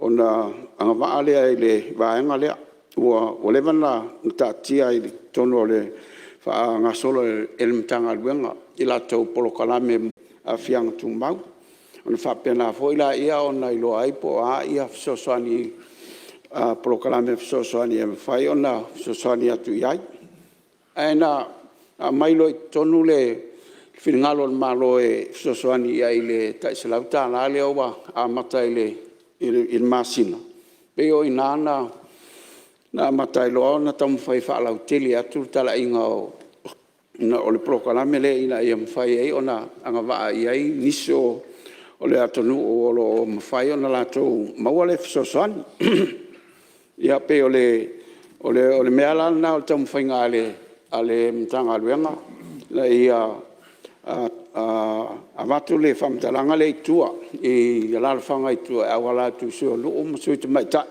ona anga waa lea i le vaenga lea o le wana tatia i tono le wha ngā solo e le mtanga luenga i la tau polo kalame a fianga tu mau ona whapena fo ila ia ona i loa aipo a ia fisosoani polo kalame fisosoani e mwhai ona fisosoani atu iai aina mailo i tonu le Whingalo malo e fisosoani ia i le taiselau tāna le owa a mata i le masina. Peo i nāna na mata i loa na tamu whai whaalau tele atu tala inga o le prokalame le ina ia mwhai ei ona anga waa i ei niso o le atonu o lo mwhai ona lato maua le fisosoani. Ia pe o le meala na o tamu whainga ale mtanga luenga la ia a watu le whamtalanga le itua i lalawhanga itua a wala tu seo loo masui te maita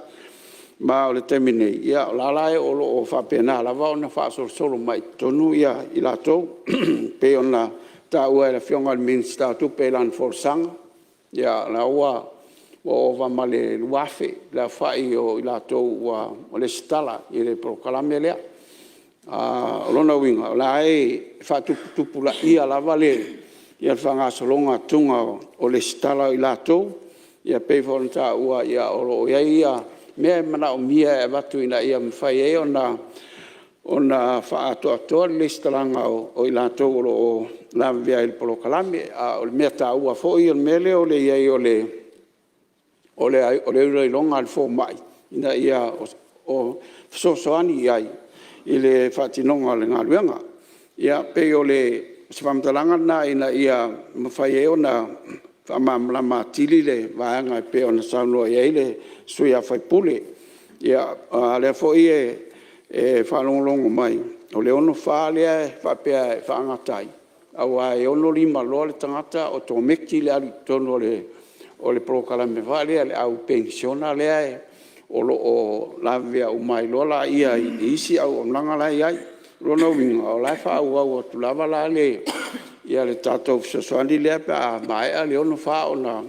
ma o le temine ia o lalae o loo whapena lawa o na whaasolo mai tonu ia i lato pe ona ta ua e la fionga al minsta tu pe lan forsanga ia la ua o wamale luafe la whai o i lato ua o le stala i le prokalame lea lona winga la e fa tupu la ia lava le ia fanga solonga tunga o le stala i lato ia pe volunta ua ia o ia me mana o mia e watu ina ia mwhai e ona fa ato le stalanga o i lato o la via il polo kalame o le mea ta ua fo i o mele o le ia o le longa al fo mai ina ia o sosoani iai i le whatinonga le ngā luenga. Ia pe o le whamtalanga na ina ia mawhai e o na whamamlama tili le vaanga pe o na saunoa i le sui a whai pule. Ia le fo i e whalongolongo mai. O le ono whaalea e whapea e whaangatai. Au a e ono lima loa le tangata o tō meki le alu tono o le prokalame whalea le au pensiona lea e o lavea o mai lola ia isi au nanga la ia lona winga o la fa o tu lava la le ia le tato sosoani le pa mai ale ono fa ona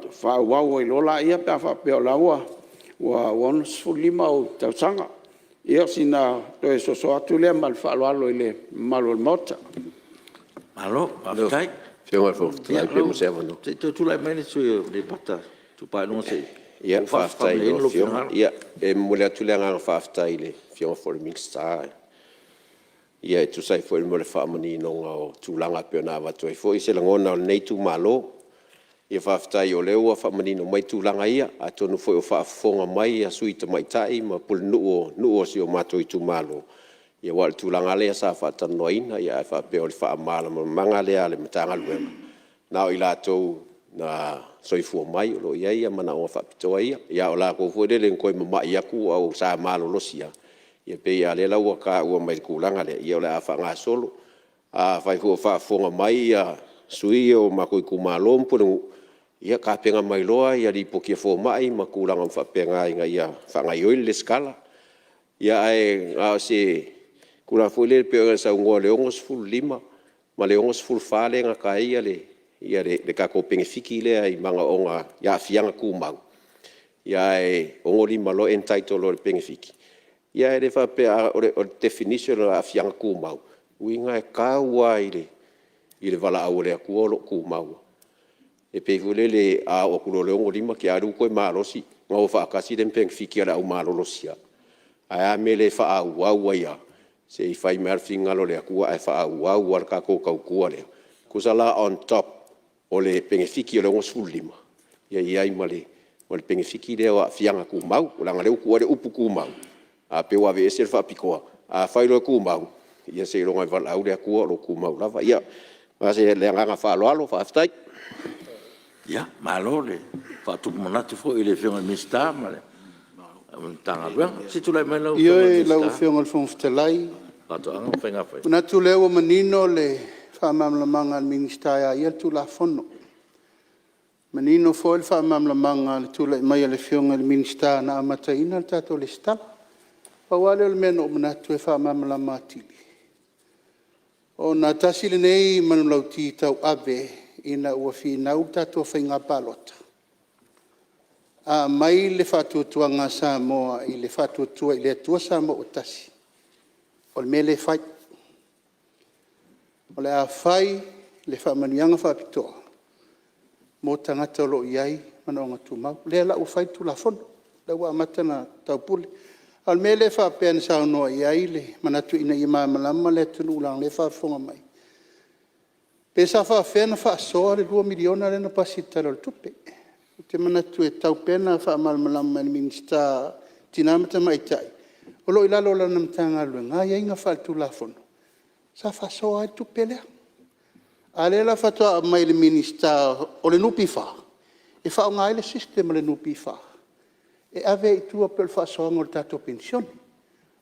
fa o lola ia pa fa pe la wa on sulima o tausanga ia sina to soso atu le mal fa lo ile malo mota malo aftai fionga fo la pe mo servo no tu la mene su le pata tu pa non sei ia whaftai no fionga ia e mole atu le anga whaftai le fionga for mixta ia tu sai foi mole whamani no o tūlanga pe na watu e foi se langona nei tu malo ia whaafitai o leo a whamanino mai tūlanga ia, a tonu foi o whaafonga mai a sui ta mai tai, ma Mulinu'u o si o mātou i tūmalo. Ia wale tūlanga lea sa whaatanoa ina, ia e whaapea o le whaamala ma manga lea le matanga luenga. Nao i lātou na soifua mai o lo ia mana o whaapitoa ia o la ko fuere le koe mamai aku au sa malo losia. Ia pe ia le lau ka ua mai kulanga le ia o le a whanga solo. A whai hua whaafonga mai ia sui o makoi kumalom punu ia ka penga mai loa ia li pokia fo mai ma kulanga whapenga inga ia whanga ioi le skala. Ia ai ngā se kula fuile pe o sa ngoa le ongos ful lima ma le ongos ful fale nga ka ia le ka ko pengi fiki le ai manga onga ia fianga kumau. Ia e ongo lima lo entitled o le pengi fiki. Ia e le whapea o definition o a fianga kumau. Uinga e kaua i le wala au le akua lo kumau. E pefule le a o kulo le ongo lima ki aru koe maalosi. Ngā o whaakasi den pengi fiki ala au maalolosia. Ai a me le wha au au ia. Se i whai mea whingalo le akua e wha au au ar kako kaukua lea. Kusala on top o le pengefiki o le ongos fulima. Ia iai ma le pengefiki leo a fianga kumau. O langa leo kua le upu kumau. A pe wa ve ese fa pikoa. A whailo e kumau. Ia se ronga i wala au le akua lo kumau lava. Ia, ma se le nganga whaalo alo, whaaftai. Ia, malo le. Whaatupu manatu fo i le whionga mista ma le. Tanga luenga. Si tu lai mai lau Ia e lau whionga le whongwhitalai. Pato anga whainga whai. Manatu leo manino le whaamamlamanga al ministaya ia tu la fono. Manino fo le whaamamlamanga le tu lai mai le whionga le ministaya na amata ina le tato le stala. Pawale le meno manatu e whaamamlama atili. O na tasi le nei manu lau ti tau ave ina ua whinau tato whainga palota. A mai le whatuatua ngā Samoa i le whatuatua i le atua Samoa o tasi. O le me le whai. O le a whai le whamanianga whapitoa. Mō tangata lo iai mana o ngā tūmau. Le la u whai tu la fono. Le ua amata na taupule. Al me le whapea na sao noa iai le manatu ina i māmalama le tunu ulang le whafonga mai. Pe sa whawhea na whaasoa le 2 miliona le na pasitara le tupe. Te manatu e tau pena whaamalmalama ni minista tinamata mai tai. O lo ilalo la namtanga lue, ngā ienga whaaltu la fono. Sa whasoa e tupe lea. A le la whatoa mai le minista o le nupi wha. E whao ngā ele sistema le nupi wha. E ave i tua pel whasoa ngol tato pensioni.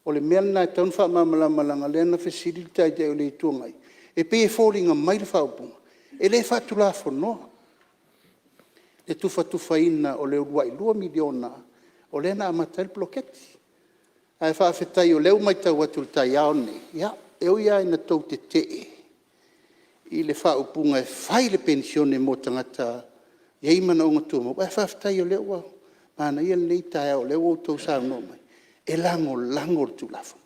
O le mea na e taun whaamamalama langa le na facilita i te o le i tua ngai. E pe e fōringa mai le whaopunga. E le whaatu la fono. E tufa ina o le uruai 2 miliona o le na amata il bloketi. Ai whaafetai o leu mai tau atu le tai aone. Ia, e o ia ina tau te tee. I le whaupunga e whai le pensione mo tangata iei mana o ngatumo. Ai whaafetai o leu au. Mana ia nei tai au leu o tau sao no mai. E lango tu lafo.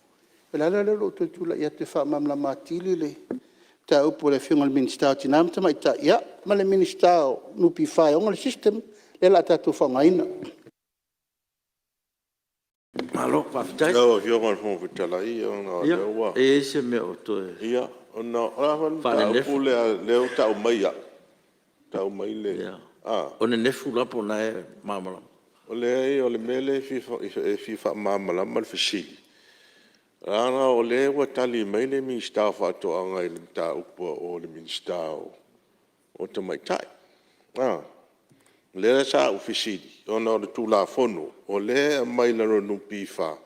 E la leo tau tula ia te whaamamla matili le ta upo le whiunga le minister tinamata mai ta ia ma le minister nupi whai onga le system le la tatu whangaina. Malo, whawhitai. Ia, whiunga le whongwhitalai, ia, lewa. E se me o toe. Ia, ona, rawan, ta upo leo tau mai a. Tau mai le. Ia. O ne nefu lapo na e mamalama. O le mele fifa mamalama le fisili. Rana o le wa tali mai le minsta whatoanga i le ta upo o le minsta o te mai tai. Le sa ufisili, ona o le tula fono, o le mai la ronu pifa,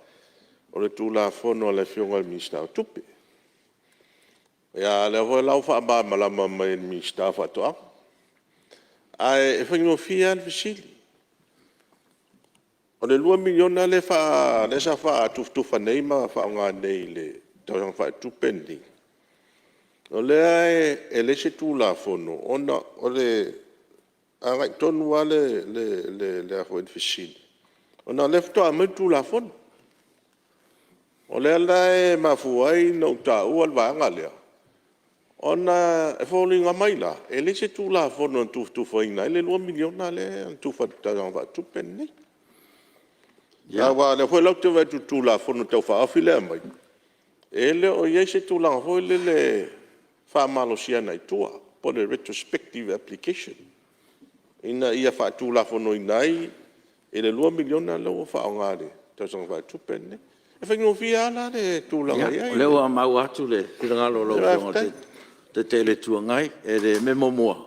o le tula fono le whiunga le minsta o tupe. Ia le hoa lau wha malama mai le minsta whatoanga. Ai e whaingo fia le fisili. O le 2 miliona le sa wha tufa nei ma wha ngā nei le tau wha tupendi. O le e le se tūla fono, ona o le angai tonu wa le aho en fisili. Ona le ftoa mai tūla fono. O le ala e mafuai na uta ua le wanga lea. Ona e whaulinga mai la, e le se tūla fono tufa ina, e le 2 miliona le tufa tau wha tupendi. Ya wa le foi lokto va tu la fono tau fa afile mai. Ele o ye se tu la ho le fa malo sia na tua po le retrospective application. ina ia faatulafono inai e le 2 miliona lo faaoga le tausanga faatupe ne e faigofia ala le tulaga ia le ua mau atu le filagalo lo fionga te le tuangai e le memomoa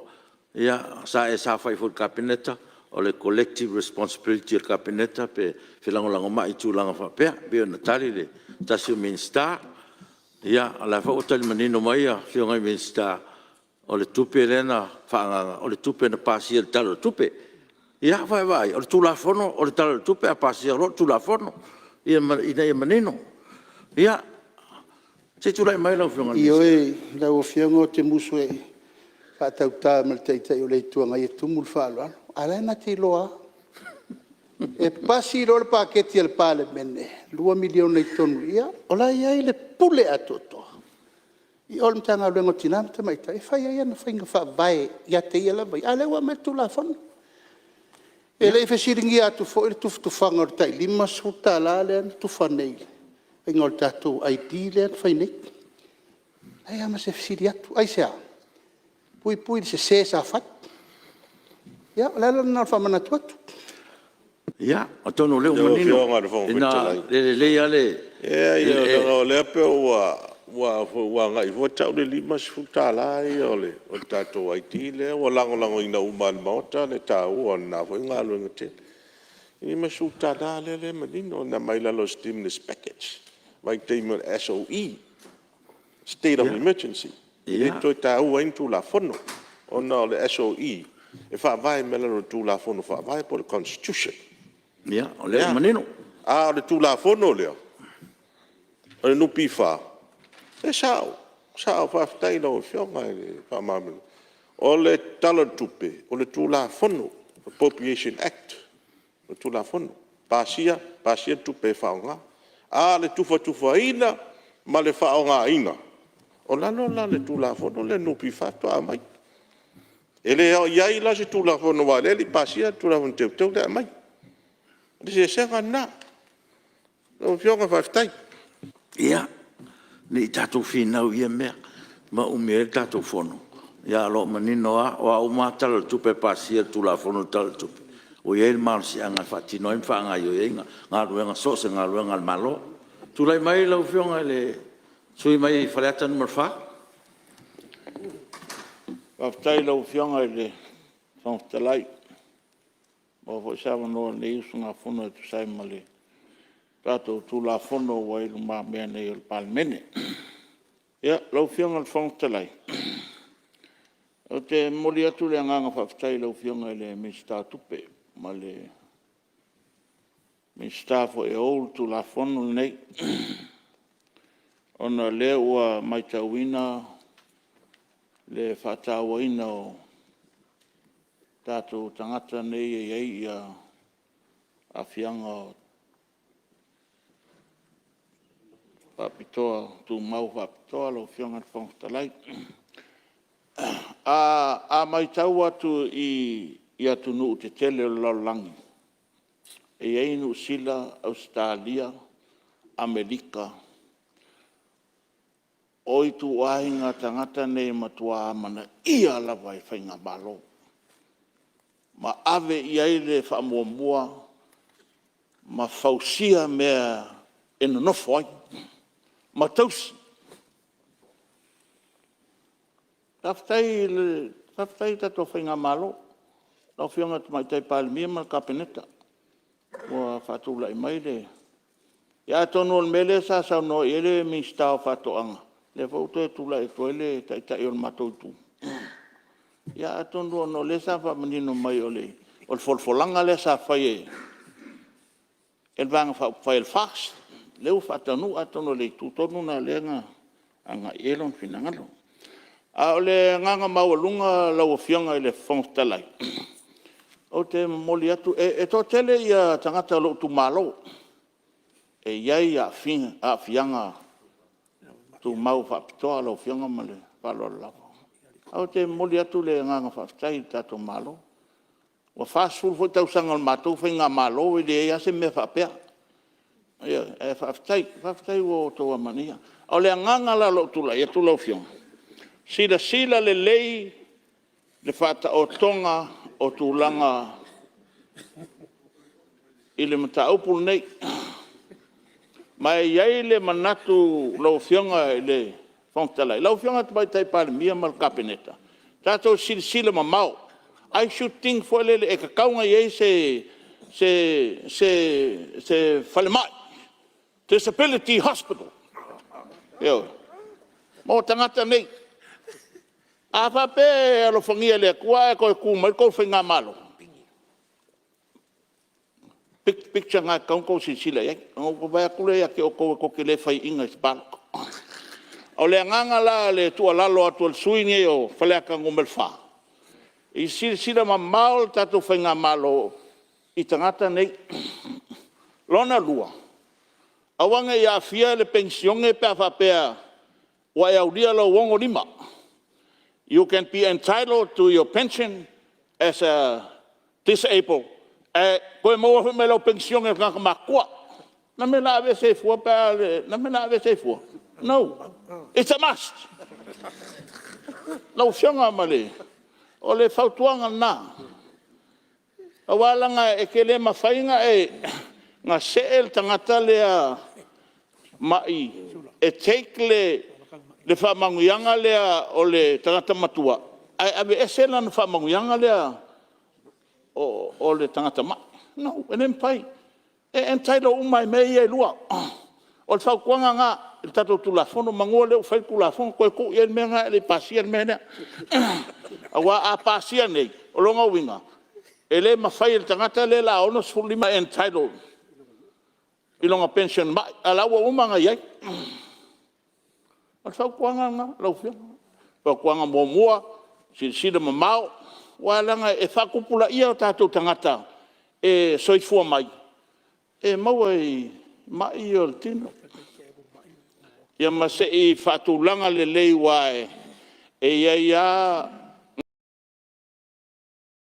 ia sa fai fo kabineta o le collective responsibility o kabineta pe filangolago mai tulaga faapea pe ona tali le tasio minsta ia ala fa o tali manino mai a fionga minsta o le tupe lena faagaga o le tupe na pasia le talo tupe ia vai o le tulafono o le talo tupe a pasia lo tulafono ia manino ia se tulai mai lau fionga Io e lau fionga o te musu e whātautā ma le teitai o le tuanga i e tumul whāloa. Ala na te loa. E pasi ro le paketi al Palemene. 2 miliona i tonu ia. Ola ia i le pule atoto. I ol mtanga luengo tinam te maita. E whai ia na whainga whaavae ia te ia la vai. Ale wa me tu la whanu. E le i whesiringi atu fo i le tufanga o le tai. Lima suta la le an tufanei. Ngol tatu ID le whainik. Ai ama se whesiri atu. Ai sea. Pui se sa fat. Ia, lala na whamana tuatu. Ia, a tono leo manino. Ina le ale. Ia, le ape wa ngai fo tau le lima sifuta la o le o tatu ID le o lango ina uman maota le tau o na fo ngalo ngate. Lima sifuta la le manino na maila lo stimulus package. Mai teimo SOE, State of Emergency. E toi tau ain tu la fono, ona le SOE. E whaavai mele ro tu la fono, whaavai po le Constitution. Ia, o leo manino. O le tu la fono leo. O le nupi wha. E sao whaftai no fionga e le whamamelu. O le tala tupe, o le tu la fono, Appropriation Act. O tu la fono. Pasia tupe whaonga. Le tufa ina, ma le whaonga ina. O lalo la le tulafono le nupi whatua mai. E le au iai la se tulafono wa le li pasia tulafono teu le mai. Le se senga na. O fionga whaftai. Ia, ni tatou whinau ia mea, ma umere tatou fono. Ia lo manino o a umatala tupe pasia tulafono tala tupe. O ia il marsi anga fatino im fanga yo inga nga ruenga so se nga ruenga al malo tu lai mai lau fionga le sui mai faleata numero 4 aftai lau fionga le son telai mo fo sa no le usunga fono tu sai male tato tu la fono wa il ma bene il Palemene ia lau fionga le son telai o te molia tu le nganga aftai lau fionga le mista tupe male mi stafo e ol tu la fono nei ona le ua mai tauina le whatawaina o tātou tangata nei e ia a whianga o whapitoa tu mau whapitoa lo whianga whangtalai a mai tau atu i atu nuu te tele o laulangi. E einu sila Australia, Amerika. Oi tu wahinga tangata nei matua amana ia lawa i whainga malo. Ma ave i aile whamuamua, ma fausia mea ena nofo ai. Ma tausi. Taftai tato whainga malo. Nau whionga tu mai tai Palemene ma kapeneta. Ua whatula i mai le. Ia tonu on mele sa sau no ele mi stau whatoanga. Le whautu e tula e toele tai tai on matou tu. Ia tonu on o le sa whamanino mai o le. O le folfolanga le sa whai e. El vanga whai el fast. Leu whatanu atonu le tutonu na lenga. Anga elon finangalo. A o le nganga maua lau whionga i le whangtalai. O te moli atu, e tō tele ia tangata lo tu malo. E iai a whianga tu mau whapitoa lo whianga male palo lava. O te moli atu le nganga whaptai tato malo. Wa whasful fo tau sanga matou whainga malo e le ase me whapea. E whaptai o toa mania. O le nganga la lo tula, ia tula o whianga. Sila le lei le whata o tonga o tūlanga i le mataupu nei. Mai iai le manatu lau fionga i le Fonotaga. Lau fionga te tai Palemene mal kapeneta. Tātou sila mamau. I should think for le e kakaunga iai se Palemene Disability Hospital. Yo. Mo tangata nei. A whape alo whangia lea kua e koe kuma, koe whainga malo. Picture ngā kaunkou si sila iai. Ngau vai akule ia ke o koe koke le whai inga i spalako. O le nganga la le tua lalo atu al suini o whaleaka ngumel wha. I sila ma maol tatu whainga malo i tangata nei. Lona lua. Awanga ia fia le pensionge pe a whapea wa au ria lo wongo lima. You can be entitled to your pension as a disabled. Koe mo me lo pension e ngaka makua. Na me la ave se fua pa na me la ave se fua. No. It's a must. Lau fionga male. O le fautuanga na. Awalanga e ke le mawhainga e ngā seel tangata lea mai e take le whamanguyanga lea o le tangata matua. Ai ave esela na whamanguyanga lea o le tangata ma. No, enen pai. E entailo umai mei e lua. O le whaukuanga ngā, le tato tulafono mangua leo whai tulafono koe ko ien mea ngā le pasian mea nea. Awa a pasian nei, o longa winga. E le mawhai le tangata le la ono sfulima entailo. I longa pension mai, alaua umanga iai. Al whaukuanga ngā, lau whia. Whaukuanga mua, sida mamau, wālanga e whakupula ia o tātou tangata e soifua mai. E maua i mai o le tino. Ia mase i whatulanga le lei wae e ia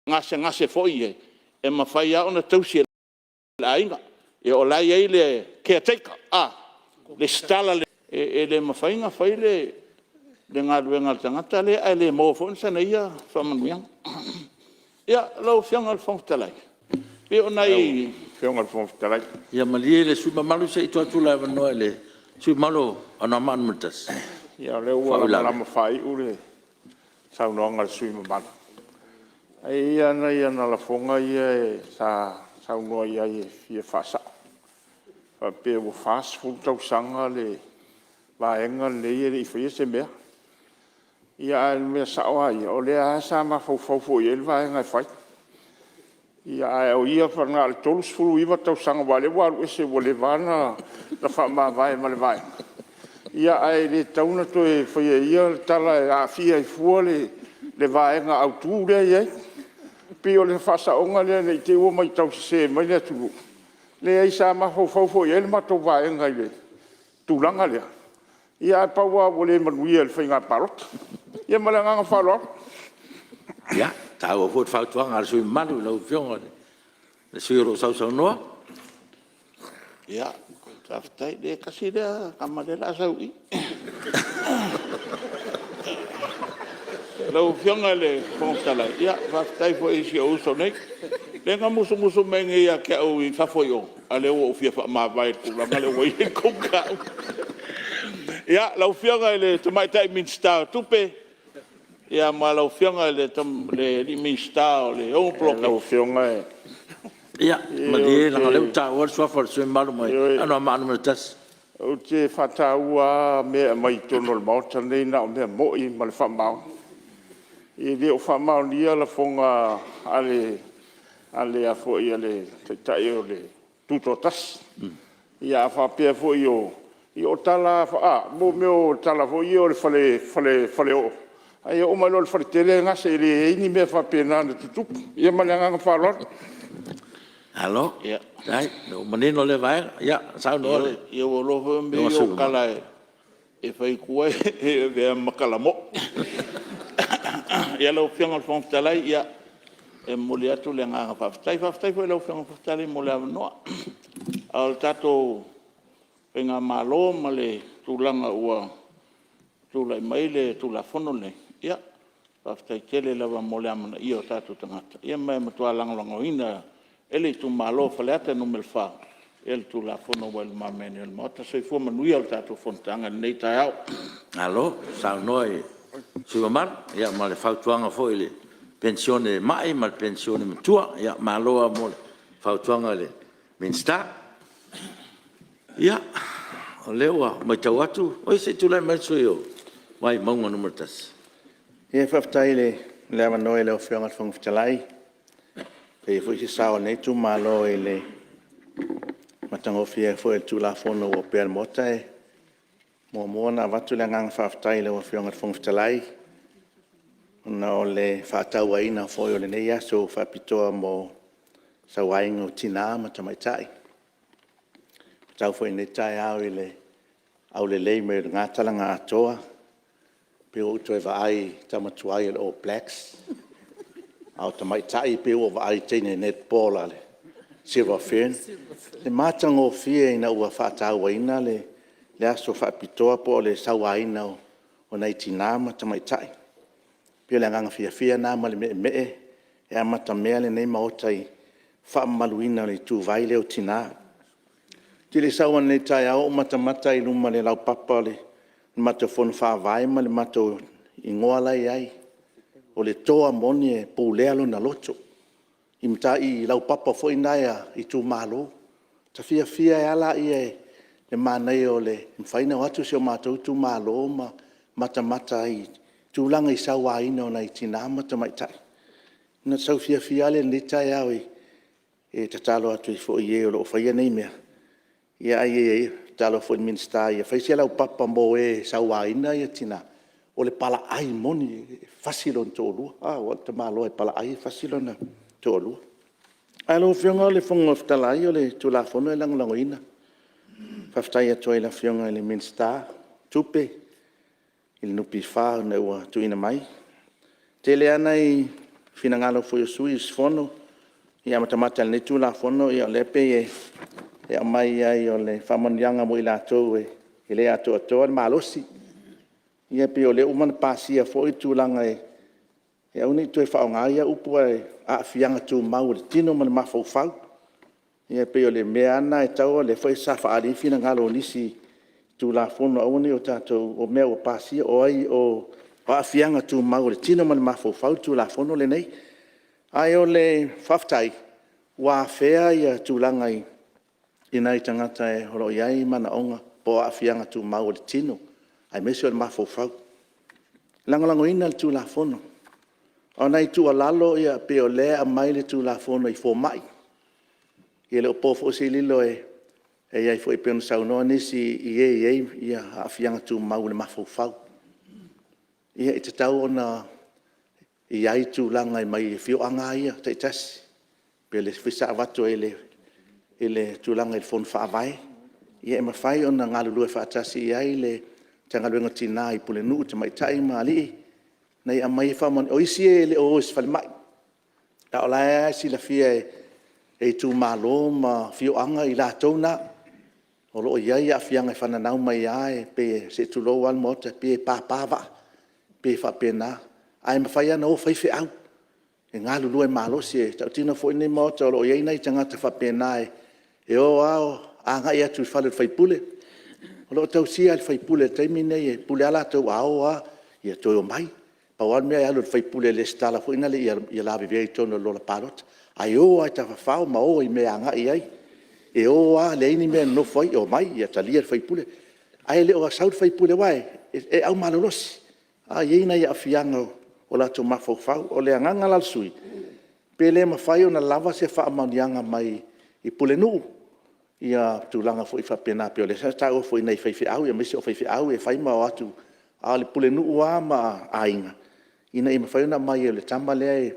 ngase foi e mawhai au na tausi la inga. E o lai ei le caretaker, le stala e le mawhainga whai le ngā ruenga tangata le ai le mōwhon sana ia whamanuiang. Ia, lau whianga le Fonotaga. Pe o nei whianga le Fonotaga. Ia malie le sui mamalu se i tuatula e wanoa le sui malo ana manu matas. Ia le ua lama whai ure saunoanga le sui mamalu. Ai ia na la fonga ia e saunoa ia e fia whasa. Pe o fast food tau sanga le vaenga le i whia se mea. Ia me sawa ia o le asa ma fo ia le vaenga fai. Ia o ia whanga le tolus fulu iwa tau sanga wale waru ese wale vana la whama vai ma le vai. Ia ai le tauna to e whaia ia tala e a fia i fua le vaenga au tū rea iai. Pio le whasa onga lea nei te ua mai tau se mai lea tulu. Le ai sa ma fo ia le mato vaenga i le tūlanga lea. Ia paua wale manuia le whainga parot. Ia malanga whalot. Ia, tau o fwot whautuanga le sui malu lau whionga le sui ro sau noa. Ia, taftai le kasi lea kamadela sau i. Lau whionga le Fonotaga. Ia, taftai fo isi o uso nei. Le ngā musu mengi ia ke au i whafoi o. A le o fia wha maa vai tūlanga le wai e kongau. Ia, lau whionga le tamaitai minsta tupe. Ia, ma lau whionga le minsta o le ongploke. Lau whionga e. Ia, ma le langa leu tā ua suafa le sui malu mai. Ano a maanu tas. O te whataua mea mai tono le mauta nei na o mea moi ma le whamau. I le o whamau nia la fonga ale a fo i ale tai o le tuto tas. Ia a whapea fo i o tala, mo meo tala fo i o le fale o. Ai o mai lo le fale tele ngase i le eini mea whapea nana tutupu. Ia malanga whalor. Alo? Ia. Dai, no manino le vai. Ia, sao no le. Ia o loho me o kala e whai kua e vea makalamo. Ia lau whianga le Fonotaga ia e mole atu le nganga whaftai fo e lau whianga Fonotaga mole awa noa. A o tato penga malo ma le tūlanga ua tūlai mai le tūlafono le. Ia, Whaftai tele lawa mo le amana i o tātou tangata. Ia mai matua langolango ina, ele tu malo whaleata no melwha. Ele tu la whono wa le mamene ele maota. So i fua manuia o tātou Fonotaga nei tai au. Alo, sao noi. Siwa mar, ia ma le whautuanga fo ile. Pensione mai, ma le pensione matua. Ia ma loa mo le whautuanga le minsta. Ia, o lewa, mai tau atu. Oi se tu lai mai sui o. Wai maunga numero tas. Ia whaftai le awa noe leo whionga whangwhitalai. Pei fwisi sao nei tu malo e le matangofi e fwe tu la whono o pēr mota e. Mua na watu le ngang whaftai leo whionga whangwhitalai. Ona o le whaatau aina fwe o le neia so whapitoa mo sa waingo tina matamaitai. Tau fwe ne tai au le lei me ngā talanga atoa. Pe o to eva ai tamatuai el All Blacks. Au tamaitai pe o va ai tene netball ale. Silver Fern. Le matango fie ina ua whaatau aina le aso whapitoa po le sawaina o nei tinama tamaitai. Pe le nganga fia na ma le me e amata mea le nei maotai whaamaluina le tu vai leo tina. Tile sawa nei tai au matamata i luma le lau papa le mato fon fa vai ma le mato ingoa lai ai o le toa moni e poulealo na loto imta i lau papa foi naia i tu malo ta fia e ala i e le manai o le mfaina watu se o mato tu malo ma mata i tu langa i sawa ina o na i tina mata maitai na sau fia le nitai au e tatalo atu i fo i e o lo faia nei mea ia ai talo fo minsta ia faisia lau papa mo e sawaina ia tina o le pala ai moni fasilon tolu o te malo e pala ai fasilon tolu alo fionga le fongo ftalai o le tula fono e langoina faftai atoa i la fionga le minsta tupe il nupi fa ne ua tuina mai tele ana i finangalo fo sui sfono ia matamata le tula fono ia lepe e mai ai o le whamanianga mo i lātou e le ato atoa le malosi. Ia pe o le umana pāsia fo i tūlanga e au ni tu e whaonga ia upua e a fianga tū mau le tino ma le mawhau. Ia pe o le mea ana e tau le whai sa whaarifi na ngalo nisi tū la fono au ni o tātou o mea o pāsia o ai o a fianga tū mau le tino ma le mawhau tū la fono le nei. Ai o le whaftai wā whea ia tūlanga ina i tangata e horo iai mana onga po a fianga tu mau le tino. Ai mesi o le mawhau. Langolango ina le tu la fono. O nei tu alalo ia pe o lea mai le tu la fono i fo mai. Ia le o pofo si lilo e iai fo i peona saunoa nisi i ia a fianga tu mau le mawhau. Ia i te tau ona iai tu langa i mai fio anga ia te tasi. Pe le fisa avato ele tulanga il fon fa vai ia e mafai ona ngalulu e fa tasi ai le tangaluenga tina i Mulinu'u te mai tai mali nei amai fa mon oisi ele o is fa mai ta ola si la fia e tu malo ma fio anga i la tona o lo ia fianga fa na nau mai ai pe se tu lo wal mot pe pa va pe fa pena ai mafai ana o fai fe au e ngalulu e malo si ta tina fo ni mot o lo ia nei tanga te fa pena e o ao anga ia tu falu fai pule o lo tau sia fai pule taimi nei e pule ala tau ao ia to o mai pa wan me alu fai pule le stala fo ina le ia la vive tono lo la parot ai o ai ta fa ma o i me anga ia e o le ini me no foi o mai ia talia fai pule ai le o saud fai pule wai e au malolos ai ina ia fianga o la to mafo fa o le anga la sui pele ma fai ona lava se fa manianga mai i Mulinu'u ia tulanga fo i fa pena pe o le sa o fo nei fai au ia mesi o fai au e fai ma atu a le Mulinu'u ma ainga ina i ma fai na mai le tamba le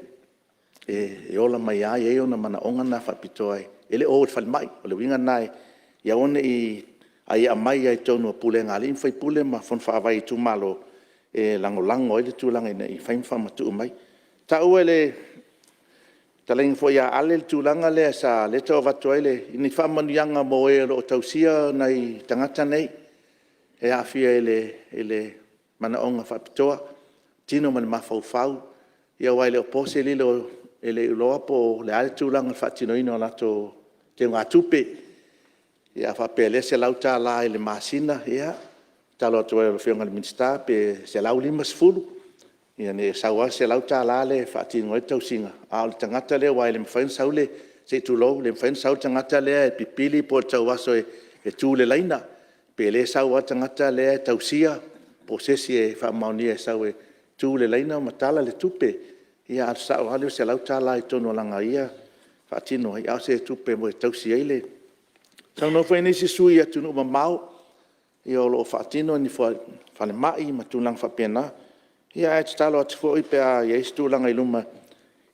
e ola mai ai e ona mana onga na fa pitoi ele o fa mai o le winga nai ia ona i ai a mai ai tonu pule ngali in fai pule ma fon fa vai tu malo e lango ele tulanga i fai fa ma tu mai ta o ele Taling fo ia ale tulanga le sa le to vatoile ni famanianga mo e lo tausia nei tangata nei e afia ele mana onga fa pitoa tino ma le mafaufau ia wai le opose lilo ele uloa po le ale tūlanga whaatinoina o lato te ngā tupe ia whapele se lau tā la ele masina ia talo atu e whionga le minsta pe se lau 5 ia ne saua se lau tā la le whaatino e tausinga a o le tangata le wai le mwhain saule se tūlou le mwhain sau tangata le e pipili po tau aso e tū le laina pe le saua tangata le tausia po sesi e whaamauni e sau e tū le laina o matala le tupe ia al sa o se lau tā la i tono langa ia whaatino ia se tupe mo e tausia ile sau no whaine si sui atu no mamau ia o loo whaatino ni whale mai ma tūlang whapena ia e talo atu fo i pea ia isi tūlanga i luma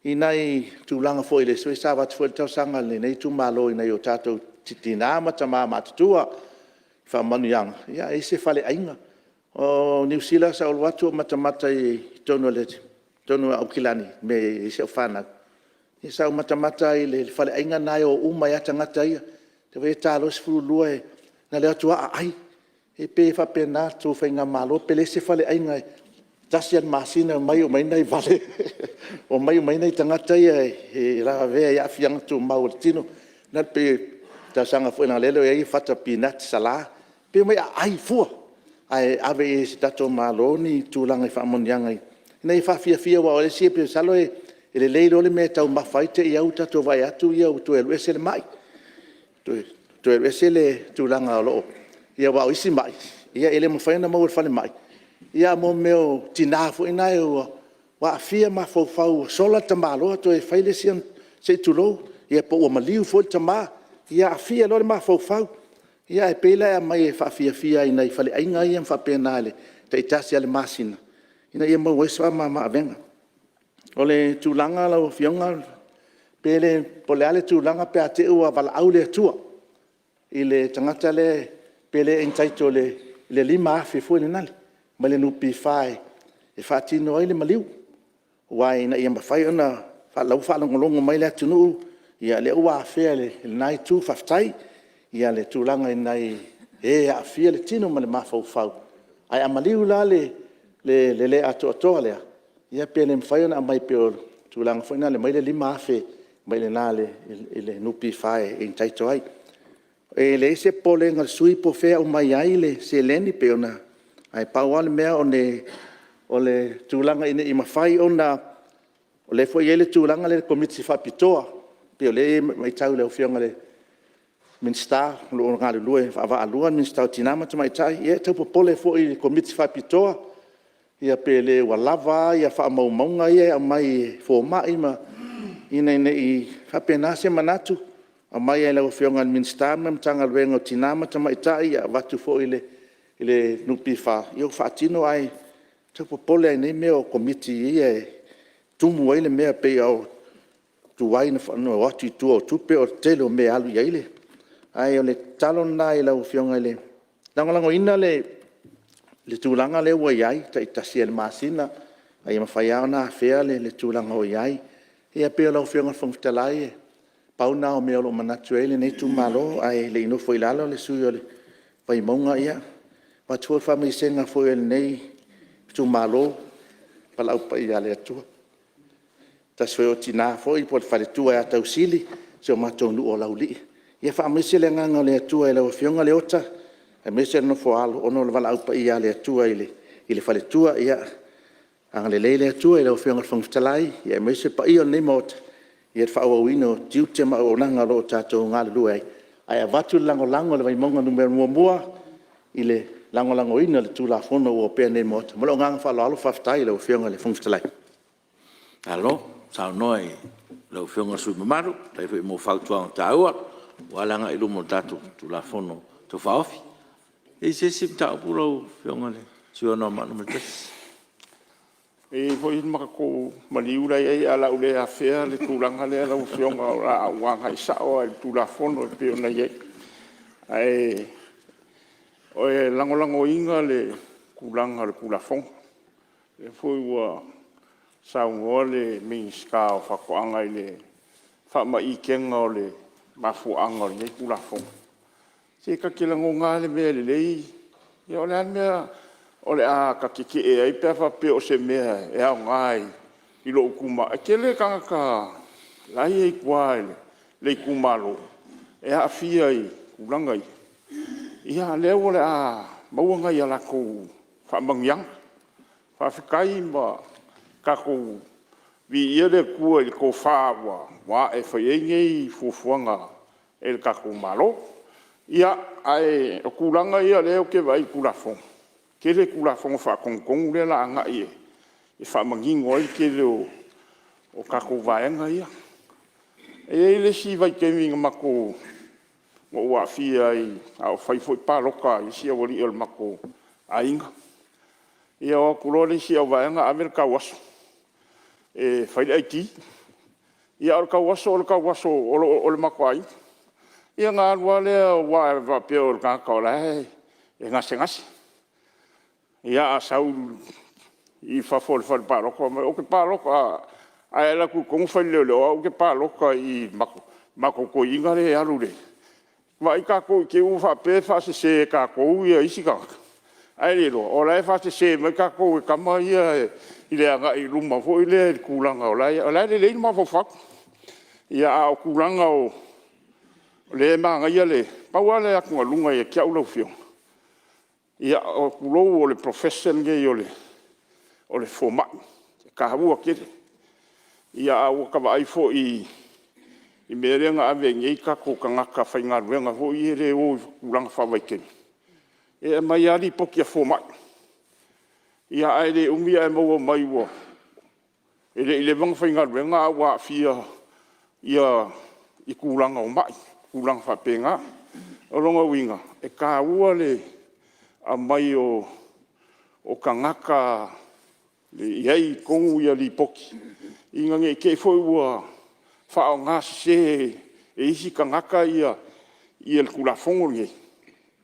i nei tūlanga fo i le sui sa watu fo i tau sanga le nei tū malo i nei o tātou titina ma tama matatua whamanu yang ia e se whale ainga o New Zealand sa o watu matamata i tono au kilani me i se o whanau i sa o matamata i le whale ainga nai o uma ia tangata ia te wei tālo si furu lua e na lea tua ai e pe whapena tō whainga malo pe le se whale ainga e tasian masina mai o mai nei vale o mai o mai nei tangata ia e raha vea ia fianga tō mau o tino na pe ta sanga fo na lelo ia i whata pinat sala pe mai ai fua ai ave e se tato malo ni tūlanga i whaamonianga i nei whawhia wa o le sia pe salo e le leiro le me tau mawhaite i au tato vai atu i au tu elu ese le mai tu elu ese le tūlanga o loo ia wa o isi mai ia ele mawhaina mau e whale mai ia mo meo tinafu ina e wa fia ma fau sola tamalo to e whaile sian se tulo ia po o maliu fo tama ia fia lo ma fau ia e pela e mai e whawhia ina i whale ainga ia mwhapena le te itasi ale masina ina ia mau eswa ma avenga o le tūlanga lau fionga pele po le ale tūlanga pe a te ua wala au le atua i le tangata le pele intaito le lima afi fu le nale ma le nupi whae e whaatino ai le maliu wai na ia mawhai ona whalau whalongolongo mai le atunu ia le ua awhea le nai tū whaftai ia le tūlanga i nai e a awhea le tino ma le mawhau ai a maliu la le ato atoa lea ia pe le mwhai ona mai pe o tūlanga whaina le mai le lima afi mai le nā le nupi whae e intaito ai e le se pole ngal sui po fea o mai ai le se leni pe ona ai pau ale mea o le tūlanga ina i mawhai ona o le fo i ele tūlanga le komiti whapitoa pe o le mai tau le uwhionga le minsta lo ngā le lue wha alua minsta o tinama tu mai tai ia tau popole fo i komiti whapitoa ia pe le walava ia wha maumaunga ia a mai fo mai ma ina i whapena se manatu a mai e le uwhionga le minsta ma mtanga luenga o tinama tu mai tai ia watu fo i le nupi wha i o whaatino ai tau popole ai nei mea o komiti ia tumu ai le mea pe au tuai na whanua o atu i tua o tupe o tele o mea alu iaile ai o le talon na i lau fionga le langolango ina le tūlanga le ua iai ta itasi le masina ai mawhai au na fea le tūlanga o iai ia pe o lau fionga whangfitalai e pauna o mea o lo manatu e le nei tu malo ai le inofo ilalo le sui o le vai maunga ia watua whamaisenga fo e le nei tu malo palau pa ia le atua ta soe o tina fo i po le whare tua e atau sili se o matonu o lauli ia whaamaise le nganga le atua e lau fionga le ota e mese no fo alo ono le wala upa ia le atua i le whare tua ia anga le le atua e lau fionga whangfitalai ia mese pa ia nei mota ia te whaua wino tiute ma o nanga lo tatou ngā le lua ai a watu lango le vai monga numero mua i le lango ina le tūla fono o pēr nei mota molo nganga wha alo whaftai lau fionga le whangfitalai alo sao noi lau fionga sui mamaru tai fo mo fautuanga taua walanga i lumo tatu tūla fono to whaofi e se sim tau pulau fionga le sio no manu metes e foi makako maliura ai ala ule a fea le tūlanga le lau fionga a wanga i sao al tūla fono e peo na ye ai o e lango inga le kulanga le kula fonga e foi ua sao ngole minska o whakoanga i le whama i kenga o le mafuanga o le kula fonga se ka kila ngā le mea le lei ia o le an mea O le a ka kiki e ai pia whape o se mea e au ngai i lo ukuma. E kele kanga ka lai e kua le kumalo. E a fia i kulanga i. Ia leo le a maua ngai ala ko whamangiang. Whawhikai ma kako vi ia le kua i ko whawa. Wa e whaiengei fufuanga e le kako malo. Ia ai o kulanga ia leo ke vai kulafong. Kele kulafong whakongkong le la anga ie. E whamangingo ai kele o kako vaenga ia. E le si vai keminga mako mo ua fia i au whaifoi pāloka i sia wali el mako ainga. Ia o kulore si au vaenga amel kawaso. E whaile ai ki. Ia o kawaso o le mako ainga. Ia ngā alua lea wa e wapea o le kākao lai e ngase. Ia a sau i whafo le whale pāloka. O ke pāloka a e la ku kongu whaile leo o ke pāloka i mako ko inga le alu le. Wa i kako i ke u whapea whase se kako ia isi kaka. Ai le lo, o lai whase se mai kako i kama ia i le anga i luma fo i le kulanga o lai. O lai le leini ma fo whaku. Ia a o kulanga o le manga ia le paua le aku lunga ia kia ulau fio. Ia o kulou o le profession nge o le foma. Ka hawua kere. Ia a o kawa aifo i merenga ave ngei kako ka ngaka whainga ruenga ho i ere o kulanga whawaikeni. E mai ari poki a foma. Ia ai le umia e maua mai ua. E le wanga whainga ruenga a wa fia ia i kulanga o mai. Kulang whapenga, o ronga winga. E ka ua le a mai o kangaka le iei kongu ia li poki. Inga nge kei foi ua whao ngasi se e isi kangaka ia le kulafongo nge.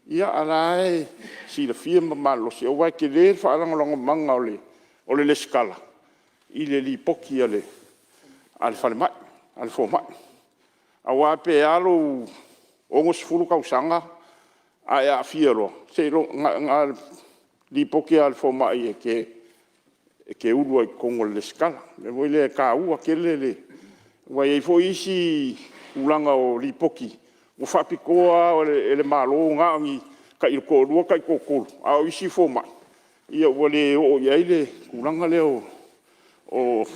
Ia ala e si la fia mamalo se o wai ke le whaalangalanga manga o le skala. I le li poki ale whale mai, ale fo mai. A wape alo ongos fulu kausanga a e a fiero. Se lo ngā li poke al fo mai e ke ulu ai kongo le skala. Le voi le ka ua kele le. Wai e fo isi ulanga o li poki. O whapikoa o le malo ngangi ka il korua ka i kokolo. A o isi fo mai. Ia ua le o iai le ulanga le o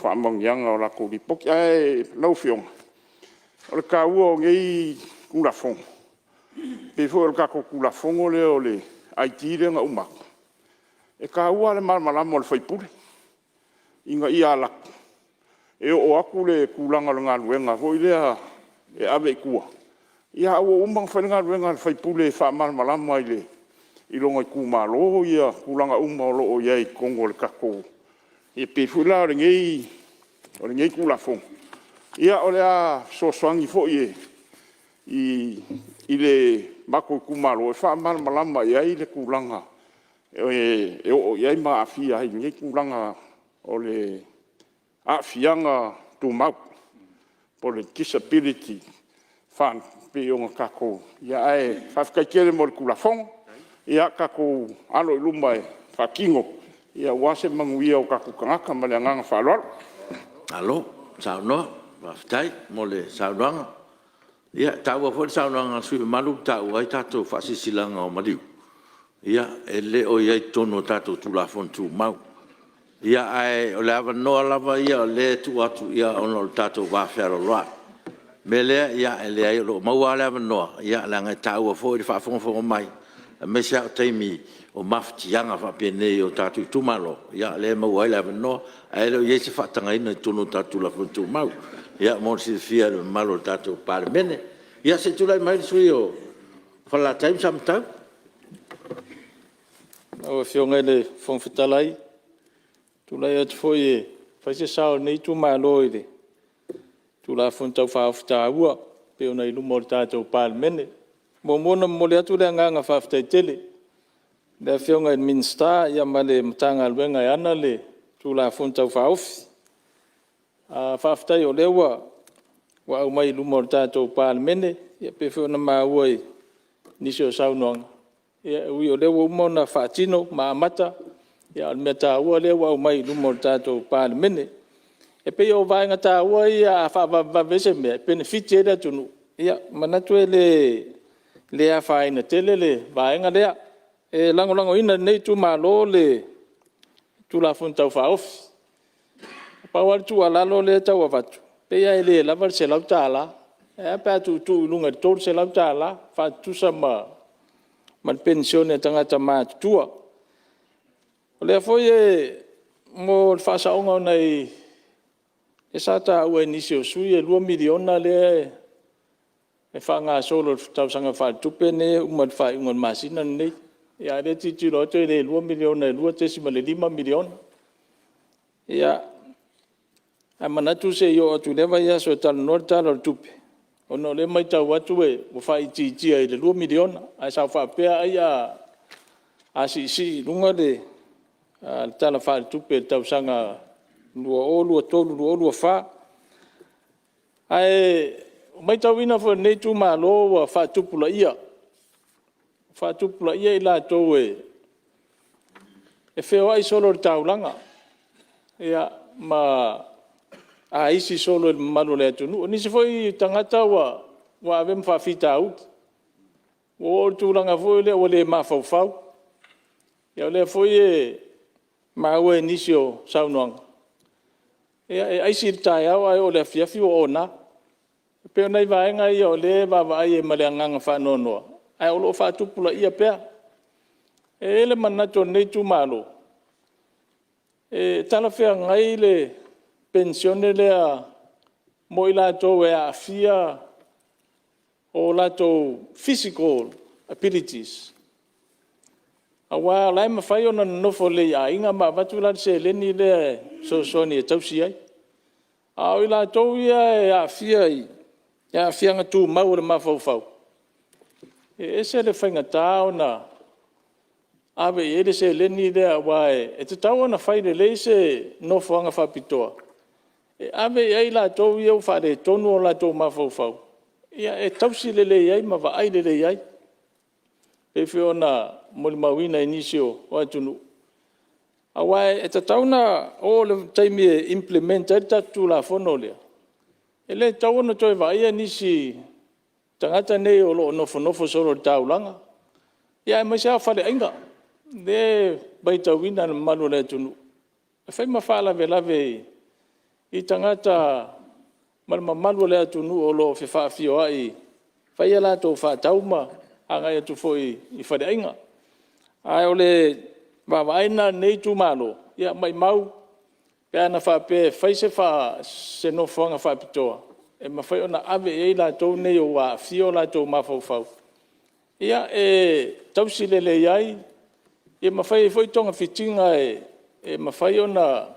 whamangianga o lako li poki. Ai lau fionga. O le ka ua o ngei kulafongo. Pe fo o le kako kulafongo le o le aiti le nga umako. E ka ua le malamalama o le whaipule. Inga i alako. E o aku le kulanga le ngā luenga. Ho i lea e ave kua. Ia ua umang whaile ngā luenga le whaipule e wha malamalama i le i longa i kumalo ia kulanga uma o loo iai kongo le kako. E pe fuila o le ngei kulafongo. Ia o le a sosoangi fo i le mako kumalo e wha malama iai le kulanga e o iai ma afia hai ngei kulanga o le afianga tu mau po le disability fan pe o kako ia e whafkaikele mo le kulafongo ia kako alo i luma e whakingo ia wase manguia o kako kangaka ma le anganga whaaloalo. Alo, sao noa. Whaftai, mo le saunoanga. Ia, taua fo le saunoanga sui malu tau ai tatou whasisilanga o mariu. Ia, e le o iai tono tatou tulafon tu mau. Ia, ai, o le awa noa lava ia, o le tu atu ia, ono le tatou wawhero loa. Me lea, ia, e le ai, lo maua le awa noa. Ia, le angai taua fo i le whafongo mai. Me se au teimi o maftianga whapenei o tatou tumalo. Ia, le maua le awa noa. Ai, leo iei se whatanga ina tono tatou lafon tu mau. Ia mo si fia le malo tatou Palemene. Ia se tulai mai sui o whala taim samtau. O fionga le whongwhitalai. Tulai atu foi e whaise sao nei tu malo i le. Tula whuntau whawhita ua. Peo nei lumo le tatou Palemene. Mo mona mo le atu le anganga whawhita tele. Le fionga i minsta ia ma le matanga luenga i ana le. Tula whuntau whawhi. Whawhtai o lewa wa au mai luma o tātou Palemene ia pe whiona maua i nisi o saunoanga. Ia ui o lewa umona whaatino, maamata, Ia me tāua le wa mai lumo tātou Palemene. E pe o vai ngata ua ia fa va vese me benefit era tunu. Ia manatu le a fa ina tele le vai ngale e lango ina nei tu malo le tu la fun tau fa off. Pa wa tu ala lo le tau vatu. Pe ia le la var se la tala. E pa tu lunga to se la tala fa tu sama man pensione tangata ma tua. Le foi mo fa sa onga nei e sata ua inisio sui e 2 miliona le e whanga solo tausanga wha tupe ne uman wha ingon masina nei. Ia re titi roto e le 2 miliona e 2.5 miliona. Ia a manatu se yo atu lewa ia so tala nor tala tupe. Ono le mai tau atu e mo wha iti e le 2 miliona. A sa wha pea ia a si lunga le tala wha tupe tausanga lua o lua tolu lua lua fa ai mai tawina fo nei tu malo wa fa tupula ia ila to e feo ai solo taulanga ia ma a isi solo malo le tu ni se foi tangata wa avem fa fita out o tu langa foi le ma fau ia le foi ma o inisio saunong ai si tai au ai o le fiafi o na pe nei vai ngai o le va vai ma le nganga fa no ai o lo fa tu pula ia pe le manna to nei tu malo tala fe ngai le pensione le a moila to e a fia o la to physical abilities awa lai ma fai ona no fo le a inga ma vatu la se le ni le so ni tausi ai a ila to ia a fia nga tu mau le ma fau se le fai nga ta ona ave ele se le ni le wa e te tau ona fai le se no fo nga fa pitoa ave ai la to ia fa de tonu la to ma fau ia e tausi le ai ma va ai le ai e fiona Mulinu'u inisio o atunu. Awai e tauna o le taimi implement e tatu la fono lea. E le tauna toi vai nisi tangata nei o lo nofo solo taulanga. Ia e maisa fale ainga. De baitawina malu le tunu. E fai mafala velave i tangata malu le tunu o lo fefa fio ai. Fai ala to fa tauma anga e tu foi i fale ainga. Ai ole vaina nei tu malo ia mai mau pe na fa pe fai se no fonga fa pitoa e ma fai ona ave e la to nei o wa fio la to ma fau ia e tausi le ai e ma fai foi tonga fitinga e ma fai ona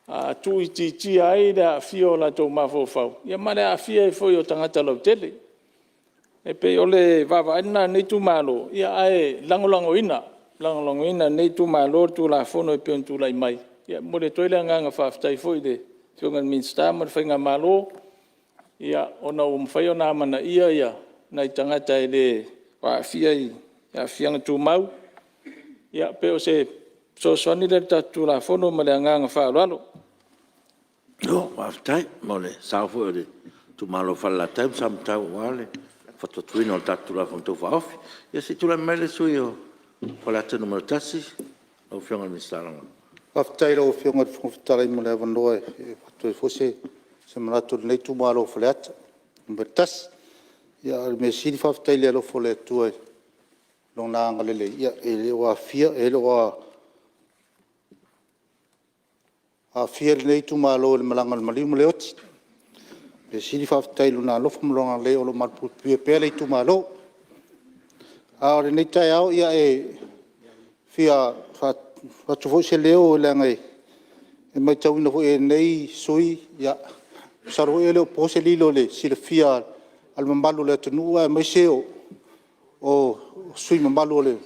a tu iti ai da fio la to ma fau ia ma le fia foi o tangata lo tele e pe ole vaina nei tu malo ia ai langolango ina nei tu malo tu la fono e pe tu lai mai ia mo le toile nganga fa ftai foi de fionga minsta ma fainga malo ia ona fai ona mana ia nai tangata ele wa fia ia fianga tu mau ia pe o se so ni le tu la fono ma le nganga fa lalo no wa ftai mo le sa foi de tu malo fa la time sam tau wale fatto tuino tatu la fonto fa off ia se tu la mele su io Wala tenu tasi o fionga mi salanga. Aftai lo fionga fufta mo le vando e fatto fosse se malato nei tu malo flat bertas ya me si fa aftai le lo fole tu e long na ngale ya ele wa fia ele wa a fier nei tu malo le malanga mali mo le oti me si fa aftai lo na lo fum longa le o lo mal pu pe le tu malo a le nei tai au ia e fia fa tu fo se leo le ngai e mai tau no e nei sui ia saro ele po se lilo le si le fia al mambalu le tu e mai se o sui mambalu le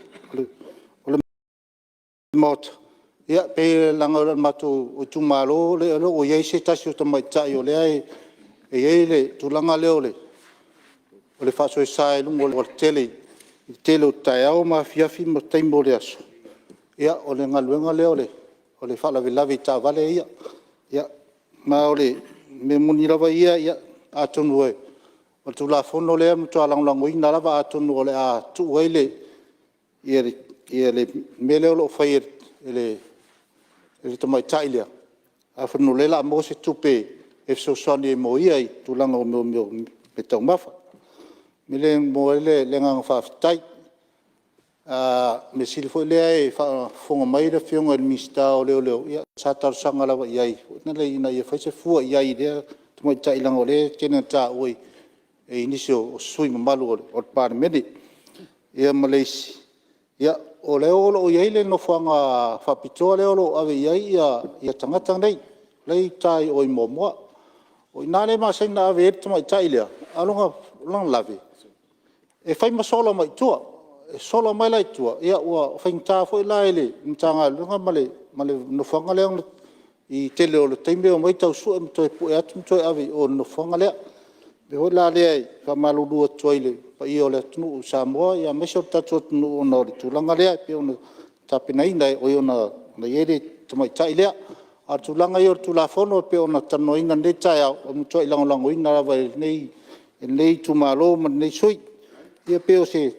mot ia pe langa matu o tu malo le o ye se tasio to mai tai o le ai e ele tu langa leo le o le fa so sai lu mo tele telo tai au ma fiafi mo tembo le aso Ia, o le ngaluenga leo o le whalavilavi tā vale ia. Ia, ma o le me muni rawa ia atonu e. O tu la fono lea mtu alangulango ina rawa atonu o le a tu uaile ia le mele o lo whai ele tamai tailia. A whanu lela mo se tupe e fsosani e mo ia i tu langa o meo me tau mafa. Mele mo ele le nganga whaafitai. Me silfo lea e whonga mai le whionga il mista o leo. Ia sātaru sanga lawa iai. Nale ina ia whaise fua iai lea. Tumai tailanga o le tēnā tā oi. E inisi o sui mamalu o Palemene. Ia Malaysi. Ia o leo o iai le no whanga whapitoa leo lo ave iai ia tangata nei. Lei tai o i momoa. O inane maa saina ave e tumai tailea. Alonga lang lave. E whai masola mai tua. E sola mai lai tua. Ia ua whaingta fo i lai le. Mtanga lunga male no whanga leo i tele o le teime o mai tau sua mtoi pu e atu mtoi ave o no whanga lea. Me hoi la lea i whamalu lua tuaile. Pa i o le tunu u Samoa. Ia mesho tatu o tunu o nori tūlanga lea. Pe o na tapina ina o i o na iere tumai tailea. A tūlanga i o tūla whono pe o na tano ina nei tai au. O mtoi lango ina rawa nei tūmalo ma nei sui. Ia pe o se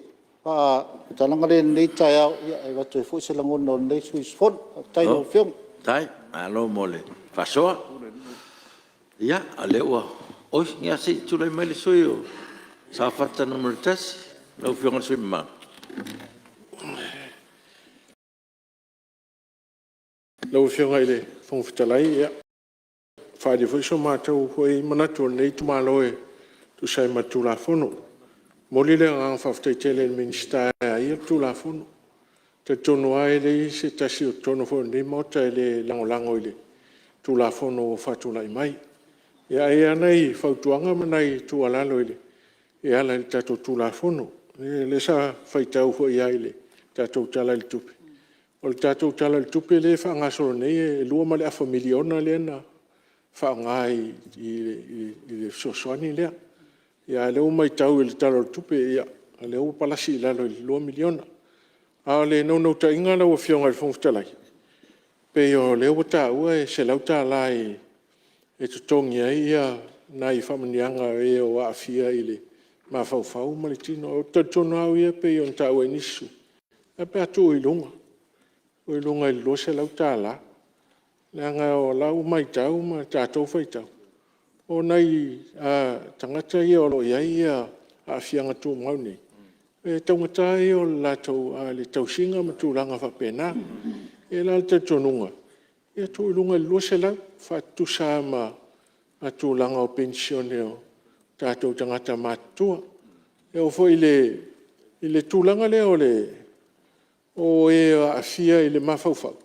talanga le nei tai au. Ia e watu e fui se lango no nei sui sfon. Tai no whiong. Tai, alo mole. Fasoa. Ia, a leua. Oi, ngia si tulai mai le sui o. Sa fata no meritas. Lau whionga sui ma. Lau whionga i le whongwhitalai, ia. Whaide fwy so mātou hoi manatu nei tu māloe tu sai matu la whono. Moli le ngang whawhtai tele le minista ia tu la whono. Te tono ai le se tasi o tono whono ni mota le lango i le tu la whono o whatulai mai. Ia e anai whautuanga manai tu alalo i le. E ala le tato tu la whono. Le sa whaitau hoi ai le tato tala le tupe. O le tato tala le tupe le whaangasoro nei e lua ma le afa miliona le na. Whaangai i le sosoani lea. Ia leo mai tau i le talo le tupe ia. Leo palasi i lalo i 2 miliona. A le no ta inga lau a whionga i whongwhitalai. Pe o leo ta ua e se lau ta lai e tutongi ai ia na i whamanianga e o aafia i le mawhauwhau ma le tino. O tatono au ia pe o ta ua nisu. E pe atu i lunga. O i lunga i lo se lau ta la. Le anga o lau mai tau ma tātou whai tau. O nei tangata ia o lo iai ia aafianga tū mau nei. E taungata ia o lātou le tausinga ma tūranga whapena. E la te tonunga. Ia tū i lunga i lo se lau. Whatusa ma tūranga o pensione o tātou tangata mātua. E o fo i le tūranga le o e aafia i le mawhauwhau.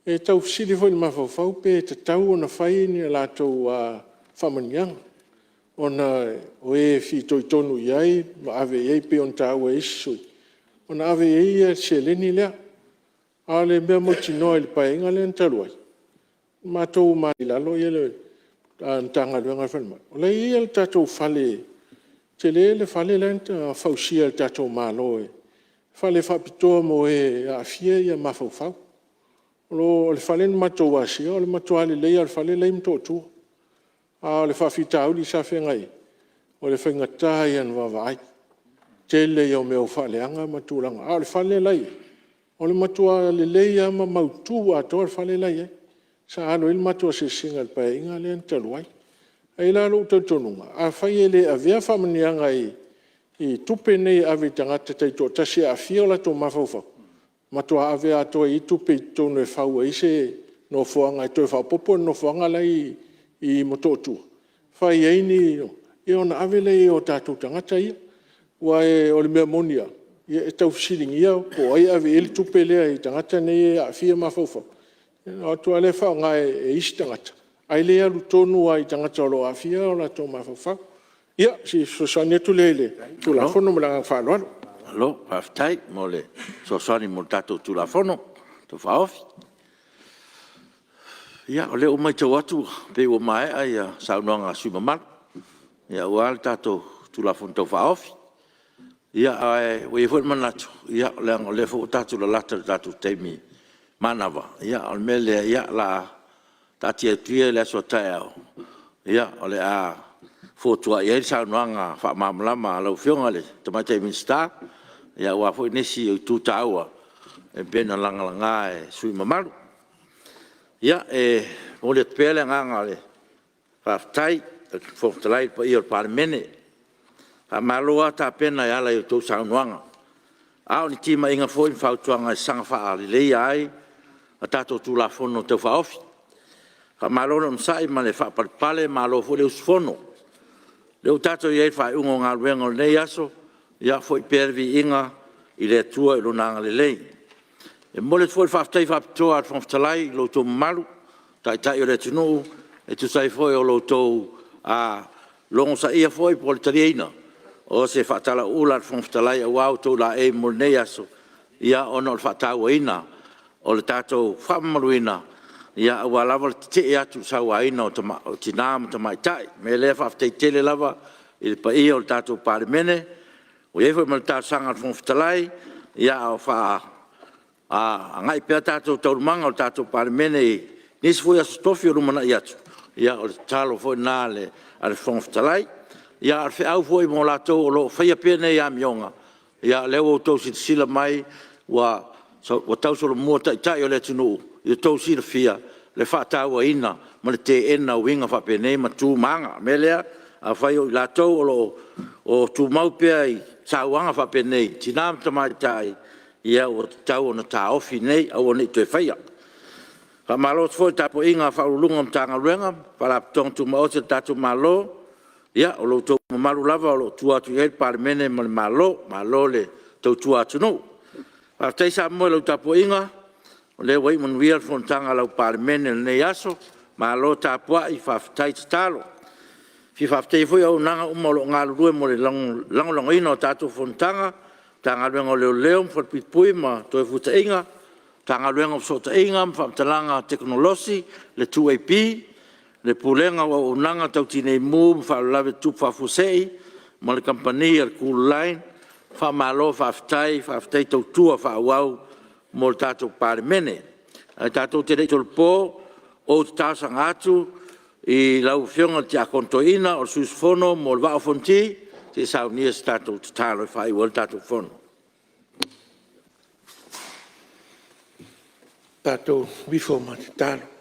E tau sili foi ma fau pe te tau ona fai ni la tau whamanianga. Ona o e fi toi tonu iai, ma ave iai pe on tau e isui. Ona ave iai se leni lea. A le mea moti noa ili paenga le antaruai. Ma tau ma ilalo ia le antanga luenga whanma. O le ia le tatou fale, te le fale lenta fausia le tatou malo e. Fale whapitoa mo e a fia ia ma fau. O le whalen matou asia, o le matou ale leia, o le whale leim tōtua. A o le whawhitau li sa whengai. O le whaingata ian wawai. Tele i o meo whaleanga maturanga. A o le whale lei. O le matou ale leia ma mautu ato o le whale lei. Sa alo il matou se singa le painga le antaluai. Ai la lo tautonunga. A whai ele a vea whamanianga i tupe nei awe tangata teito. Tasi a fiola tō mawhauwhau. Matua ave atoa i tupe i tonu e whau e se no whuanga i toi whapopo no whuanga lai i mototua. Whai eini i ona ave lei o tātou tangata ia. Wa e o le mea monia. E tau siringi ia po ai ave eli tupe lea i tangata nei a fia mawhauwhau. O tua le whaanga e isi tangata. Ai lea lu tonu ai tangata o lo a fia o la tō mawhauwhau. Ia, si sosania tu lele. Tu la whono malanga whaaloalo. Alo, whaftai, mo le sosani mo tatou tūla whono, tō whaofi. Ia, o le o mai tau atu, pe o mai ai a saunoanga sui mamara. Ia, o ale tatou tūla whono tō whaofi. Ia ai we fo manatu ia le fo tatu la lata tatu temi manava ia o mele ia la tati tie le so tao ia ole a fo tua ia sa nanga fa mamlama lo fionga le tomate minsta ia wa fo nisi tu taua e bena langa langa e sui mamalu ia o le pele nganga le fa tai fo tlai pa ia Palemene a maloa ta pena ya la to sauanga a ni tima inga foi fa tuanga sanga fa le ai a tato tu la fono te fa ofi a malona msai ma le fa pale malo fo le usfono le tato ye fa ungo nga wengo le yaso ya foi pervi inga i le tua i lo nanga le lei e mole foi fa tai fa to at from talai lo to malu tai tai le tunu e tu sai foi o lo to a longo sa ia foi por tarina o se fatala ula fonftalai au auto la e moneaso ia ono fatau ina o le tato famaluina ia wala wal te ia tu sawaina o tinam tamai tai me le fa tele lava il pa ia o tato Palemene o e foi mal ta sanga fonftalai ia o fa a ngai pe tato tolmanga o tato Palemene nis foi a Tofi o mana ia ia o talo foi nale al fonftalai ia al fe au foi mo lato lo faia pene ia mionga ia leo to sila mai wa tau so mo tai o le tunu i to sila fia le fa tau ina ma le te ena winga fa pene ma tu manga melea a fai o lato o tu mau pe ai sauanga fa pene tinam tamai tai ia o tau na ta ofi nei au ni te faia fa malo foi tapo inga fa lunga tanga luenga para tong tu mau se tatu malo ia o lo to malu lava o lo tua tu el Palemene malo le to tua tu no a te sa mo lo tapo inga le wai mon wiel fontanga lo Palemene ne yaso malo tapo I fa tai talo fi fa te foi o nanga mo lo ngalu due mo le lang ino tatu fontanga tanga lengo le leon for pitpui ma to futa inga tanga lengo so ta inga fa talanga teknologi le 2AP le pulenga o nanga tau tine mu fa lave tu fa fusei mo le compagnia cool line fa malo fa ftai tau tua fa wau mo tato Palemene tato te tol po o tasa ngatu I lau fionga te akontoina o sus fono mo le va fonti te sa unia tato talo fa I wol tato fono tato bifo ma talo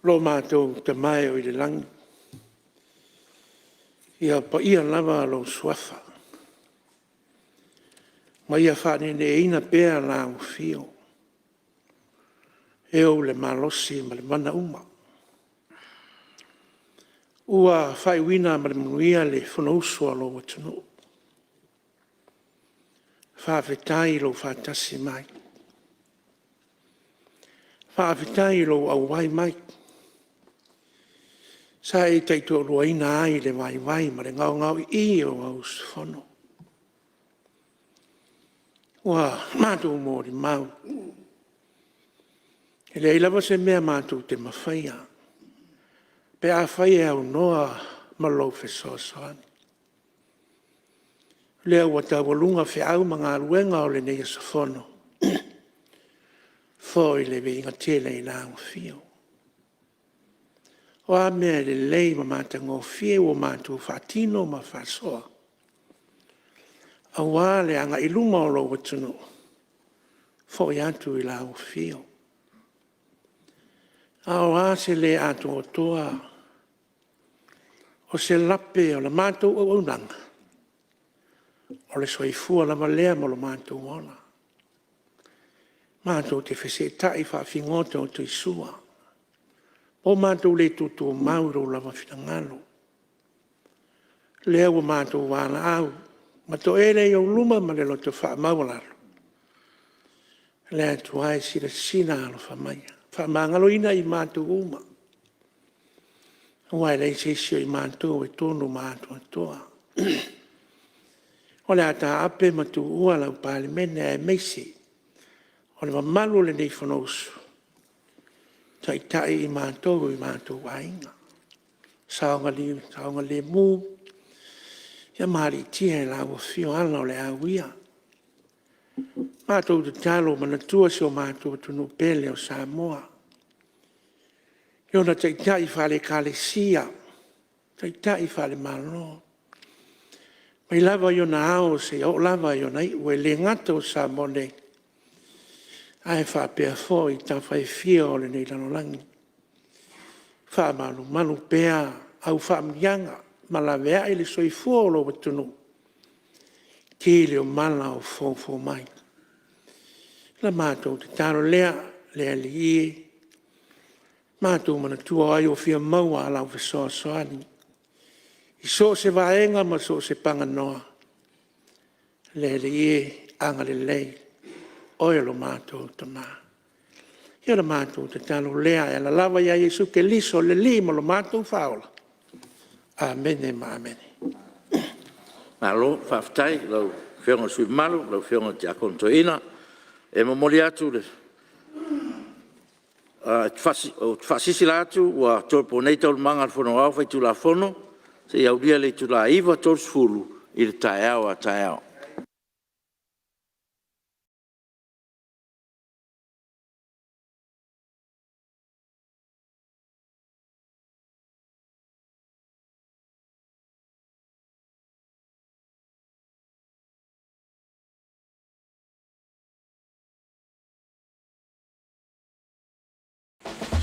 lo mātou te mai o I le langi. Ia pa ia lava lo swafa. Ma ia whane ne ina pēr la o fio. E o le malosi ma le mana uma. Ua whai wina ma le manuia le whanausua lo watunu. Whawhetai lo whatasi mai. Whawhetai lo awai mai. Sa e teitua rua ina ai le vai ma le ngau I o au whono. Ua, mātou mōri mau. E le ilawa se mea mātou te mawhaia. Pe a whaia au noa ma lau whesoasoani. Lea ua tawalunga whi au mga ruenga o le neia sa whono. Fōi le we inga tele I la au fio. O a mea le lei ma mātango fie o mātou whatino ma whasoa. A wā le anga iluma o lo watunu. Fo I atu I la o fio. A wā se le atu o toa. O se lape o la mātou o unanga. O le soifua la malea mo lo mātou ona. Mātou te whese tai whawhingote o tu isua. O mātou le tutu mauro lava whitangalo. Lea wa mātou wāna au. Mato ere I o luma ma le loto wha maularo. Lea tuai sira sina alo whamaia. Whamangalo ina I mātou uma. Wai lei sesio I mātou e tonu mātou atoa. O le ata ape matu ua lau Palemene e meisi. O le mamalu le nei whanausu. Tai I mātou wainga. Saonga le mu. Ia mari tia la o fio ala o le awia. Mātou te talo mana tua si o mātou tunu pele o Samoa. Iona taitai whale kalesia, taitai whale malo. Mai lava iona ao se o lava iona i ue le ngata o Samoa nei. Ai whapea fo i ta whai fia o le nei lanolangi. Wha malu pea au whaamianga, malawea i le soifua o lo watunu. Ki leo mala o fo mai. La mātou te taro lea li i. Mātou mana tua ai o fia maua ala o fisoa soani. I so se vaenga ma so se panganoa. Li i anga le lei. Oe lo mātou tama. Ia la mātou te taro lea e la lava ia Jesu ke liso le lima lo mātou faola. Amene ma amene. Malo, whaftai, lau whionga sui malu, lau whionga te akontoina, e mamoli atu le. O tfasisi la atu, wa torpo nei tau manga al fono au, fai tu la fono, se iau lia le tu la iwa tors fulu, i le tae au a tae au.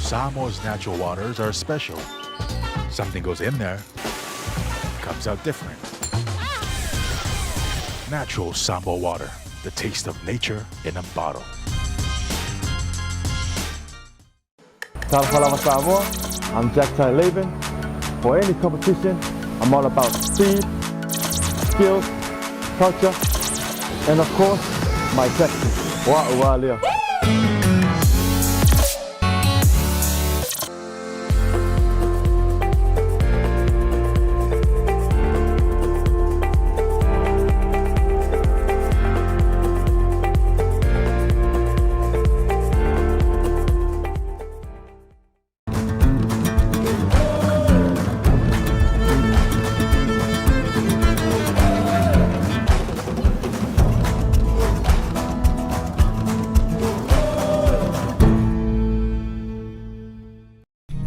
Samoa's natural waters are special. Something goes in there, comes out different. Natural Samoa water, the taste of nature in a bottle. Tiafau Samoa, I'm Jack Laban. For any competition, I'm all about speed, skills, culture, and of course, my Texas. Wa'ualia.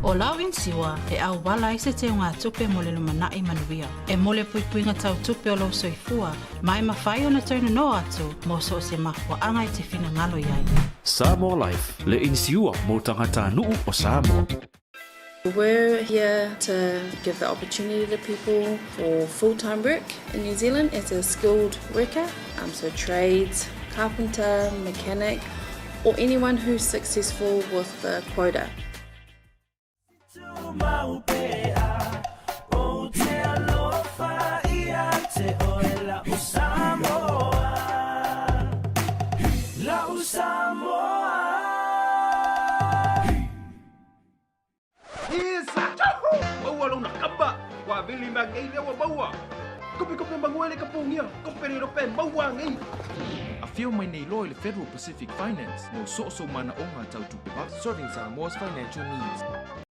O lawin siwa e au wala i se te unga tupe mo le lumanai manuia. E mole puipuinga tau tupe o lo soifua, mai mawhai o na tauna no atu, mo so se mahua anga i te whina ngalo iai. Samoa Life, le insiua mo tangata nuu o Samoa. We're here to give the opportunity to people for full-time work in New Zealand as a skilled worker, so trades, carpenter, mechanic, or anyone who's successful with the quota. Vili magai lewa maua. Kopi manguele kapungia. Kopere pe maua ngai. A fio mai nei loa i le Federal Pacific Finance mo so mana o ngā tautupe serving Samoa's financial needs.